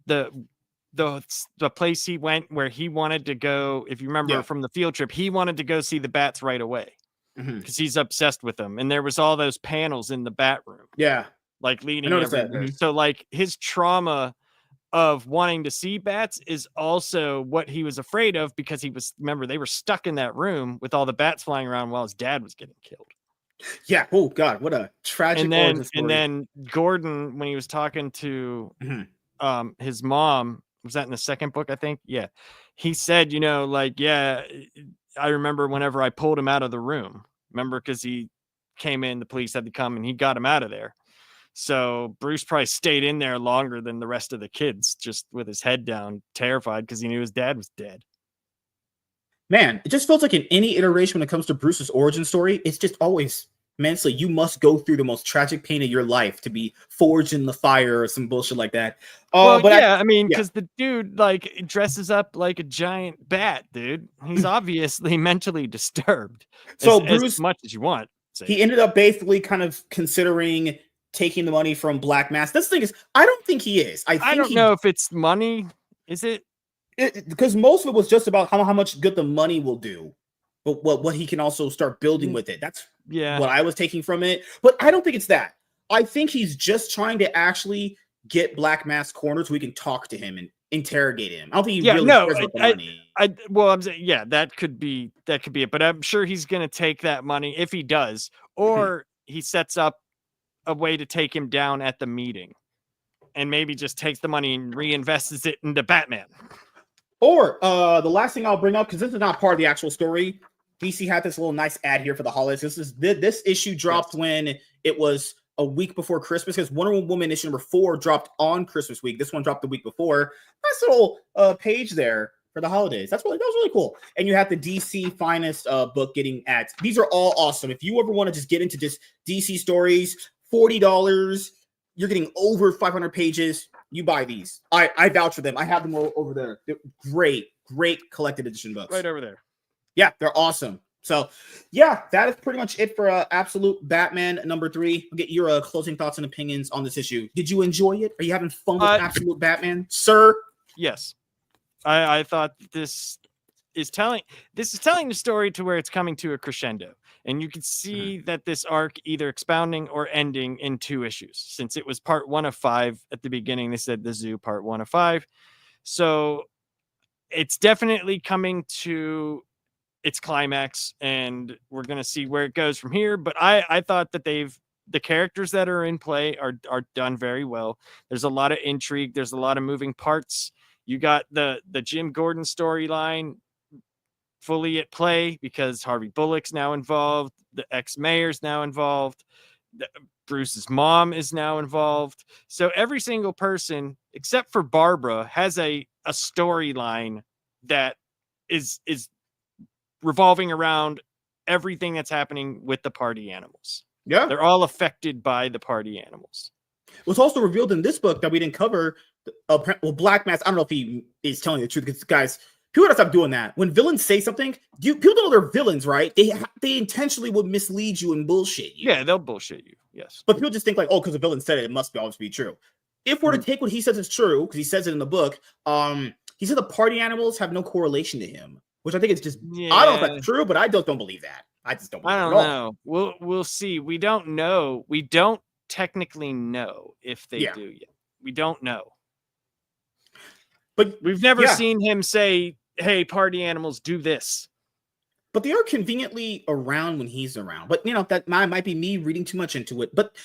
the place he went where he wanted to go. If you remember from the field trip, he wanted to go see the bats right away because he's obsessed with them. And there was all those panels in the bat room. Yeah. Like leading everywhere. So like his trauma of wanting to see bats is also what he was afraid of because remember they were stuck in that room with all the bats flying around while his dad was getting killed. Yeah. Oh God, what a tragic origin story. And then Gordon, when he was talking to his mom, Was that in the second book? I think. Yeah. He said, like, yeah, I remember whenever I pulled him out of the room. Remember, because he came in, the police had to come and he got him out of there. So Bruce probably stayed in there longer than the rest of the kids, just with his head down, terrified because he knew his dad was dead. Man, it just feels like in any iteration when it comes to Bruce's origin story, it's just always immensely, you must go through the most tragic pain of your life to be forged in the fire or some bullshit like that. I mean, because the dude like dresses up like a giant bat, dude. He's obviously mentally disturbed. So Bruce, Bruce, as much as you want. He ended up basically kind of considering taking the money from Black Mass. This thing is, I don't think he is. I don't know if it's money. Is it? Because most of it was just about how much good the money will do, but what he can also start building with it. That's what I was taking from it. But I don't think it's that. I think he's just trying to actually get Black Mass cornered so we can talk to him and interrogate him. I don't think he really cares about the money. I'm saying, that could be it. But I'm sure he's going to take that money if he does, or he sets up a way to take him down at the meeting, and maybe just takes the money and reinvests it into Batman. Or the last thing I'll bring up, because this is not part of the actual story, DC had this little nice ad here for the holidays. This issue dropped when it was a week before Christmas, because Wonder Woman issue number 4 dropped on Christmas week. This one dropped the week before. Nice little page there for the holidays. That was really cool. And you have the DC Finest book getting ads. These are all awesome. If you ever want to just get into just DC stories, $40. You're getting over 500 pages. You buy these. I vouch for them. I have them over there. They're great collected edition books. Right over there. Yeah, they're awesome. So, yeah, that is pretty much it for Absolute Batman number 3. I'll get your closing thoughts and opinions on this issue. Did you enjoy it? Are you having fun with Absolute Batman, sir? Yes. I thought this is telling the story to where it's coming to a crescendo. And you can see that this arc either expounding or ending in 2 issues. Since it was part 1 of 5 at the beginning, they said the Zoo part 1 of 5. So it's definitely coming to its climax, and we're going to see where it goes from here. But I thought that the characters that are in play are done very well. There's a lot of intrigue. There's a lot of moving parts. You got the Jim Gordon storyline fully at play because Harvey Bullock's now involved. The ex-mayor's now involved. Bruce's mom is now involved. So every single person, except for Barbara, has a storyline that is revolving around everything that's happening with the party animals. Yeah. They're all affected by the party animals. What's also revealed in this book that we didn't cover, Black Mass, I don't know if he is telling the truth, because guys, people gotta stop doing that. When villains say something, people don't know they're villains, right? They intentionally would mislead you and bullshit you. Yeah, they'll bullshit you. Yes. But people just think like, oh, because the villain said it, it must always be true. If we're to take what he says is true, because he says it in the book, he said the party animals have no correlation to him, which I think it's just, I don't know if that's true, but I don't believe that. I just don't believe I don't know. We'll see. We don't know. We don't technically know if they do yet. We don't know. But we've never seen him say, hey, party animals, do this. But they are conveniently around when he's around. But that might be me reading too much into it. But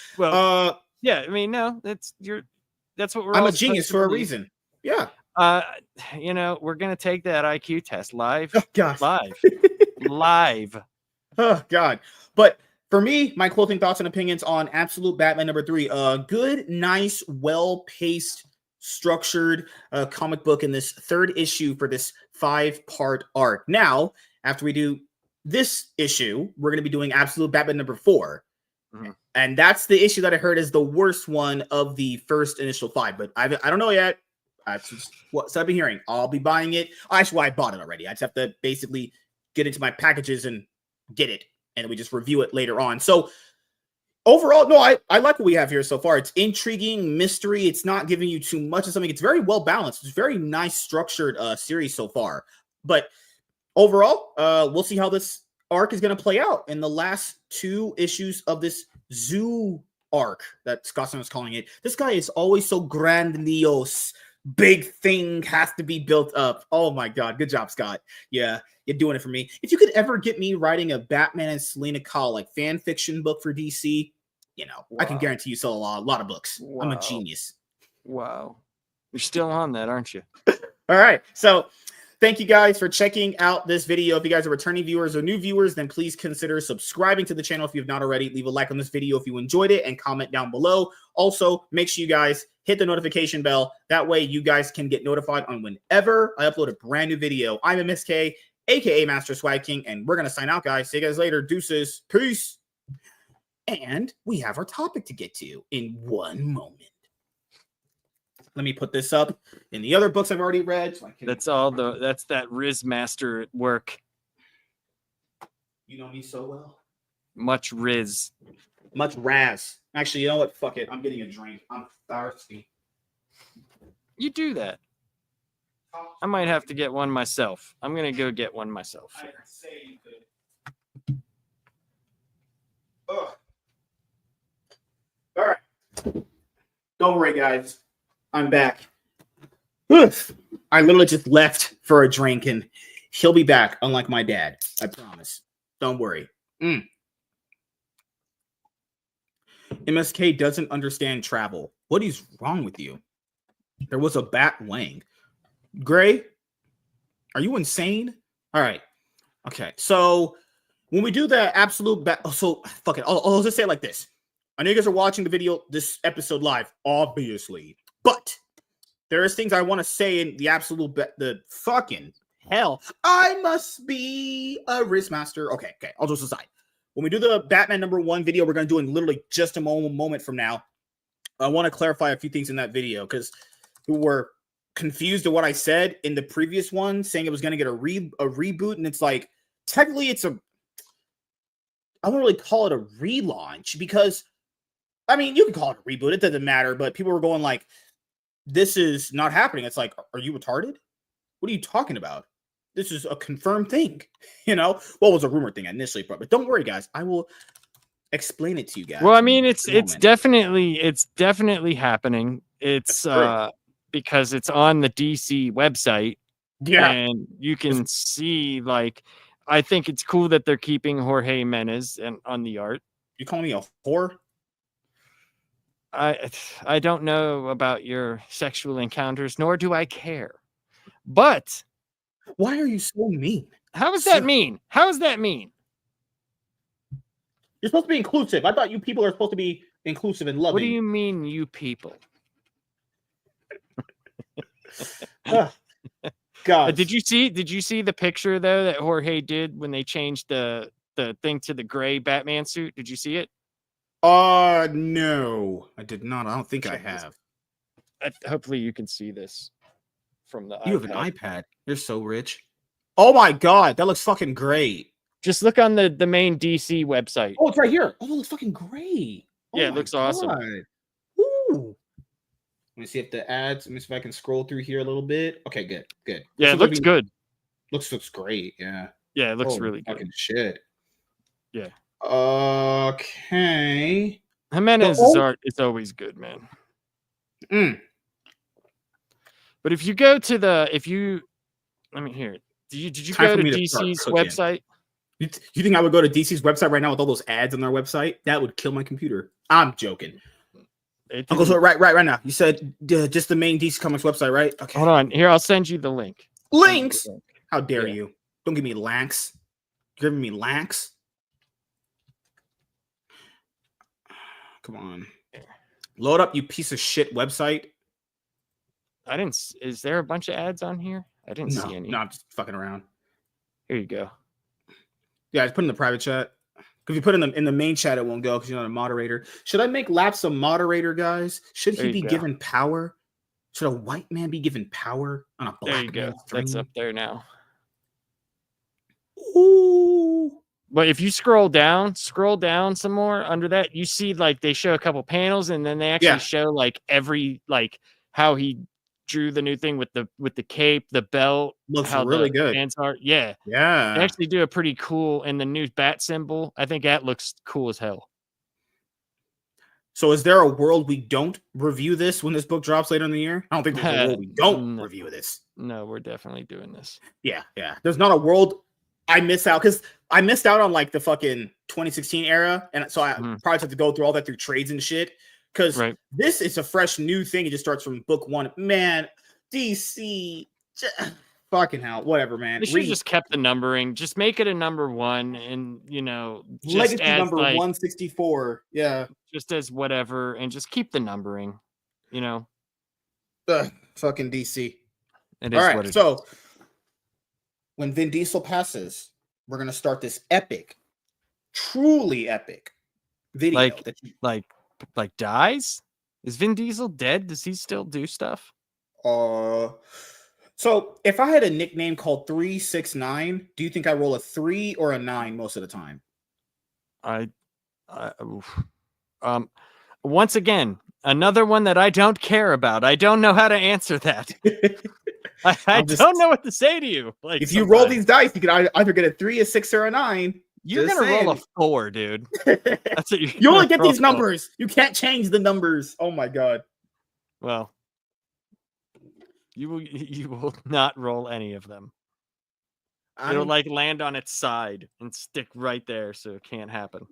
yeah, I mean, no, that's what we're. I'm a genius for a reason. Yeah. We're gonna take that IQ test live. Oh gosh. Live. Oh God. But for me, my closing thoughts and opinions on Absolute Batman number 3. Good, nice, well-paced, structured comic book in this 3rd issue for this 5-part arc. Now, after we do this issue, we're going to be doing Absolute Batman number 4. Mm-hmm. And that's the issue that I heard is the worst one of the first initial 5. But I don't know yet. That's what I've been hearing. I'll be buying it. Actually, I bought it already. I just have to basically get into my packages and get it. And we just review it later on. So overall, no, I like what we have here so far. It's intriguing, mystery. It's not giving you too much of something. It's very well balanced. It's very nice structured series so far. But overall, we'll see how this arc is going to play out in the last 2 issues of this Zoo arc that Scottson was calling it. This guy is always so grandiose. Big thing has to be built up. Oh my God. Good job, Scott. Yeah, you're doing it for me. If you could ever get me writing a Batman and Selena Kyle fan fiction book for DC, wow. I can guarantee you sell a lot of books. Wow. I'm a genius. Wow. You're still on that, aren't you? All right. So thank you guys for checking out this video. If you guys are returning viewers or new viewers, then please consider subscribing to the channel if you've not already. Leave a like on this video if you enjoyed it and comment down below. Also, make sure you guys hit the notification bell. That way you guys can get notified on whenever I upload a brand new video. I'm MSK, aka Master Swag King, and we're going to sign out, guys. See you guys later. Deuces. Peace. And we have our topic to get to in one moment. Let me put this up in the other books I've already read. So That's that Riz Master at work. You know me so well. Much Riz. Much Raz. Actually, you know what? Fuck it. I'm getting a drink. I'm thirsty. You do that. I might have to get one myself. I'm going to go get one myself. I say you could. Ugh. All right. Don't worry, guys. I'm back. Oof. I literally just left for a drink, and he'll be back, unlike my dad. I promise. Don't worry. MSK doesn't understand travel. What is wrong with you? There was a bat laying. Gray, are you insane? All right. Okay. So when we do the absolute bat, so fuck it. I'll just say it like this. I know you guys are watching the video, this episode live, obviously, but there is things I want to say in the absolute the fucking hell. I must be a wrist master. Okay. I'll just aside. When we do the Batman #1 video, we're going to do in literally just a moment from now. I want to clarify a few things in that video because who were confused at what I said in the previous one, saying it was going to get a reboot, and it's like technically it's I won't really call it a relaunch because I mean you can call it a reboot, it doesn't matter, but people were going like, this is not happening. It's like, are you retarded? What are you talking about? This is a confirmed thing, you know. Well, it was a rumor thing initially, but don't worry, guys. I will explain it to you guys. Well, I mean, it's definitely happening. It's because it's on the DC website. Yeah, and you can see like, I think it's cool that they're keeping Jorge Menez and on the art. You calling me a whore? I don't know about your sexual encounters, nor do I care. But why are you so mean? How is that mean? How is that mean? You're supposed to be inclusive. I thought you people are supposed to be inclusive and loving. What do you mean, you people? God. Did you see the picture though that Jorge did when they changed the thing to the gray Batman suit? Did you see it? No, I did not. I don't think I have. Hopefully you can see this from the You have an iPad. You're so rich. Oh my God, that looks fucking great. Just look on the main DC website. Oh, it's right here. Oh, it looks fucking great. Oh, yeah, it looks awesome. Ooh. Let me see if the ads. Let me see if I can scroll through here a little bit. Okay, good. Yeah, it looks good. Looks great. Yeah. Yeah, it looks really good. Fucking shit. Yeah. Okay. Jimenez's art is always good, man. But if you go to let me hear it. Did you go to DC's website? You think I would go to DC's website right now with all those ads on their website? That would kill my computer. I'm joking. I'll go to it right now. You said just the main DC Comics website, right? Okay. Hold on. Here, I'll send you the link. Links? How dare you? Don't give me lanks. You're giving me lanks? Come on. Load up, you piece of shit website. Is there a bunch of ads on here? I didn't see any. No, I'm just fucking around. Here you go. Yeah, I just put in the private chat. If you put in the main chat, it won't go because you're not a moderator. Should I make Laps a moderator, guys? Should he be given power? Should a white man be given power on a black man? There you go. That's up there now. Ooh. But if you scroll down some more under that, you see like they show a couple panels and then they actually show like every how he drew the new thing with the cape, the belt. Looks really good. Fans are, yeah. They actually do a pretty cool, and the new bat symbol. I think that looks cool as hell. So is there a world we don't review this when this book drops later in the year? I don't think there's a world we don't review this. No, we're definitely doing this. Yeah. There's not a world I miss out because I missed out on like the fucking 2016 era, and so I probably have to go through all that through trades and shit. because Right. this is a fresh new thing. It just starts from book 1. Man, DC, fucking hell, whatever, man. They should have just kept the numbering. Just make it a number 1, and just Legacy as number like 164. Yeah, just as whatever, and just keep the numbering. Fucking DC. It All is right, what it so when Vin Diesel passes, we're gonna start this epic, truly epic video. like dies. Is Vin Diesel dead? Does he still do stuff? So if I had a nickname called 369, do you think I roll a 3 or a 9 most of the time? Once again, another one that I don't care about. I don't know how to answer that. I don't know what to say to you. Like, if you roll these dice, you can either get a 3, a 6, or a 9. You're gonna roll a 4, dude. That's what you only get these numbers. You can't change the numbers. Oh my god. Well, you will not roll any of them. It'll like land on its side and stick right there, so it can't happen.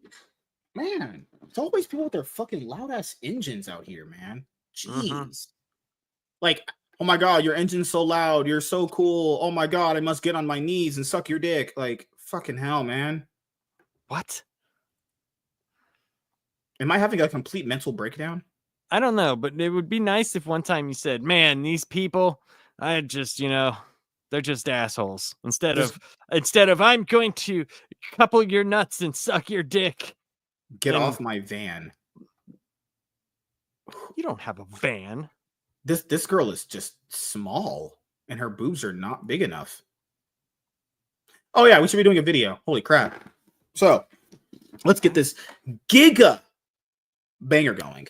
Man, it's always people with their fucking loud ass engines out here, man. Jeez. Like, oh my god, your engine's so loud. You're so cool. Oh my god, I must get on my knees and suck your dick. Like, fucking hell, man. What? Am I having a complete mental breakdown? I don't know, but it would be nice if one time you said, "Man, these people, I just, they're just assholes." Instead of I'm going to couple your nuts and suck your dick. Get off my van. You don't have a van. This girl is just small and her boobs are not big enough. Oh yeah, we should be doing a video. Holy crap. So let's get this giga banger going.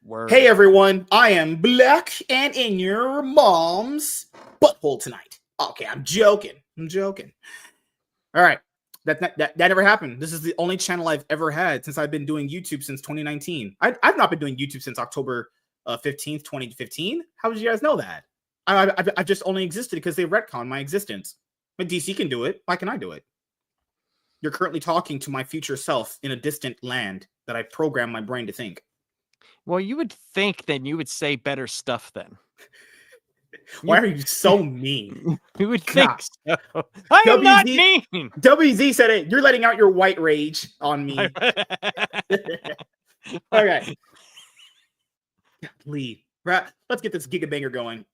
Word. Hey everyone, I am Black and in your mom's butthole tonight. Okay, I'm joking. All right. That never happened. This is the only channel I've ever had since I've been doing YouTube since 2019. I've not been doing YouTube since October 15th, 2015. How did you guys know that? I've just only existed because they retconned my existence. But DC can do it. Why can I do it? You're currently talking to my future self in a distant land that I programmed my brain to think. Well, you would think that you would say better stuff then. Why are you so mean? You would think so. I am not mean. WZ said it. You're letting out your white rage on me. Okay. Please. Let's get this gigabanger going.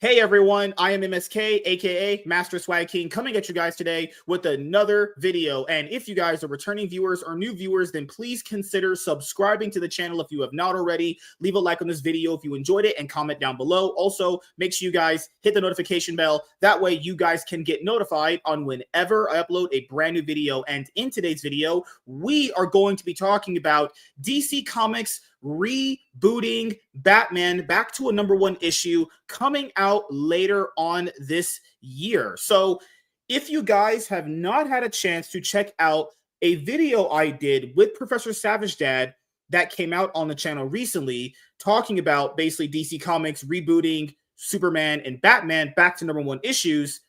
Hey everyone, I am MSK, aka Master Swag King, coming at you guys today with another video. And if you guys are returning viewers or new viewers, then please consider subscribing to the channel if you have not already. Leave a like on this video if you enjoyed it and comment down below. Also, make sure you guys hit the notification bell. That way you guys can get notified on whenever I upload a brand new video. And in today's video, we are going to be talking about DC Comics rebooting Batman back to a #1 issue coming out later on this year. So if you guys have not had a chance to check out a video I did with Professor Savage Dad that came out on the channel recently, talking about basically DC Comics rebooting Superman and Batman back to #1 issues,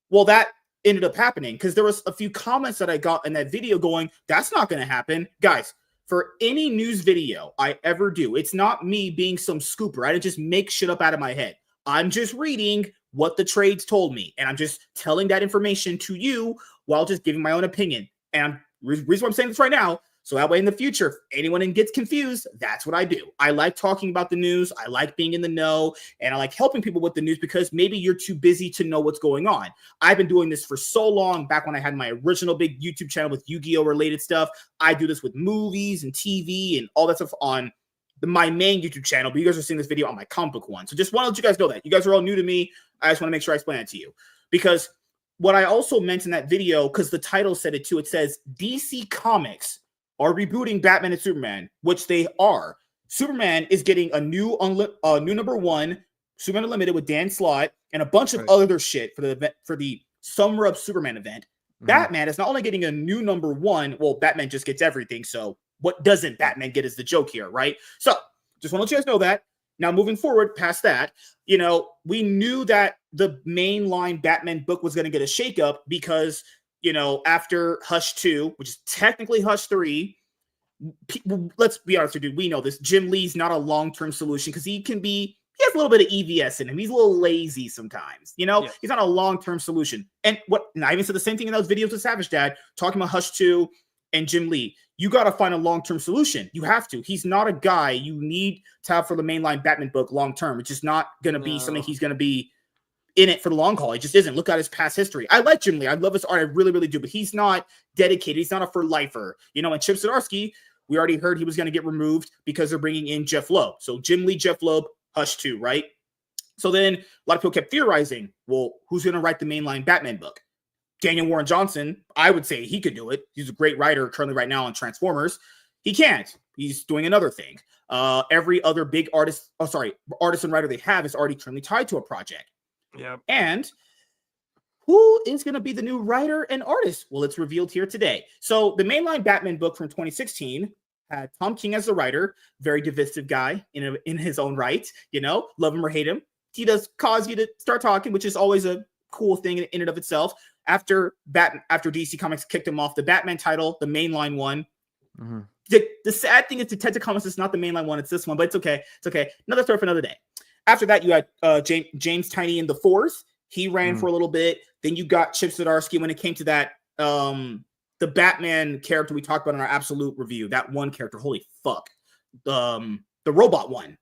well, that ended up happening because there was a few comments that I got in that video going, that's not going to happen. Guys, for any news video I ever do, it's not me being some scooper. I didn't just make shit up out of my head. I'm just reading what the trades told me, and I'm just telling that information to you while just giving my own opinion. And reason why I'm saying this right now, so that way in the future, if anyone gets confused, that's what I do. I like talking about the news. I like being in the know, and I like helping people with the news because maybe you're too busy to know what's going on. I've been doing this for so long, back when I had my original big YouTube channel with Yu-Gi-Oh! Related stuff. I do this with movies and TV and all that stuff on my main YouTube channel, but you guys are seeing this video on my comic book one. So just want to let you guys know that. You guys are all new to me. I just want to make sure I explain that to you. Because what I also meant in that video, because the title said it too, it says DC Comics are rebooting Batman and Superman, which they are. Superman is getting a new #1, Superman Unlimited with Dan Slott, and a bunch of other shit for the Summer of Superman event. Batman is not only getting a new #1, well, Batman just gets everything, so what doesn't Batman get is the joke here, right? So just want to let you guys know that. Now, moving forward past that, we knew that the mainline Batman book was going to get a shakeup because, after Hush 2, which is technically Hush 3, let's be honest with you, we know this. Jim Lee's not a long-term solution because he has a little bit of EVS in him. He's a little lazy sometimes, you know? Yeah. He's not a long-term solution. And I even said the same thing in those videos with Savage Dad, talking about Hush 2 and Jim Lee. You got to find a long-term solution. You have to. He's not a guy you need to have for the mainline Batman book long-term. It's just not going to be something he's going to be in it for the long haul. He just isn't. Look at his past history. I like Jim Lee. I love his art. I really, really do. But he's not dedicated. He's not a for-lifer. You know, and Chip Zdarsky, we already heard he was going to get removed because they're bringing in Jeff Loeb. So Jim Lee, Jeff Loeb, Hush 2, right? So then a lot of people kept theorizing, well, who's going to write the mainline Batman book? Daniel Warren Johnson, I would say he could do it. He's a great writer currently right now on Transformers. He can't. He's doing another thing. Every other big artist and writer they have is already currently tied to a project. Yeah. And who is going to be the new writer and artist? Well, it's revealed here today. So the mainline Batman book from 2016 had Tom King as the writer, very divisive guy in his own right. You know, love him or hate him, he does cause you to start talking, which is always a cool thing in and of itself. After DC Comics kicked him off the Batman title, the mainline one. Mm-hmm. The sad thing is Detective Comics is not the mainline one; it's this one. But it's okay. It's okay. Another story for another day. After that, you had James Tynion the fourth. He ran for a little bit. Then you got Chip Zdarsky when it came to that the Batman character we talked about in our Absolute review. That one character, holy fuck, the robot one,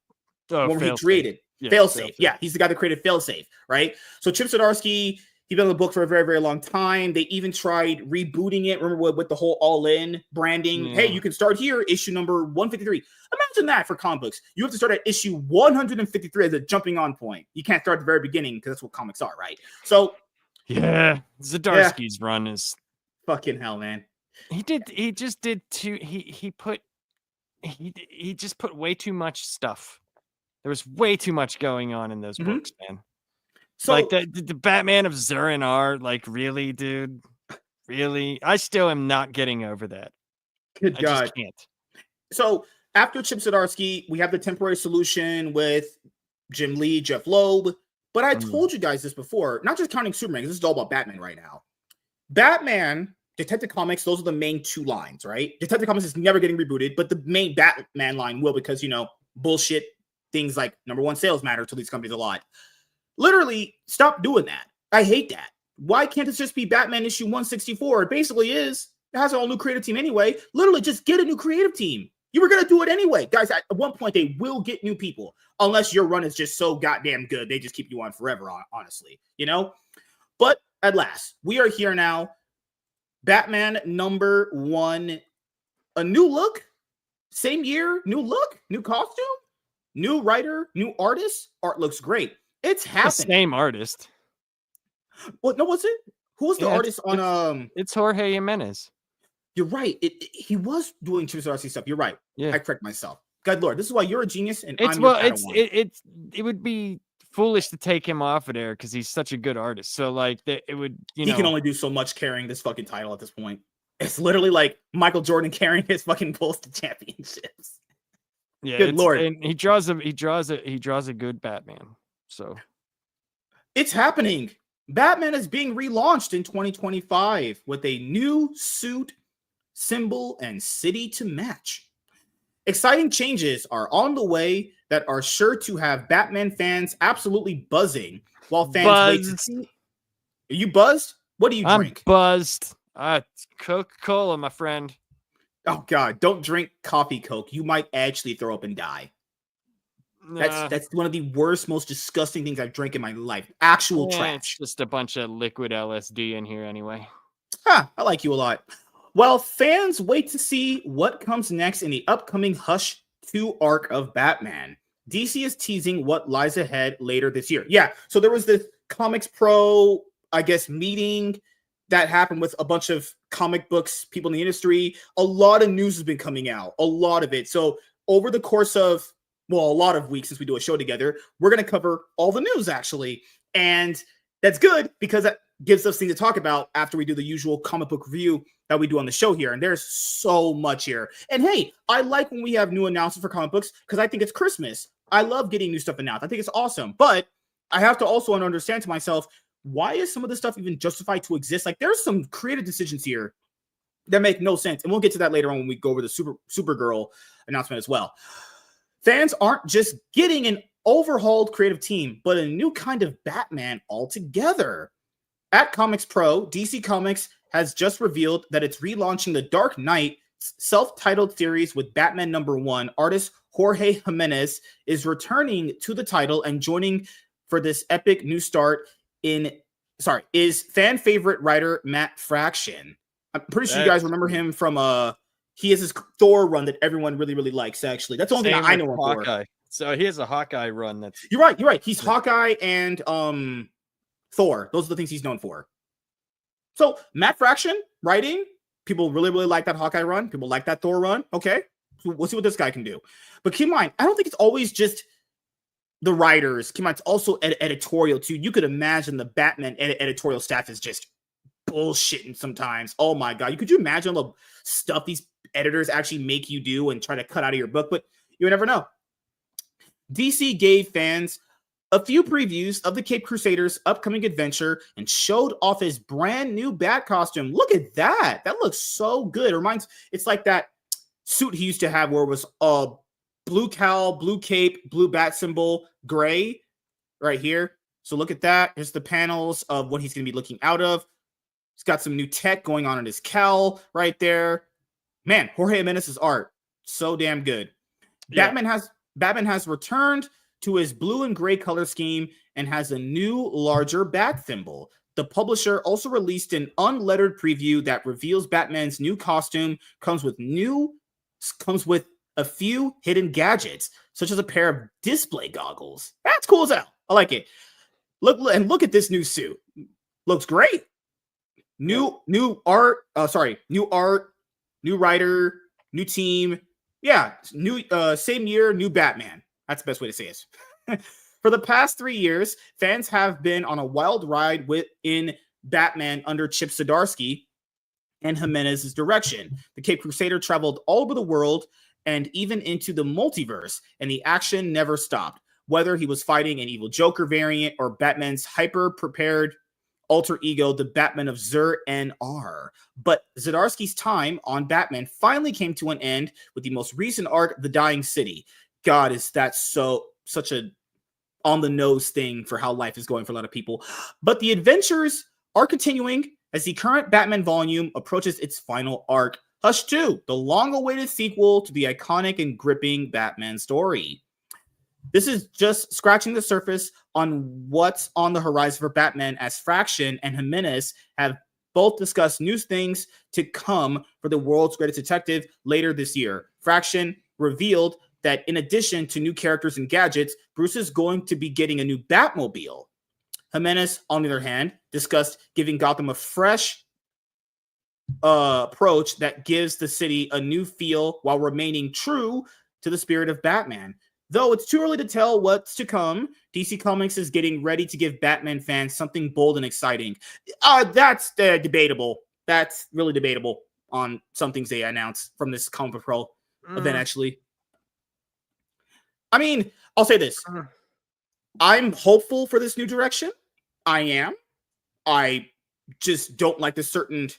the one he created. Yeah, Failsafe. Yeah, he's the guy that created Failsafe, right? So Chip Zdarsky, he's been on the book for a very, very long time. They even tried rebooting it. Remember with the whole all-in branding? Yeah. Hey, you can start here, issue number 153. Imagine that for comic books. You have to start at issue 153 as a jumping on point. You can't start at the very beginning because that's what comics are, right? So, yeah, Zdarsky's run is fucking hell, man. He just put way too much stuff. There was way too much going on in those books, man. So like the Batman of Zur-En-Arrh, like really, dude, really, I still am not getting over that. Good God, I just can't. So after Chip Zdarsky, we have the temporary solution with Jim Lee, Jeff Loeb. But I told you guys this before, not just counting Superman, because this is all about Batman right now. Batman, Detective Comics, those are the main two lines, right? Detective Comics is never getting rebooted, but the main Batman line will because, you know, bullshit things like number one sales matter to these companies a lot. Literally, stop doing that. I hate that. Why can't it just be Batman issue 164? It basically is. It has a whole new creative team anyway. Literally, just get a new creative team. You were going to do it anyway. Guys, at one point, they will get new people. Unless your run is just so goddamn good. They just keep you on forever, honestly. You know? But at last, we are here now. Batman number 1. A new look. Same year. New look. New costume. New writer. New artist. Art looks great. It's happening. The same artist. What? No, was it? Who was the artist on? It's Jorge Jimenez. You're right. He was doing Chip Zdarsky stuff. You're right. Yeah. I correct myself. God Lord, this is why you're a genius and I'm your Padawan. It would be foolish to take him off of there because he's such a good artist. So like it would, he can only do so much carrying this fucking title at this point. It's literally like Michael Jordan carrying his fucking Bulls to championships. Yeah, good Lord. And he draws a good Batman. So it's happening. Batman is being relaunched in 2025 with a new suit, symbol, and city to match. Exciting changes are on the way that are sure to have Batman fans absolutely buzzing while fans wait to see. Are you buzzed? What do you drink? I'm buzzed. Coca-Cola, my friend. Oh God, don't drink coffee Coke. You might actually throw up and die. That's one of the worst, most disgusting things I've drank in my life. Actual trash. It's just a bunch of liquid LSD in here anyway. I like you a lot. Well, fans wait to see what comes next in the upcoming Hush 2 arc of Batman. DC is teasing what lies ahead later this year. Yeah, so there was this Comics Pro, I guess, meeting that happened with a bunch of comic books, people in the industry. A lot of news has been coming out, a lot of it. So over the course of, well, a lot of weeks since we do a show together, we're going to cover all the news, actually. And that's good because that gives us things to talk about after we do the usual comic book review that we do on the show here. And there's so much here. And hey, I like when we have new announcements for comic books because I think it's Christmas. I love getting new stuff announced. I think it's awesome. But I have to also understand to myself, why is some of this stuff even justified to exist? Like, there's some creative decisions here that make no sense. And we'll get to that later on when we go over the Supergirl announcement as well. Fans aren't just getting an overhauled creative team, but a new kind of Batman altogether. At Comics Pro, DC Comics has just revealed that it's relaunching the Dark Knight self-titled series with Batman #1. Artist Jorge Jimenez is returning to the title, and joining for this epic new start is fan favorite writer Matt Fraction. I'm pretty sure you guys remember him from he has his Thor run that everyone really, really likes, actually. That's the only thing I know him Hawkeye. for. So he has a Hawkeye run. You're right. He's Hawkeye and Thor. Those are the things he's known for. So Matt Fraction writing, people really, really like that Hawkeye run. People like that Thor run. Okay, so we'll see what this guy can do. But keep in mind, I don't think it's always just the writers. Keep in mind, it's also editorial too. You could imagine the Batman editorial staff is just bullshitting sometimes. Oh my God. Could you imagine the stuff these editors actually make you do and try to cut out of your book? But you never know. DC gave fans a few previews of the Cape Crusaders' upcoming adventure and showed off his brand new Bat costume. Look at that. That looks so good. It's like that suit he used to have where it was blue cowl, blue cape, blue bat symbol, gray right here. So look at that. Here's the panels of what he's going to be looking out of. He's got some new tech going on in his cowl right there. Man, Jorge Jimenez's art, so damn good. Yeah. Batman has returned to his blue and gray color scheme and has a new, larger bat symbol. The publisher also released an unlettered preview that reveals Batman's new costume comes with a few hidden gadgets, such as a pair of display goggles. That's cool as hell. I like it. Look at this new suit. Looks great. New art, new writer, new team. Yeah, same year, new Batman. That's the best way to say it. For the past 3 years, fans have been on a wild ride in Batman under Chip Zdarsky and Jimenez's direction. The Cape Crusader traveled all over the world and even into the multiverse, and the action never stopped. Whether he was fighting an evil Joker variant or Batman's hyper-prepared alter ego, the Batman of Zur-En-Arr. But Zdarsky's time on Batman finally came to an end with the most recent arc, The Dying City. God, is that such a on-the-nose thing for how life is going for a lot of people. But the adventures are continuing as the current Batman volume approaches its final arc, Hush 2, the long-awaited sequel to the iconic and gripping Batman story. This is just scratching the surface on what's on the horizon for Batman, as Fraction and Jimenez have both discussed new things to come for the world's greatest detective later this year. Fraction revealed that in addition to new characters and gadgets, Bruce is going to be getting a new Batmobile. Jimenez, on the other hand, discussed giving Gotham a fresh approach that gives the city a new feel while remaining true to the spirit of Batman. Though it's too early to tell what's to come, DC Comics is getting ready to give Batman fans something bold and exciting. That's debatable. That's really debatable on some things they announced from this Comic Book Pro event, actually. I mean, I'll say this. I'm hopeful for this new direction. I am. I just don't like the certain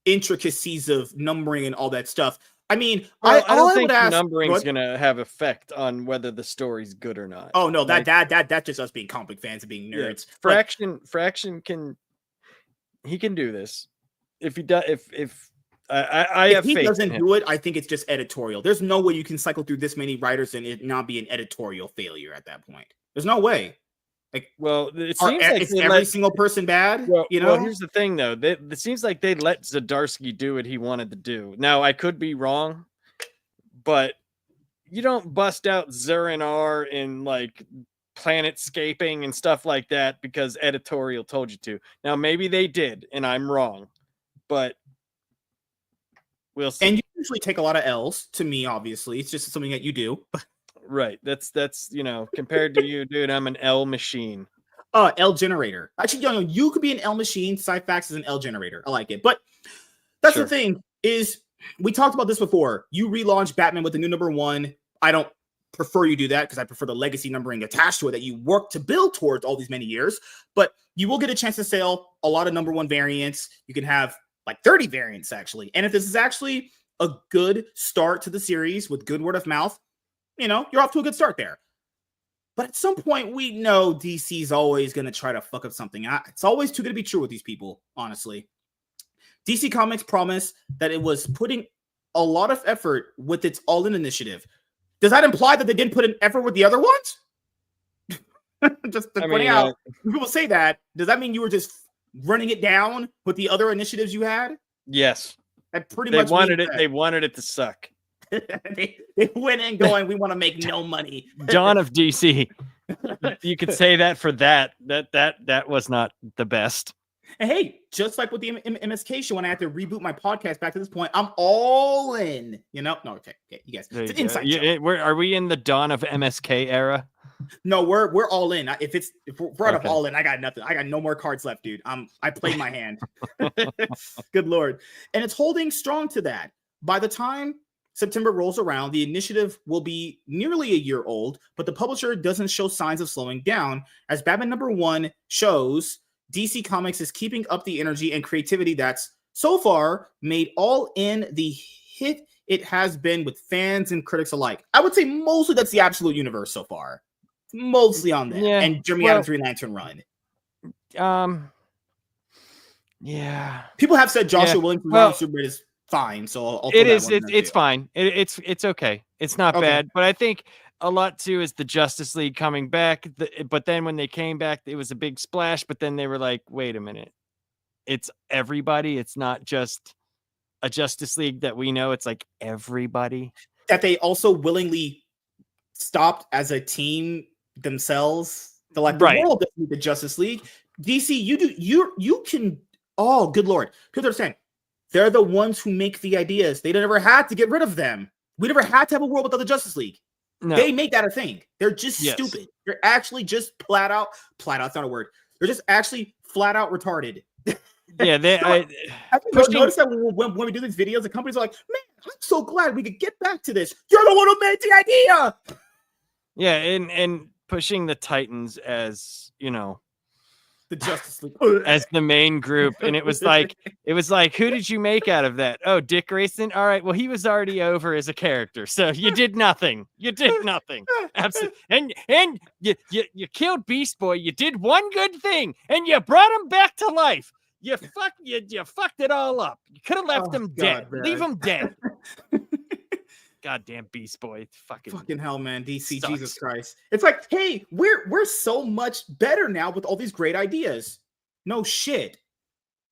intricacies of numbering and all that stuff. I mean, I don't think numbering is going to have effect on whether the story's good or not. Oh no, that's just us being comic fans and being nerds. Yeah. Fraction can do this. If he does, if he doesn't do it, I think it's just editorial. There's no way you can cycle through this many writers and it not be an editorial failure at that point. There's no way. It seems like every single person bad. Well, here's the thing, though. It seems like they let Zdarsky do what he wanted to do. Now, I could be wrong, but you don't bust out Zur-En-Arr in planetscaping and stuff like that because editorial told you to. Now, maybe they did, and I'm wrong, but we'll see. And you usually take a lot of L's. To me, obviously, it's just something that you do. Right. That's compared to you, dude, I'm an L machine. L generator. Actually, you could be an L machine. Cyfax is an L generator. I like it. But that's the thing is, we talked about this before. You relaunch Batman with the new #1. I don't prefer you do that because I prefer the legacy numbering attached to it that you work to build towards all these many years. But you will get a chance to sell a lot of #1 variants. You can have like 30 variants actually. And if this is actually a good start to the series with good word of mouth, you're off to a good start there. But at some point, we know DC's always going to try to fuck up something. It's always too good to be true with these people, honestly. DC Comics promised that it was putting a lot of effort with its All-In initiative. Does that imply that they didn't put an effort with the other ones? Just pointing out, people say that. Does that mean you were just running it down with the other initiatives you had? Yes. That pretty They much wanted it. They wanted it to suck. they went in going, we want to make no money. Dawn of DC. You could say that for that. That was not the best. And hey, just like with the MSK show, when I had to reboot my podcast back to this point, I'm all in. No, okay, you guys. It's an inside joke. Are we in the dawn of MSK era? No, we're all in. If we're out of all in, I got nothing. I got no more cards left, dude. I played my hand. Good Lord. And it's holding strong to that. By the time September rolls around, the initiative will be nearly a year old, but the publisher doesn't show signs of slowing down. As Batman #1 shows, DC Comics is keeping up the energy and creativity that's so far made All In the hit it has been with fans and critics alike. I would say mostly that's the Absolute Universe so far. Mostly on that. Yeah, and Jeremy Adams Green Lantern run. Yeah. People have said Joshua Williams run Superman is fine, so I'll it is. It's fine. It's okay. It's not bad, but I think a lot too is the Justice League coming back. But then when they came back, it was a big splash. But then they were like, "Wait a minute, it's everybody. It's not just a Justice League that we know. It's like everybody." That they also willingly stopped as a team themselves. They're like, the world doesn't need the Justice League. DC, you can. Oh, good Lord! People understand. They're the ones who make the ideas. They never had to get rid of them. We never had to have a world without the Justice League. No. They make that a thing. They're just stupid. They're actually just flat out, it's not a word. They're just actually flat out retarded. Yeah, I notice that when we do these videos, the companies are like, man, I'm so glad we could get back to this. You're the one who made the idea. Yeah, and pushing the Titans as, the Justice League as the main group. And it was like, who did you make out of that? Oh, Dick Grayson. All right. Well, he was already over as a character. So you did nothing. Absolutely. And you killed Beast Boy. You did one good thing and you brought him back to life. You fucked it all up. You could have left him dead. Man. Leave him dead. Goddamn Beast Boy. Fucking hell, man. DC, sucks. Jesus Christ. It's like, hey, we're so much better now with all these great ideas. No shit.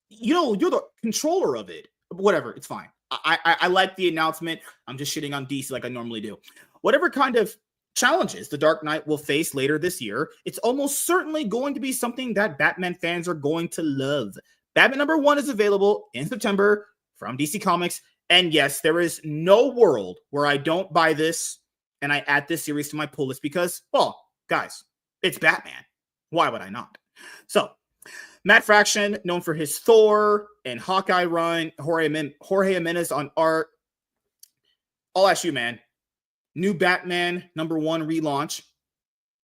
You're the controller of it. Whatever, it's fine. I like the announcement. I'm just shitting on DC like I normally do. Whatever kind of challenges the Dark Knight will face later this year, it's almost certainly going to be something that Batman fans are going to love. Batman #1 is available in September from DC Comics. And yes, there is no world where I don't buy this and I add this series to my pull list because, well, guys, it's Batman. Why would I not? So, Matt Fraction, known for his Thor and Hawkeye run, Jorge Jimenez on art. I'll ask you, man. New Batman #1 relaunch.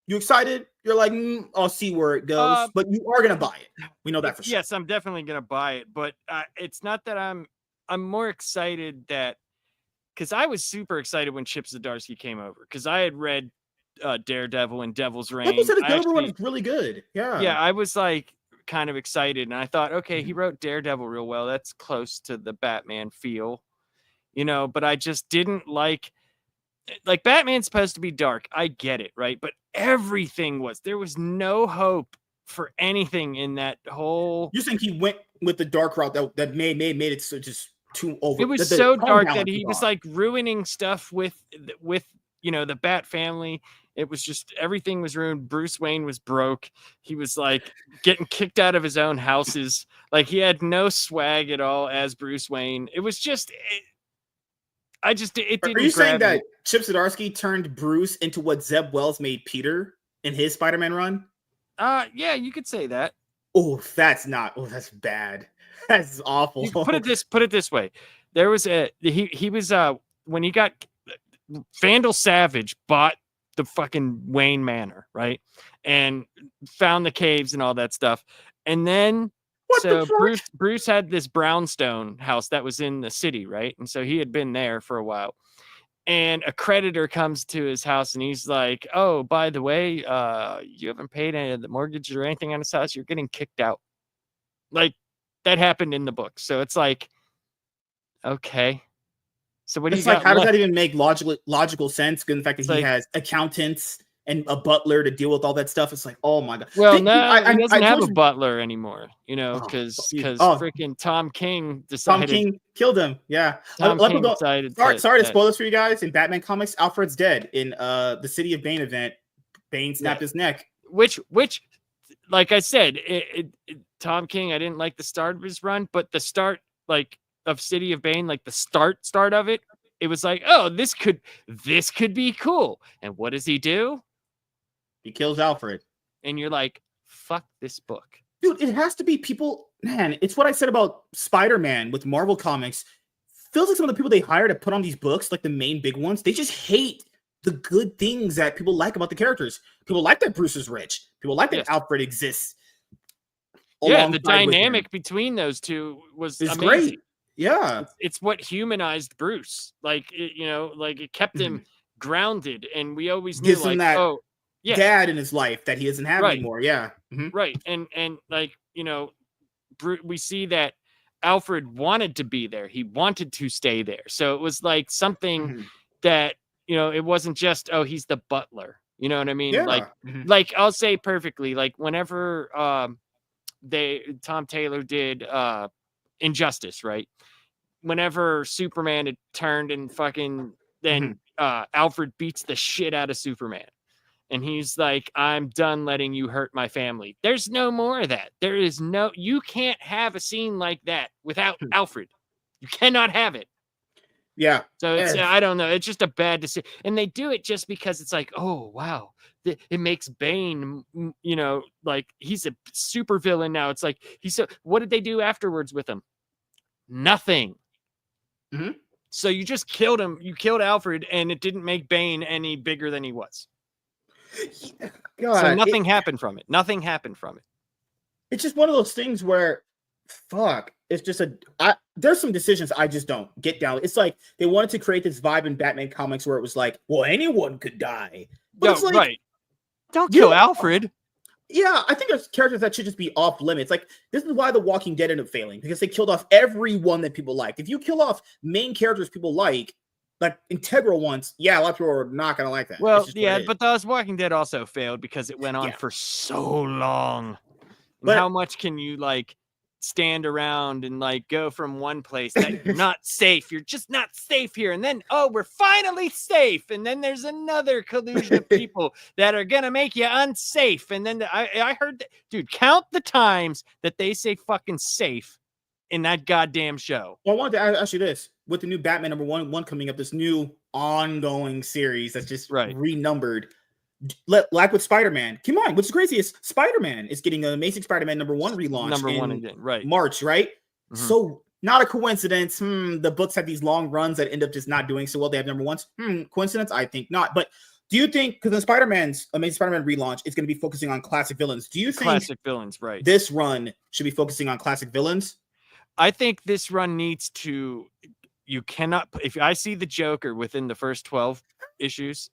You excited? You're like, I'll see where it goes, but you are going to buy it. We know that for sure. Yes, I'm definitely going to buy it, but it's not that I'm more excited because I was super excited when Chip Zdarsky came over because I had read Daredevil and Devil's Reign. Like you said, the Daredevil one is really good. Yeah, I was like kind of excited, and I thought, okay, he wrote Daredevil real well. That's close to the Batman feel, But I just didn't like Batman's supposed to be dark. I get it, right? But there was no hope for anything in that whole. You think he went with the dark route that made it so just too over. It was so dark that he was like ruining stuff with the Bat family. It was just everything was ruined. Bruce Wayne was broke. He was like getting kicked out of his own houses. Like he had no swag at all as Bruce Wayne. It was just it didn't. Are you saying that Chip Zdarsky turned Bruce into what Zeb Wells made Peter in his Spider-Man run? Yeah, you could say that. Oh, that's bad. That's awful. Put it this way. There was he was when he got Vandal Savage bought the fucking Wayne Manor, right? And found the caves and all that stuff. And then What the So fuck? Bruce had this brownstone house that was in the city, right? And so he had been there for a while. And a creditor comes to his house and he's like, "Oh, by the way, you haven't paid any of the mortgage or anything on this house. You're getting kicked out." Like that happened in the book. So it's like, okay. So what do you It's like, got how does left? that even make logical sense? Given the fact that It's he like, has accountants and a butler to deal with all that stuff, it's like, oh my god. well, Think- no, he doesn't have told a you- butler anymore, Oh, because fuck you. Oh, freaking Tom King Tom decided. King killed him. Yeah. Tom A lot of King people- decided. sorry to that- spoil this for you guys. In Batman comics, Alfred's dead. In the City of Bane event, Bane snapped his neck. which, like I said, Tom King, I didn't like the start of his run, but the start, like, of City of Bane, like the start of it, it was like, oh, this could be cool. And what does he do? He kills Alfred. And you're like, fuck this book. Dude, it has to be people. Man, it's what I said about Spider-Man with Marvel Comics. Feels like some of the people they hire to put on these books, like the main big ones, they just hate the good things that people like about the characters. People like that Bruce is rich. People like that Yes. Alfred exists. Yeah, the alongside with dynamic him. between those two was It's amazing. great. Yeah. It's what humanized Bruce. Like, like it kept him grounded, and we always knew, Gives him like, that oh, yeah, dad in his life that he doesn't have Right. anymore. Yeah. Mhm. right, and like, we see that Alfred wanted to be there. He wanted to stay there. So it was like something Mhm. that, it wasn't just, oh, he's the butler. You know what I mean? Yeah. Like, Mhm. like I'll say perfectly, like whenever Tom Taylor did Injustice, right? Whenever Superman had turned and fucking then Alfred beats the shit out of Superman. And he's like, I'm done letting you hurt my family. There's no more of that. You can't have a scene like that without Alfred. You cannot have it. Yeah. So it's, Eh. I don't know. It's just a bad decision. And they do it just because it's like, oh, wow. It makes Bane, like he's a super villain now. It's like, what did they do afterwards with him? Nothing. Mhm. So you just killed him. You killed Alfred, and it didn't make Bane any bigger than he was. God, So nothing happened from it. Nothing happened from it. It's just one of those things where, fuck, it's just there's some decisions I just don't get down. It's like they wanted to create this vibe in Batman comics where it was like, well, anyone could die. But it's like, right. Don't you kill know, Alfred. Yeah, I think there's characters that should just be off limits. Like, this is why The Walking Dead ended up failing, because they killed off everyone that people liked. If you kill off main characters people like integral ones, yeah, a lot of people are not going to like that. Well, It's just what yeah, it is. but those Walking Dead also failed because it went on Yeah. for so long. And But- how much can you stand around and go from one place that you're not safe? You're just not safe here. And then, oh, we're finally safe. And then there's another collusion of people that are going to make you unsafe. And then I heard that, dude, count the times that they say fucking safe in that goddamn show. Well, I wanted to ask you this. With the new Batman number one coming up, this new ongoing series that's just renumbered, like with Spider-Man. Keep in mind, what's crazy is Spider-Man is getting an Amazing Spider-Man number one relaunch in March, right? Mhm. So not a coincidence. The books have these long runs that end up just not doing so well. They have number ones. Coincidence? I think not. But do you think, because the Amazing Spider-Man relaunch is going to be focusing on classic villains, do you think classic villains, right? This run should be focusing on classic villains? I think this run needs to. You cannot. If I see the Joker within the first 12 issues,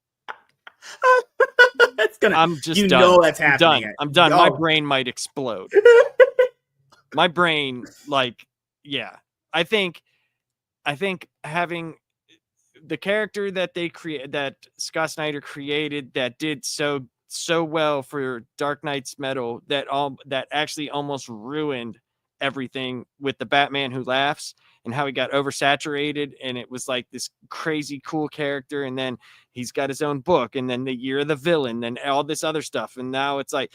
That's gonna. I'm just you done. know that's I'm happening. done. I'm done. Oh. My brain might explode. My brain, yeah. I think having the character that they create, that Scott Snyder created, that did so well for Dark Knight's Metal, that actually almost ruined everything with the Batman Who Laughs and how he got oversaturated, and it was like this crazy cool character, and then he's got his own book, and then the Year of the Villain, and all this other stuff, and now it's like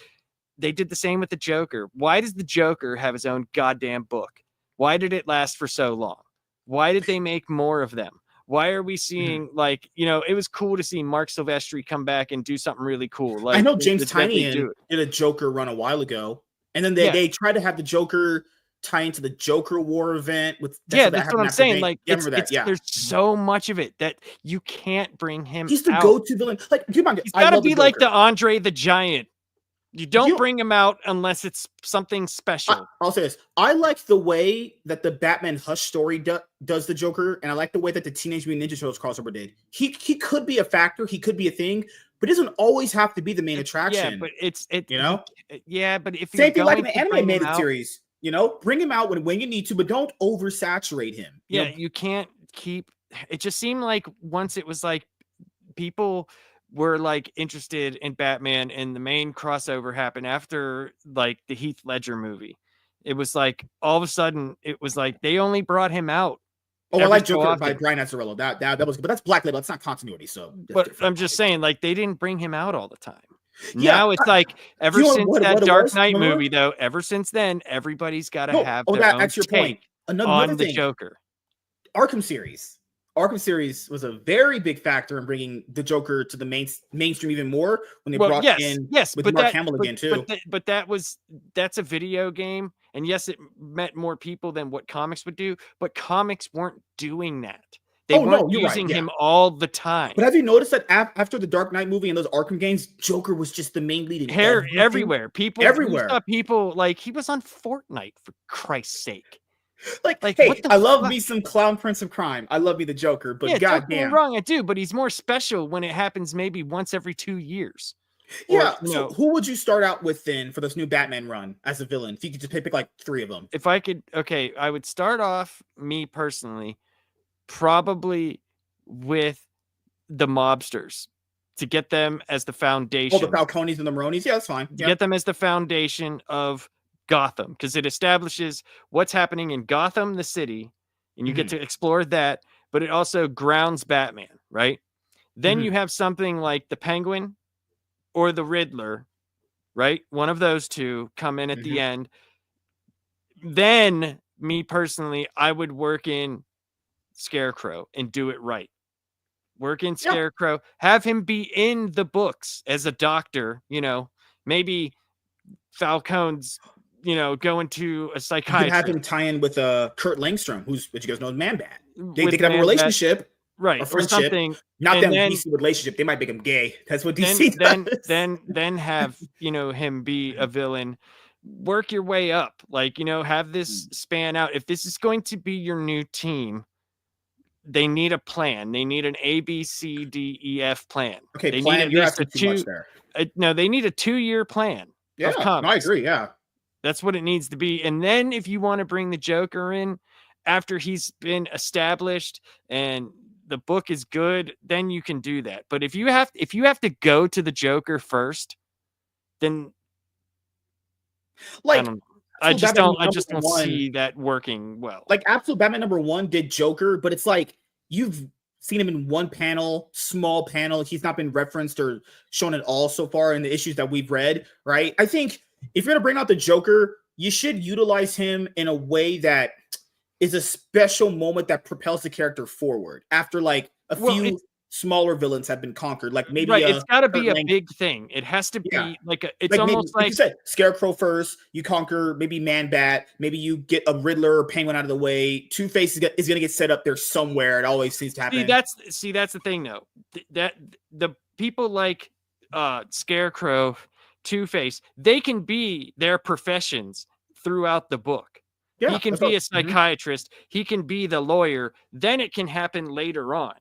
they did the same with the Joker. Why does the Joker have his own goddamn book? Why did it last for so long? Why did they make more of them? Why are we seeing it was cool to see Mark Silvestri come back and do something really cool. I know James Tynion did a Joker run a while ago, and then they tried to have the Joker tie into the Joker War event with that's what I'm saying. There's so much of it that you can't bring him. He's the out. go-to villain. Like, come on, He's got to be like the Andre the Giant. You don't You- bring him out unless it's something special. I'll say this. I like the way that the Batman Hush story does the Joker, and I like the way that the Teenage Mutant Ninja Turtles crossover did. He could be a factor, he could be a thing, but it doesn't always have to be the main attraction. Yeah, but but if Same you're thing like in going the to bring him animated out, series. Bring him out when you need to, but don't oversaturate him. you can't keep. It just seemed like once it was like people were like interested in Batman, and the main crossover happened after like the Heath Ledger movie. It was like all of a sudden it was like they only brought him out. Oh, I every like so Joker often. by Brian Azzarello. That was good, but that's Black Label. It's not continuity. So, that's But different. I'm just saying, like they didn't bring him out all the time. Yeah, Now it's like ever you know since what that it Dark was? Knight Remember? movie, though, ever since then, everybody's got to No, have oh, their own that's your point. take Another on the thing. Joker. Arkham series. Arkham series was a very big factor in bringing the Joker to the mainstream even more when they brought in with but Mark Hamill again too. But that's a video game, and yes, it met more people than what comics would do. But comics weren't doing that. They weren't using him all the time. But have you noticed that after the Dark Knight movie and those Arkham games, Joker was just the main lead in Everywhere. People everywhere. People like he was on Fortnite for Christ's sake. Like hey, what I love me some Clown Prince of Crime. I love me the Joker, but goddamn, wrong, I do. But he's more special when it happens maybe once every 2 years. Yeah. So who would you start out with then for this new Batman run as a villain? If you could just pick like 3 of them. If I could, okay, I would start off me personally, probably with the mobsters to get them as the foundation. Oh, the Falcones and the Maronis. Yeah, that's fine. Get them as the foundation of Gotham, because it establishes what's happening in Gotham, the city, and you get to explore that, but it also grounds Batman, right? Then you have something like the Penguin or the Riddler, right? One of those two come in at the end. Then, me personally, I would work in Scarecrow and do it right. Work in Scarecrow, have him be in the books as a doctor, maybe Falcone's going to a psychiatrist. You could have him tie in with Kurt Langstrom, who's, which you guys know, Man-Bat. They could have a relationship, right? A friendship. Something. Not that DC relationship. They might make him gay. That's what DC does. Then have him be a villain. Work your way up, have this span out. If this is going to be your new team, they need a plan. They need an A, B, C, D, E, F plan. Okay, they plan. need at You're least asking too much there. No, they need a 2-year plan. Yeah, I agree. Yeah. That's what it needs to be. And then if you want to bring the Joker in after he's been established and the book is good, then you can do that. But if you have to go to the Joker first, then I just don't see that working well. Like Absolute Batman #1 did Joker, but it's like you've seen him in one panel, small panel. He's not been referenced or shown at all so far in the issues that we've read, right? I think if you're going to bring out the Joker, you should utilize him in a way that is a special moment that propels the character forward after like a few smaller villains have been conquered. Like maybe it's got to be a big thing. It has to be it's almost like you said, Scarecrow first. You conquer maybe Man-Bat. Maybe you get a Riddler or Penguin out of the way. Two-Face is going to get set up there somewhere. It always seems to happen. That's the thing though. That the people like Scarecrow, Two-Face, they can be their professions throughout the book. Yeah, he can be a psychiatrist. He can be the lawyer. Then it can happen later on.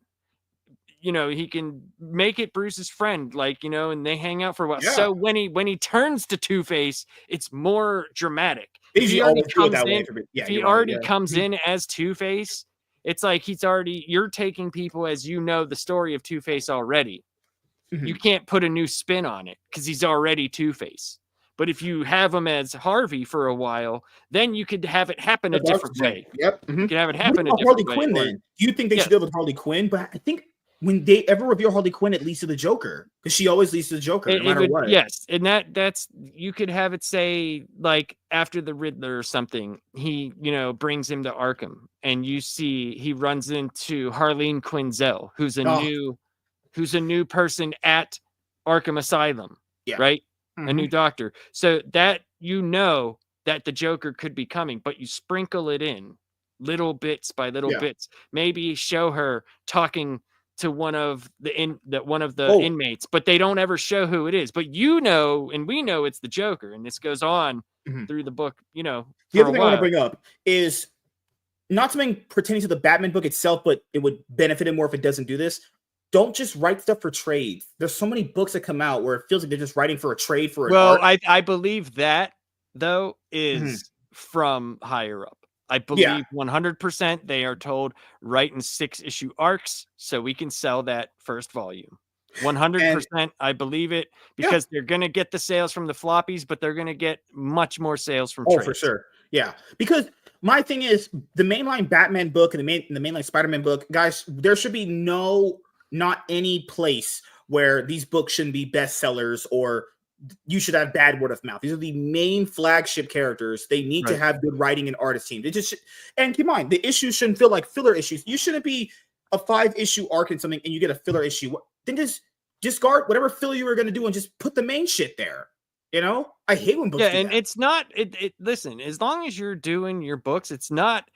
He can make it Bruce's friend, and they hang out for a while. Yeah. So when he turns to Two-Face, it's more dramatic. If he already comes in as Two-Face, it's like you're taking people as the story of Two-Face already. You can't put a new spin on it because he's already Two-Face. But if you have him as Harvey for a while, then you could have it happen a different way. Yep. You could have it happen a different Harley way. Quinn, then. Do you think they should go with Harley Quinn? But I think when they ever reveal Harley Quinn, it leads to the Joker because she always leads to the Joker, no matter what. Yes, and that's you could have it say like after the Riddler or something, he brings him to Arkham, and you see he runs into Harleen Quinzel, who's a new person at Arkham Asylum, right? A new doctor, so that that the Joker could be coming, but you sprinkle it in little bits by little bits. Maybe show her talking to one of the Oh. inmates, but they don't ever show who it is. But you know, and we know it's the Joker, and this goes on through the book, you know, The for other a thing I want to while. bring up is not something pertaining to the Batman book itself, but it would benefit it more if it doesn't do this. Don't just write stuff for trades. There's so many books that come out where it feels like they're just writing for a trade for an Well, art. I believe that though Mhm. is from higher up. I Yeah. believe 100% they are told write in 6-issue arcs so we can sell that first volume. And 100% I believe it yeah, because they're going to get the sales from the floppies, but they're going to get much more sales from oh, for trades. sure. Yeah. Because my thing is the mainline Batman book and the mainline Spider-Man book, guys, there should be not any place where these books shouldn't be bestsellers or you should have bad word of mouth. These are the main flagship characters. They need to Right. have good writing and artist team. They just and keep in mind the issues shouldn't feel like filler issues. You shouldn't be a 5-issue arc in something and you get a filler issue. Then just discard whatever filler you were going to do and just put the main shit there. You know, I hate when books Yeah, do and that. it's not listen, as long as you're doing your books, it's not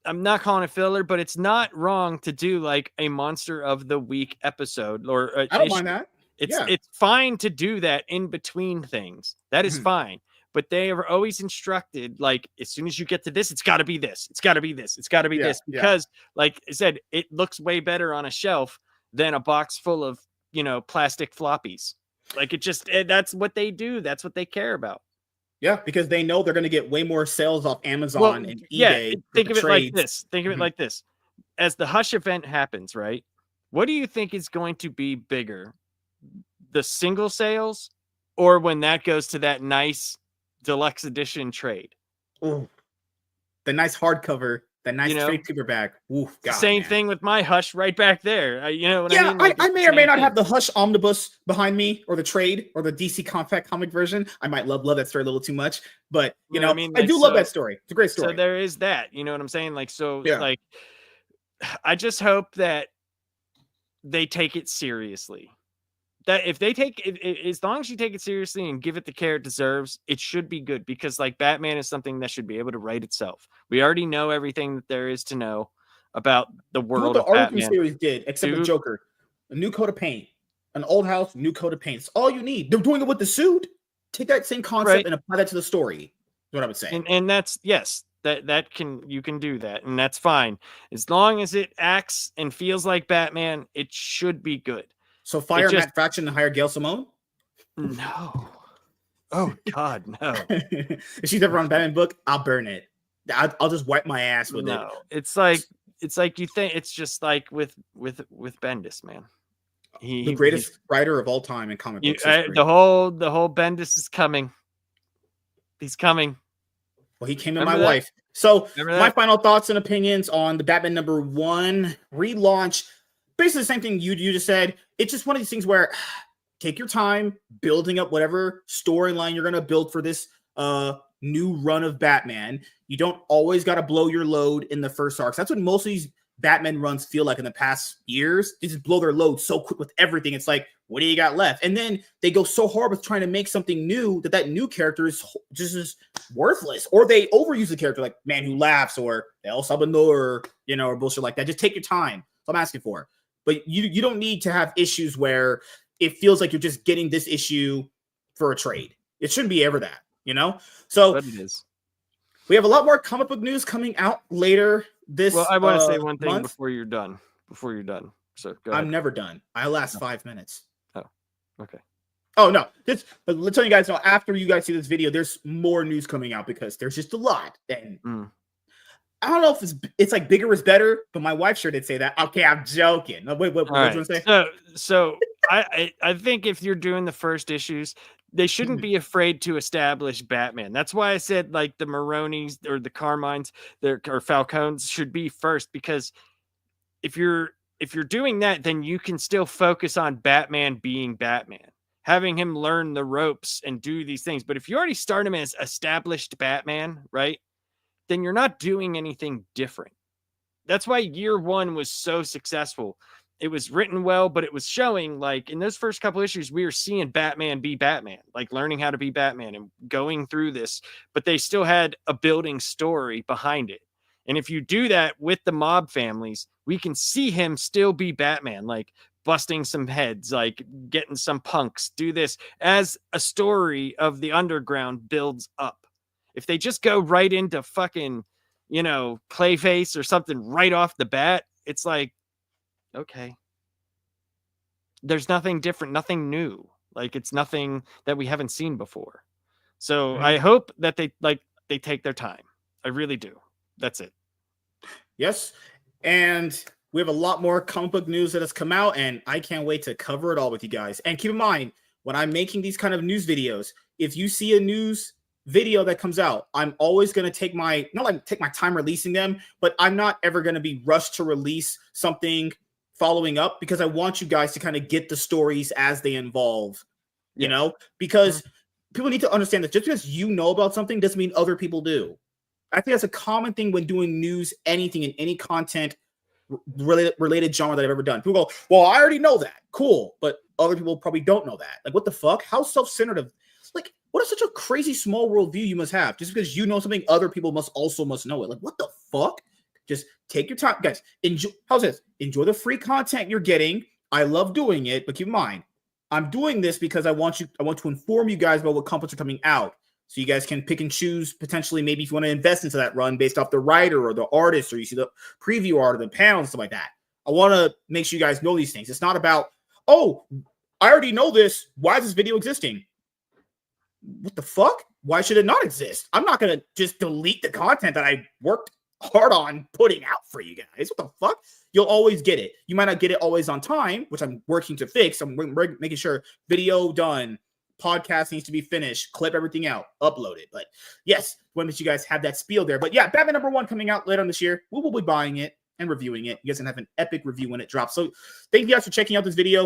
I'm not calling it filler, but it's not wrong to do like a monster of the week episode or an I don't issue. mind that. Yeah. It's fine to do that in between things. That is Mhm. fine. But they are always instructed, like, as soon as you get to this, it's got to be this. It's got to be this. It's got to be Yeah, this. yeah. Because, like I said, it looks way better on a shelf than a box full of, you know, plastic floppies. Like, it just, that's what they do. That's what they care about. Yeah, because they know they're going to get way more sales off Amazon Well, and yeah, eBay with think the of it like trades. this. Think of it Mhm. like this. As the Hush event happens, right? What do you think is going to be bigger? The single sales or when that goes to that nice deluxe edition trade? Ooh, the nice hardcover, the nice You know, trade paperback. Ooh, God, same man. thing with my Hush right back there. You know what I Yeah, mean? Like, I it's may the or may same not thing. have the Hush omnibus behind me, or the trade, or the DC compact comic version. I might love that story a little too much, but You know what I I mean? Like, do love so, that story. It's a great so story. there is that. You know what I'm saying? Like, so, Yeah. like, I just hope that they take it seriously. That if they take it, as long as you take it seriously and give it the care it deserves, it should be good because like Batman is something that should be able to write itself. We already know everything that there is to know about the Do what world the of Origin Batman. series did, except with Do Joker. A new coat of paint, an old house, new coat of paint. It's all you need. They're doing it with the suit. Take that same concept right, and apply that to the story. Is what I would say. and that's yes, that can you can do that, and that's fine as long as it acts and feels like Batman. It should be good. So It fire just Matt Fraction and hire Gail Simone. no. Oh God, no. If she's ever on a Batman book, I'll burn it. I'll just wipe my ass with it. No, it's like you think it's just like with Bendis, man. The He's greatest writer of all time in comic books history. the whole Bendis is coming. He's coming. Well, he came in Remember my that? life. So Remember my that? final thoughts and opinions on the Batman #1 relaunch. Basically the same thing you just said. It's just one of these things where take your time building up whatever storyline you're going to build for this new run of Batman. You don't always got to blow your load in the first arcs. That's what most of these Batman runs feel like in the past years. They just blow their load so quick with everything. It's like, what do you got left? And then they go so hard with trying to make something new that new character is just as worthless, or they overuse the character like Man Who Laughs or El Salvador, or bullshit like that. Just take your time. That's what I'm asking for. But you don't need to have issues where it feels like you're just getting this issue for a trade. It shouldn't be ever that, So But it is. we have a lot more comic book news coming out later this Well, I want to say one thing month. before you're done. So go I'm ahead. never done. I last 5 minutes. Okay. Oh no! But let's tell you guys know. After you guys see this video, there's more news coming out because there's just a lot. And I don't know if it's like bigger is better, but my wife sure did say that. Okay, I'm joking. Wait, what All did you right. want to say? So I think if you're doing the first issues, they shouldn't be afraid to establish Batman. That's why I said like the Maronis or the Carmines or Falcones should be first, because if you're doing that, then you can still focus on Batman being Batman, having him learn the ropes and do these things. But if you already start him as established Batman, right, then you're not doing anything different. That's why year one was so successful. It was written well, but it was showing like in those first couple issues, we were seeing Batman be Batman, like learning how to be Batman and going through this, but they still had a building story behind it. And if you do that with the mob families, we can see him still be Batman, like busting some heads, like getting some punks, do this as a story of the underground builds up. If they just go right into fucking, Clayface or something right off the bat, it's like, okay. There's nothing different, nothing new. Like, it's nothing that we haven't seen before. So I hope that they take their time. I really do. That's it. Yes. And we have a lot more comic book news that has come out, and I can't wait to cover it all with you guys. And keep in mind, when I'm making these kind of news videos, if you see a news video that comes out, I'm always going to take my time releasing them, but I'm not ever going to be rushed to release something following up, because I want you guys to kind of get the stories as they evolve, because people need to understand that just because you know about something doesn't mean other people do. I think that's a common thing when doing news, anything in any content related genre that I've ever done. People go, well, I already know that. Cool. But other people probably don't know that. Like, what the fuck? How self-centered like, what is such a crazy small worldview you must have? Just because you know something, other people must know it. Like, what the fuck? Just take your time. Guys, how's this? Enjoy the free content you're getting. I love doing it, but keep in mind, I'm doing this because I want to inform you guys about what comics are coming out. So you guys can pick and choose, potentially, maybe if you want to invest into that run based off the writer or the artist, or you see the preview art or the panel and stuff like that. I want to make sure you guys know these things. It's not about, oh, I already know this. Why is this video existing? What the fuck? Why should it not exist? I'm not going to just delete the content that I worked hard on putting out for you guys. What the fuck? You'll always get it. You might not get it always on time, which I'm working to fix. I'm making sure video done. Podcast needs to be finished, clip everything out, upload it. But yes, want that you guys have that spiel there. But yeah, Batman #1 coming out later on this year. We will be buying it and reviewing it. You guys can have an epic review when it drops. So thank you guys for checking out this video.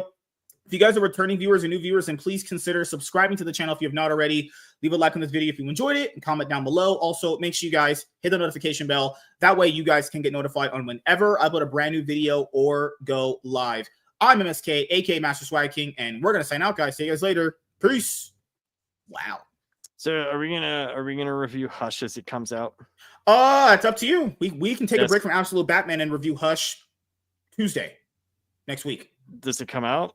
If you guys are returning viewers or new viewers, then please consider subscribing to the channel if you have not already. Leave a like on this video if you enjoyed it and comment down below. Also, make sure you guys hit the notification bell. That way you guys can get notified on whenever I upload a brand new video or go live. I'm MSK, aka Master Swag King, and we're going to sign out, guys. See you guys later. Peace. Wow. So are we gonna review Hush as it comes out? It's up to you. We can take a break from Absolute Batman and review Hush Tuesday next week. Does it come out?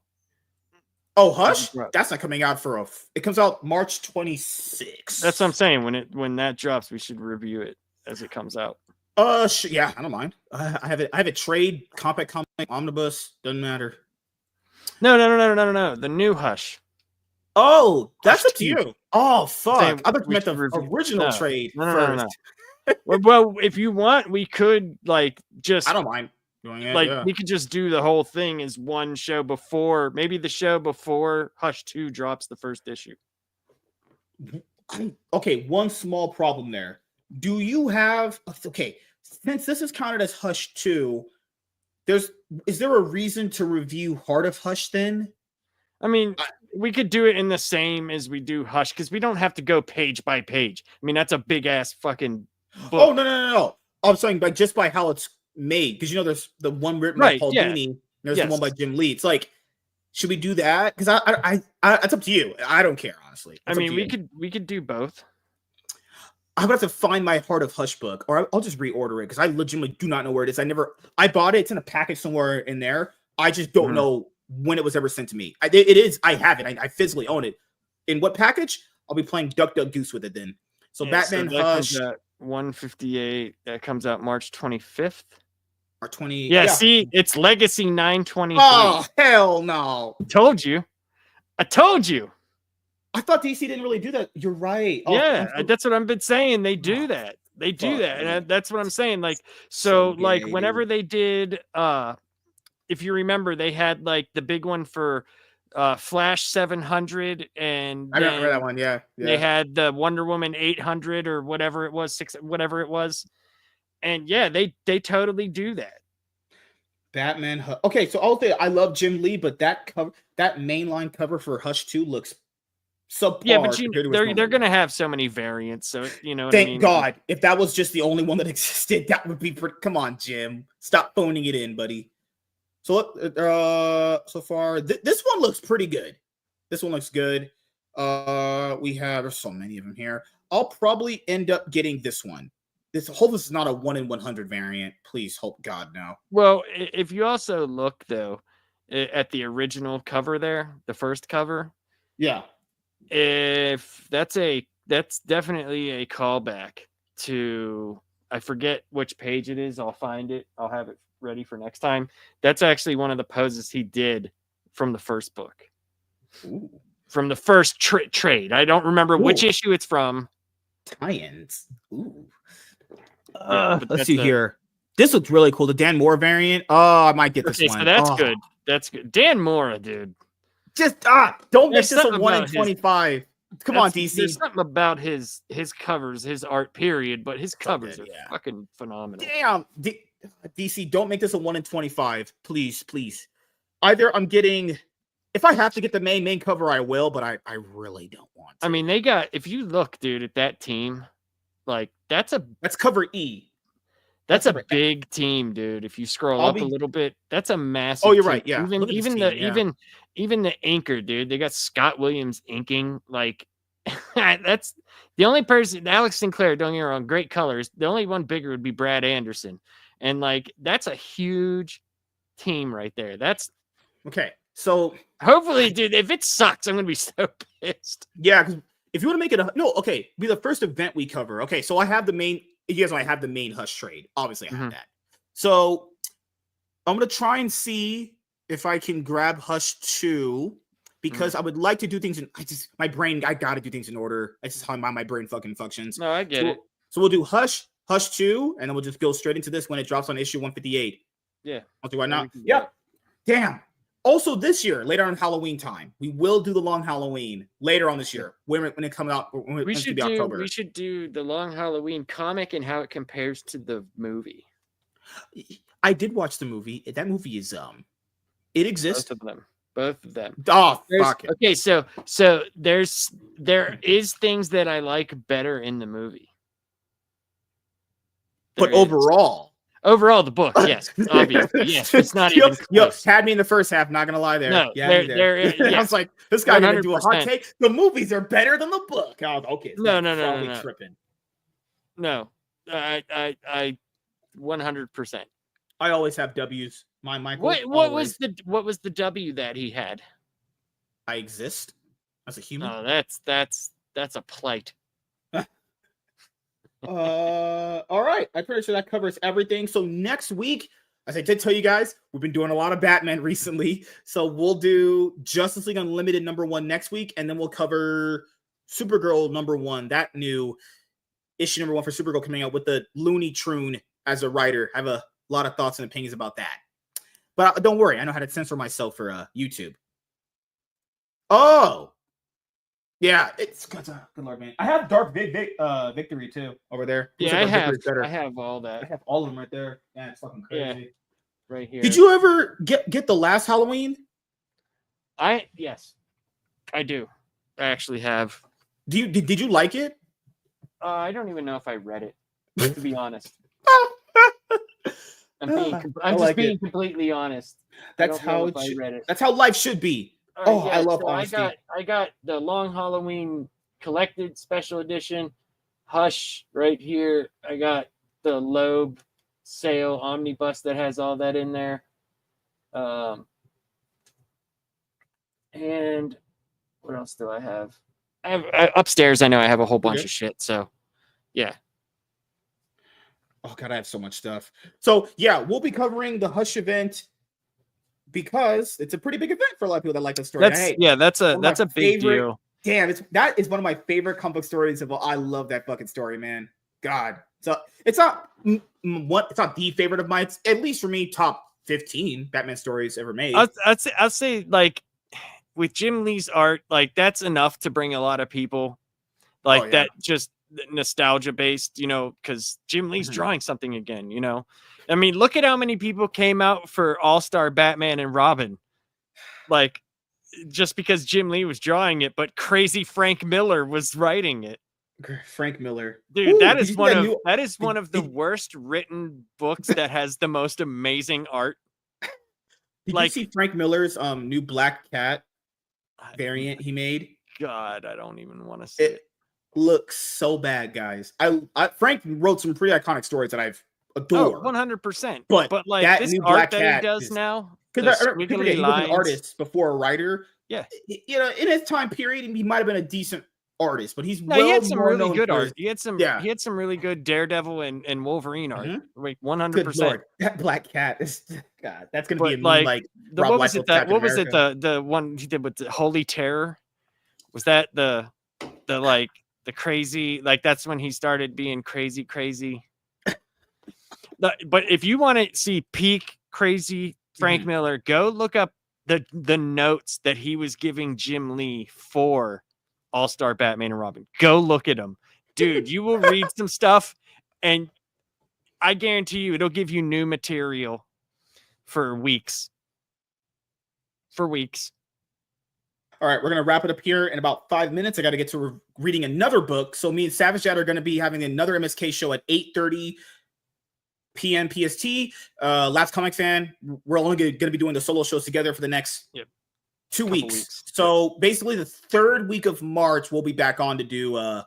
Oh, Hush? That's not coming out it comes out March 26th. That's what I'm saying. When that drops, we should review it as it comes out. Yeah, I don't mind. I have a trade, compact comic, omnibus, doesn't matter. No. The new Hush. Oh, that's Hush up to you. Oh, fuck. Same, I thought you meant the original trade first. No. Well, if you want, we could just. I don't mind doing it. We could just do the whole thing as one show before, maybe the show before Hush 2 drops the first issue. Okay, one small problem there. Do you have since this is counted as Hush 2, is there a reason to review Heart of Hush then? I mean, we could do it in the same as we do Hush, because we don't have to go page by page. I mean, that's a big ass fucking book. Oh, no. I'm saying just by how it's made, because there's the one written by Paul Dini, there's the one by Jim Lee. It's like, should we do that? Because I it's up to you. I don't care, honestly. I mean, we could do both. I'm gonna have to find my Heart of Hush book, or I'll just reorder it, because I legitimately do not know where it is. I bought it. It's in a package somewhere in there. I just don't know when it was ever sent to me. It is. I have it. I physically own it. In what package? I'll be playing Duck Duck Goose with it then. So Batman Hush 158. That comes out March 25th. Or 20. Yeah. See, it's Legacy 923. Oh hell no! I told you. I thought DC didn't really do that. You're right. Oh, yeah, that's what I've been saying. They do that. They do that, and that's what I'm saying. Whenever they did, if you remember, they had the big one for Flash 700, and I remember that one. Yeah. They had the Wonder Woman 800 or whatever it was, whatever it was, and they totally do that. Batman. Okay, so I'll say I love Jim Lee, but that mainline cover for Hush 2 looks subpar. Yeah, but they're gonna have so many variants, so Thank God. If that was just the only one that existed, that would be pretty. Come on, Jim, stop phoning it in, buddy. So so far this one looks pretty good. This one looks good. There's so many of them here. I'll probably end up getting this one. this is not a 1 in 100 variant. Please, hope God no. Well, if you also look though at the original cover there, the first cover, Yeah. if that's definitely a callback to, I forget which page it is. I'll find it. I'll have it ready for next time. That's actually one of the poses he did from the first book. Ooh. From the first trade. I don't remember which Ooh. issue it's from. Tie-ins. Ooh. Yeah, Let's see here. This looks really cool. The Dan Moore variant. Oh, I might get this one. So that's good. That's good. Dan Mora, dude. Just don't There's make this a something 1 in about 25. Come on, DC. There's something about his covers, his art, period, but his covers good, are fucking phenomenal. Damn. DC, don't make this a 1 in 25. Please, please. Either I'm getting, if I have to get the main cover, I will, but I really don't want to. I mean, they got, if you look, dude, at that team, like that's cover E. That's a big team, dude. If you scroll up a little bit, that's a massive. Oh, you're team. right. Yeah. Even the anchor, dude. They got Scott Williams inking. Like that's the only person. Alex Sinclair. Don't get me wrong. Great colors. The only one bigger would be Brad Anderson, and like that's a huge team right there. That's okay. So hopefully, dude, if it sucks, I'm gonna be so pissed. Yeah, because if you want to make it be the first event we cover. Okay, so I have the main. You guys know I have the main Hush trade. Obviously, I have that. So I'm gonna try and see if I can grab Hush 2 because I would like to do things in. I gotta do things in order. That's just how my brain fucking functions. No, I get it. So we'll do Hush 2, and then we'll just go straight into this when it drops on issue 158. Yeah. I'll do right now. Yep. Damn. Also, this year, later on Halloween time, we will do the long Halloween later on this year when it comes out. We should do the long Halloween comic and how it compares to the movie. I did watch the movie. That movie is it exists. Both of them. Oh, fuck it. Okay, so there is things that I like better in the movie. But overall, the book, yes, obviously, yes. It's not even close. Had me in the first half. Not gonna lie there. No, I was like, this guy gonna do a hot take. The movies are better than the book. Oh, okay. No. Tripping. No, I 100%. I always have W's. Michael. What was the W that he had? I exist as a human. Oh, that's a plight. All right. I'm pretty sure that covers everything. So next week, as I did tell you guys, we've been doing a lot of Batman recently. So we'll do Justice League Unlimited #1 next week, and then we'll cover Supergirl #1, that new issue #1 for Supergirl coming out with the Looney Tune as a writer. I have a lot of thoughts and opinions about that. But don't worry, I know how to censor myself for YouTube. Oh! Yeah, it's good Lord, man. I have Dark Victory too over there. Yeah, I have all that. I have all of them right there. Yeah, it's fucking crazy. Yeah, right here. Did you ever get the last Halloween? Yes, I do. I actually have. Did you like it? I don't even know if I read it, to be honest. I'm just being completely honest. That's how I read it. That's how life should be. Right, I love honesty. I got the Long Halloween Collected Special Edition, Hush right here. I got the Loeb Sale Omnibus that has all that in there. And what else do I have? Upstairs, I know I have a whole bunch of shit. So, yeah. Oh, God, I have so much stuff. So, yeah, we'll be covering the Hush event because it's a pretty big event for a lot of people that like the story. That's a big deal. Damn, that is one of my favorite comic book stories of all. I love that fucking story, man. God. So it's not the favorite of mine. It's, at least for me, top 15 Batman stories ever made. I'd say like with Jim Lee's art, like that's enough to bring a lot of people like that just nostalgia based, because Jim Lee's drawing something again, I mean, look at how many people came out for All-Star Batman and Robin. Like, just because Jim Lee was drawing it, but crazy Frank Miller was writing it. Frank Miller. Dude, that is one of the worst written books that has the most amazing art. Did you see Frank Miller's new Black Cat variant he made? God, I don't even want to see it. looks so bad, guys. Frank wrote some pretty iconic stories that I've adored. 100%. But But like that this new art Black that he Cat does is now, the because he squiggly was an lines. artist before a writer. Yeah. You know, in his time period, he might have been a decent artist, but he's No, he well had some more really known good for art. his, He had some yeah. he had some really good Daredevil and Wolverine art. Mhm. Like Good 100%. Lord, that Black Cat is God. That's gonna be a But meme like like the Rob what was it Liefeld's that Captain what was it America. the one he did with the Holy Terror? Was that the like the crazy, like that's when he started being crazy. But if you want to see peak crazy Frank Miller, go look up the notes that he was giving Jim Lee for All-Star Batman and Robin. Go look at them. Dude, you will read some stuff and I guarantee you it'll give you new material for weeks. For weeks. All right, we're gonna wrap it up here in about 5 minutes. I got to get to reading another book. So me and Savage Dad are going to be having another MSK show at 8:30 p.m. PST. Last Comic Fan, we're only going to be doing the solo shows together for the next 2 weeks. So basically, the third week of March, we'll be back on to do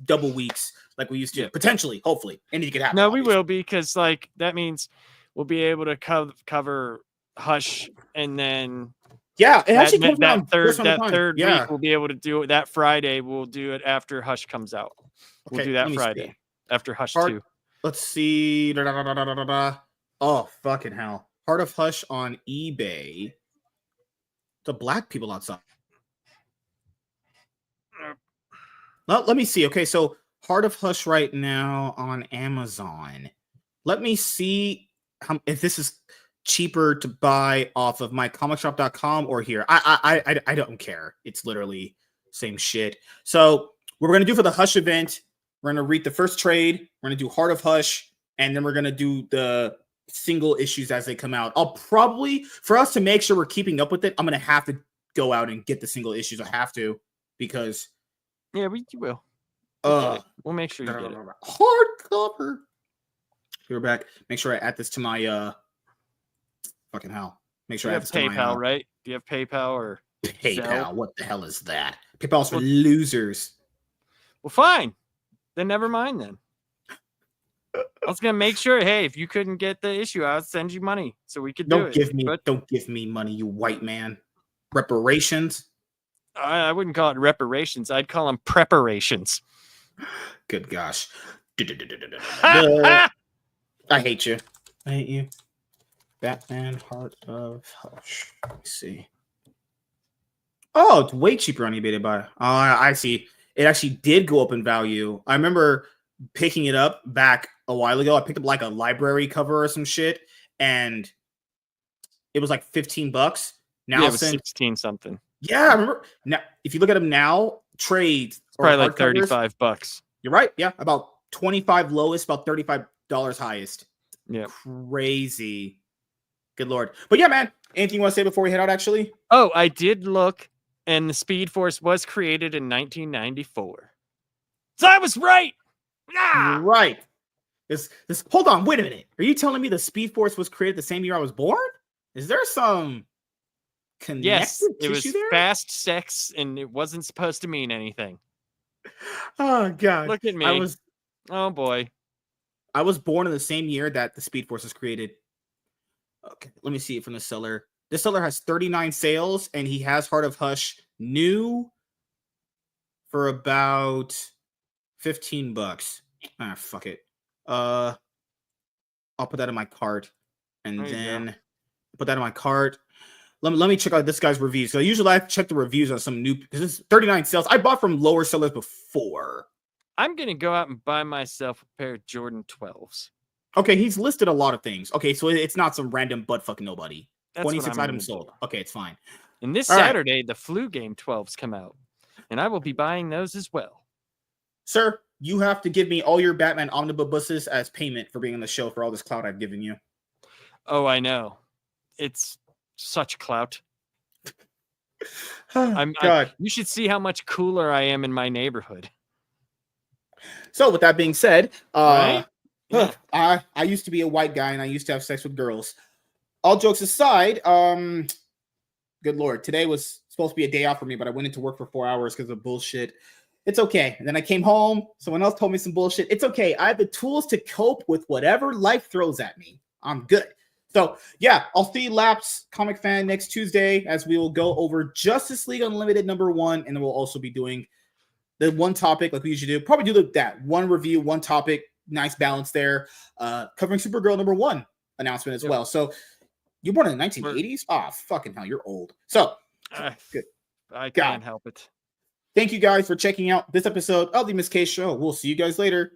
double weeks like we used to. Potentially, hopefully, anything could happen. No, we will be, because like that means we'll be able to cover Hush, and then it actually comes that third Yeah. week we'll be able to do it that Friday. We'll do it after Hush comes out. We'll do that Friday after Hush 2. Let's see. Oh, fucking hell. Heart of Hush on eBay. The black people outside. Well, let me see. Okay, so Heart of Hush right now on Amazon. Let me see if this is cheaper to buy off of mycomicshop.com or here. I don't care. It's literally same shit. So what we're gonna do for the Hush event, we're gonna read the first trade. We're gonna do Heart of Hush, and then we're gonna do the single issues as they come out. I'll probably, for us to make sure we're keeping up with it, I'm gonna have to go out and get the single issues. I have to, because we will. We'll make sure you get it. Hardcover. We're back. Make sure I add this to my fucking hell. Make sure I add this to my PayPal, right? Do you have PayPal or PayPal? Zelle? What the hell is that? PayPal's for losers. Well, fine. Then never mind then. I was gonna make sure, hey, if you couldn't get the issue, I would send you money so we could do it. Don't give me money, you white man. Reparations. I wouldn't call it reparations. I'd call them preparations. Good gosh. I hate you. I hate you. Batman Heart of Hush. Let me see. Oh, it's way cheaper on eBay to buy. Oh, I see. It actually did go up in value. I remember picking it up back a while ago. I picked up like a library cover or some shit, and it was like $15. Now it was 16 something. Yeah, I remember. Now, if you look at them now, trades probably like $35. You're right. Yeah, about 25 lowest, about $35 highest. Yeah, crazy. Good Lord. But yeah, man. Anything you want to say before we head out? Actually, oh, I did look, and the Speed Force was created in 1994. So I was right. You're right. This. Hold on. Wait a minute. Are you telling me the Speed Force was created the same year I was born? Is there some yes, it was there? fast sex, and it wasn't supposed to mean anything. Oh God! Look at me. Oh boy. I was born in the same year that the Speed Force was created. Okay, let me see it from the seller. This seller has 39 sales, and he has Heart of Hush new for about $15. Ah, fuck it. I'll put that in my cart, and then put that in my cart. Let me check out this guy's reviews. So usually I check the reviews on some new, because it's 39 sales. I bought from lower sellers before. I'm gonna go out and buy myself a pair of Jordan 12s. Okay, he's listed a lot of things. Okay, so it's not some random butt fuck nobody. That's 26 items sold. Okay, it's fine. And this Saturday, the Flu Game 12s come out, and I will be buying those as well. Sir, you have to give me all your Batman omnibuses as payment for being on the show for all this clout I've given you. Oh, I know. It's such clout. You should see how much cooler I am in my neighborhood. So with that being said, right? I used to be a white guy and I used to have sex with girls. All jokes aside, good Lord, today was supposed to be a day off for me, but I went into work for 4 hours because of bullshit. It's okay. And then I came home. Someone else told me some bullshit. It's okay. I have the tools to cope with whatever life throws at me. I'm good. So, yeah, I'll see Laps Comic Fan next Tuesday as we will go over Justice League Unlimited #1. And then we'll also be doing the one topic like we usually do. Probably do that one review, one topic. Nice balance there. Covering Supergirl #1 announcement as well. So, you're born in the 1980s? Ah, fucking hell, you're old. So, good. I can't help it. Thank you guys for checking out this episode of the MSK Show. We'll see you guys later.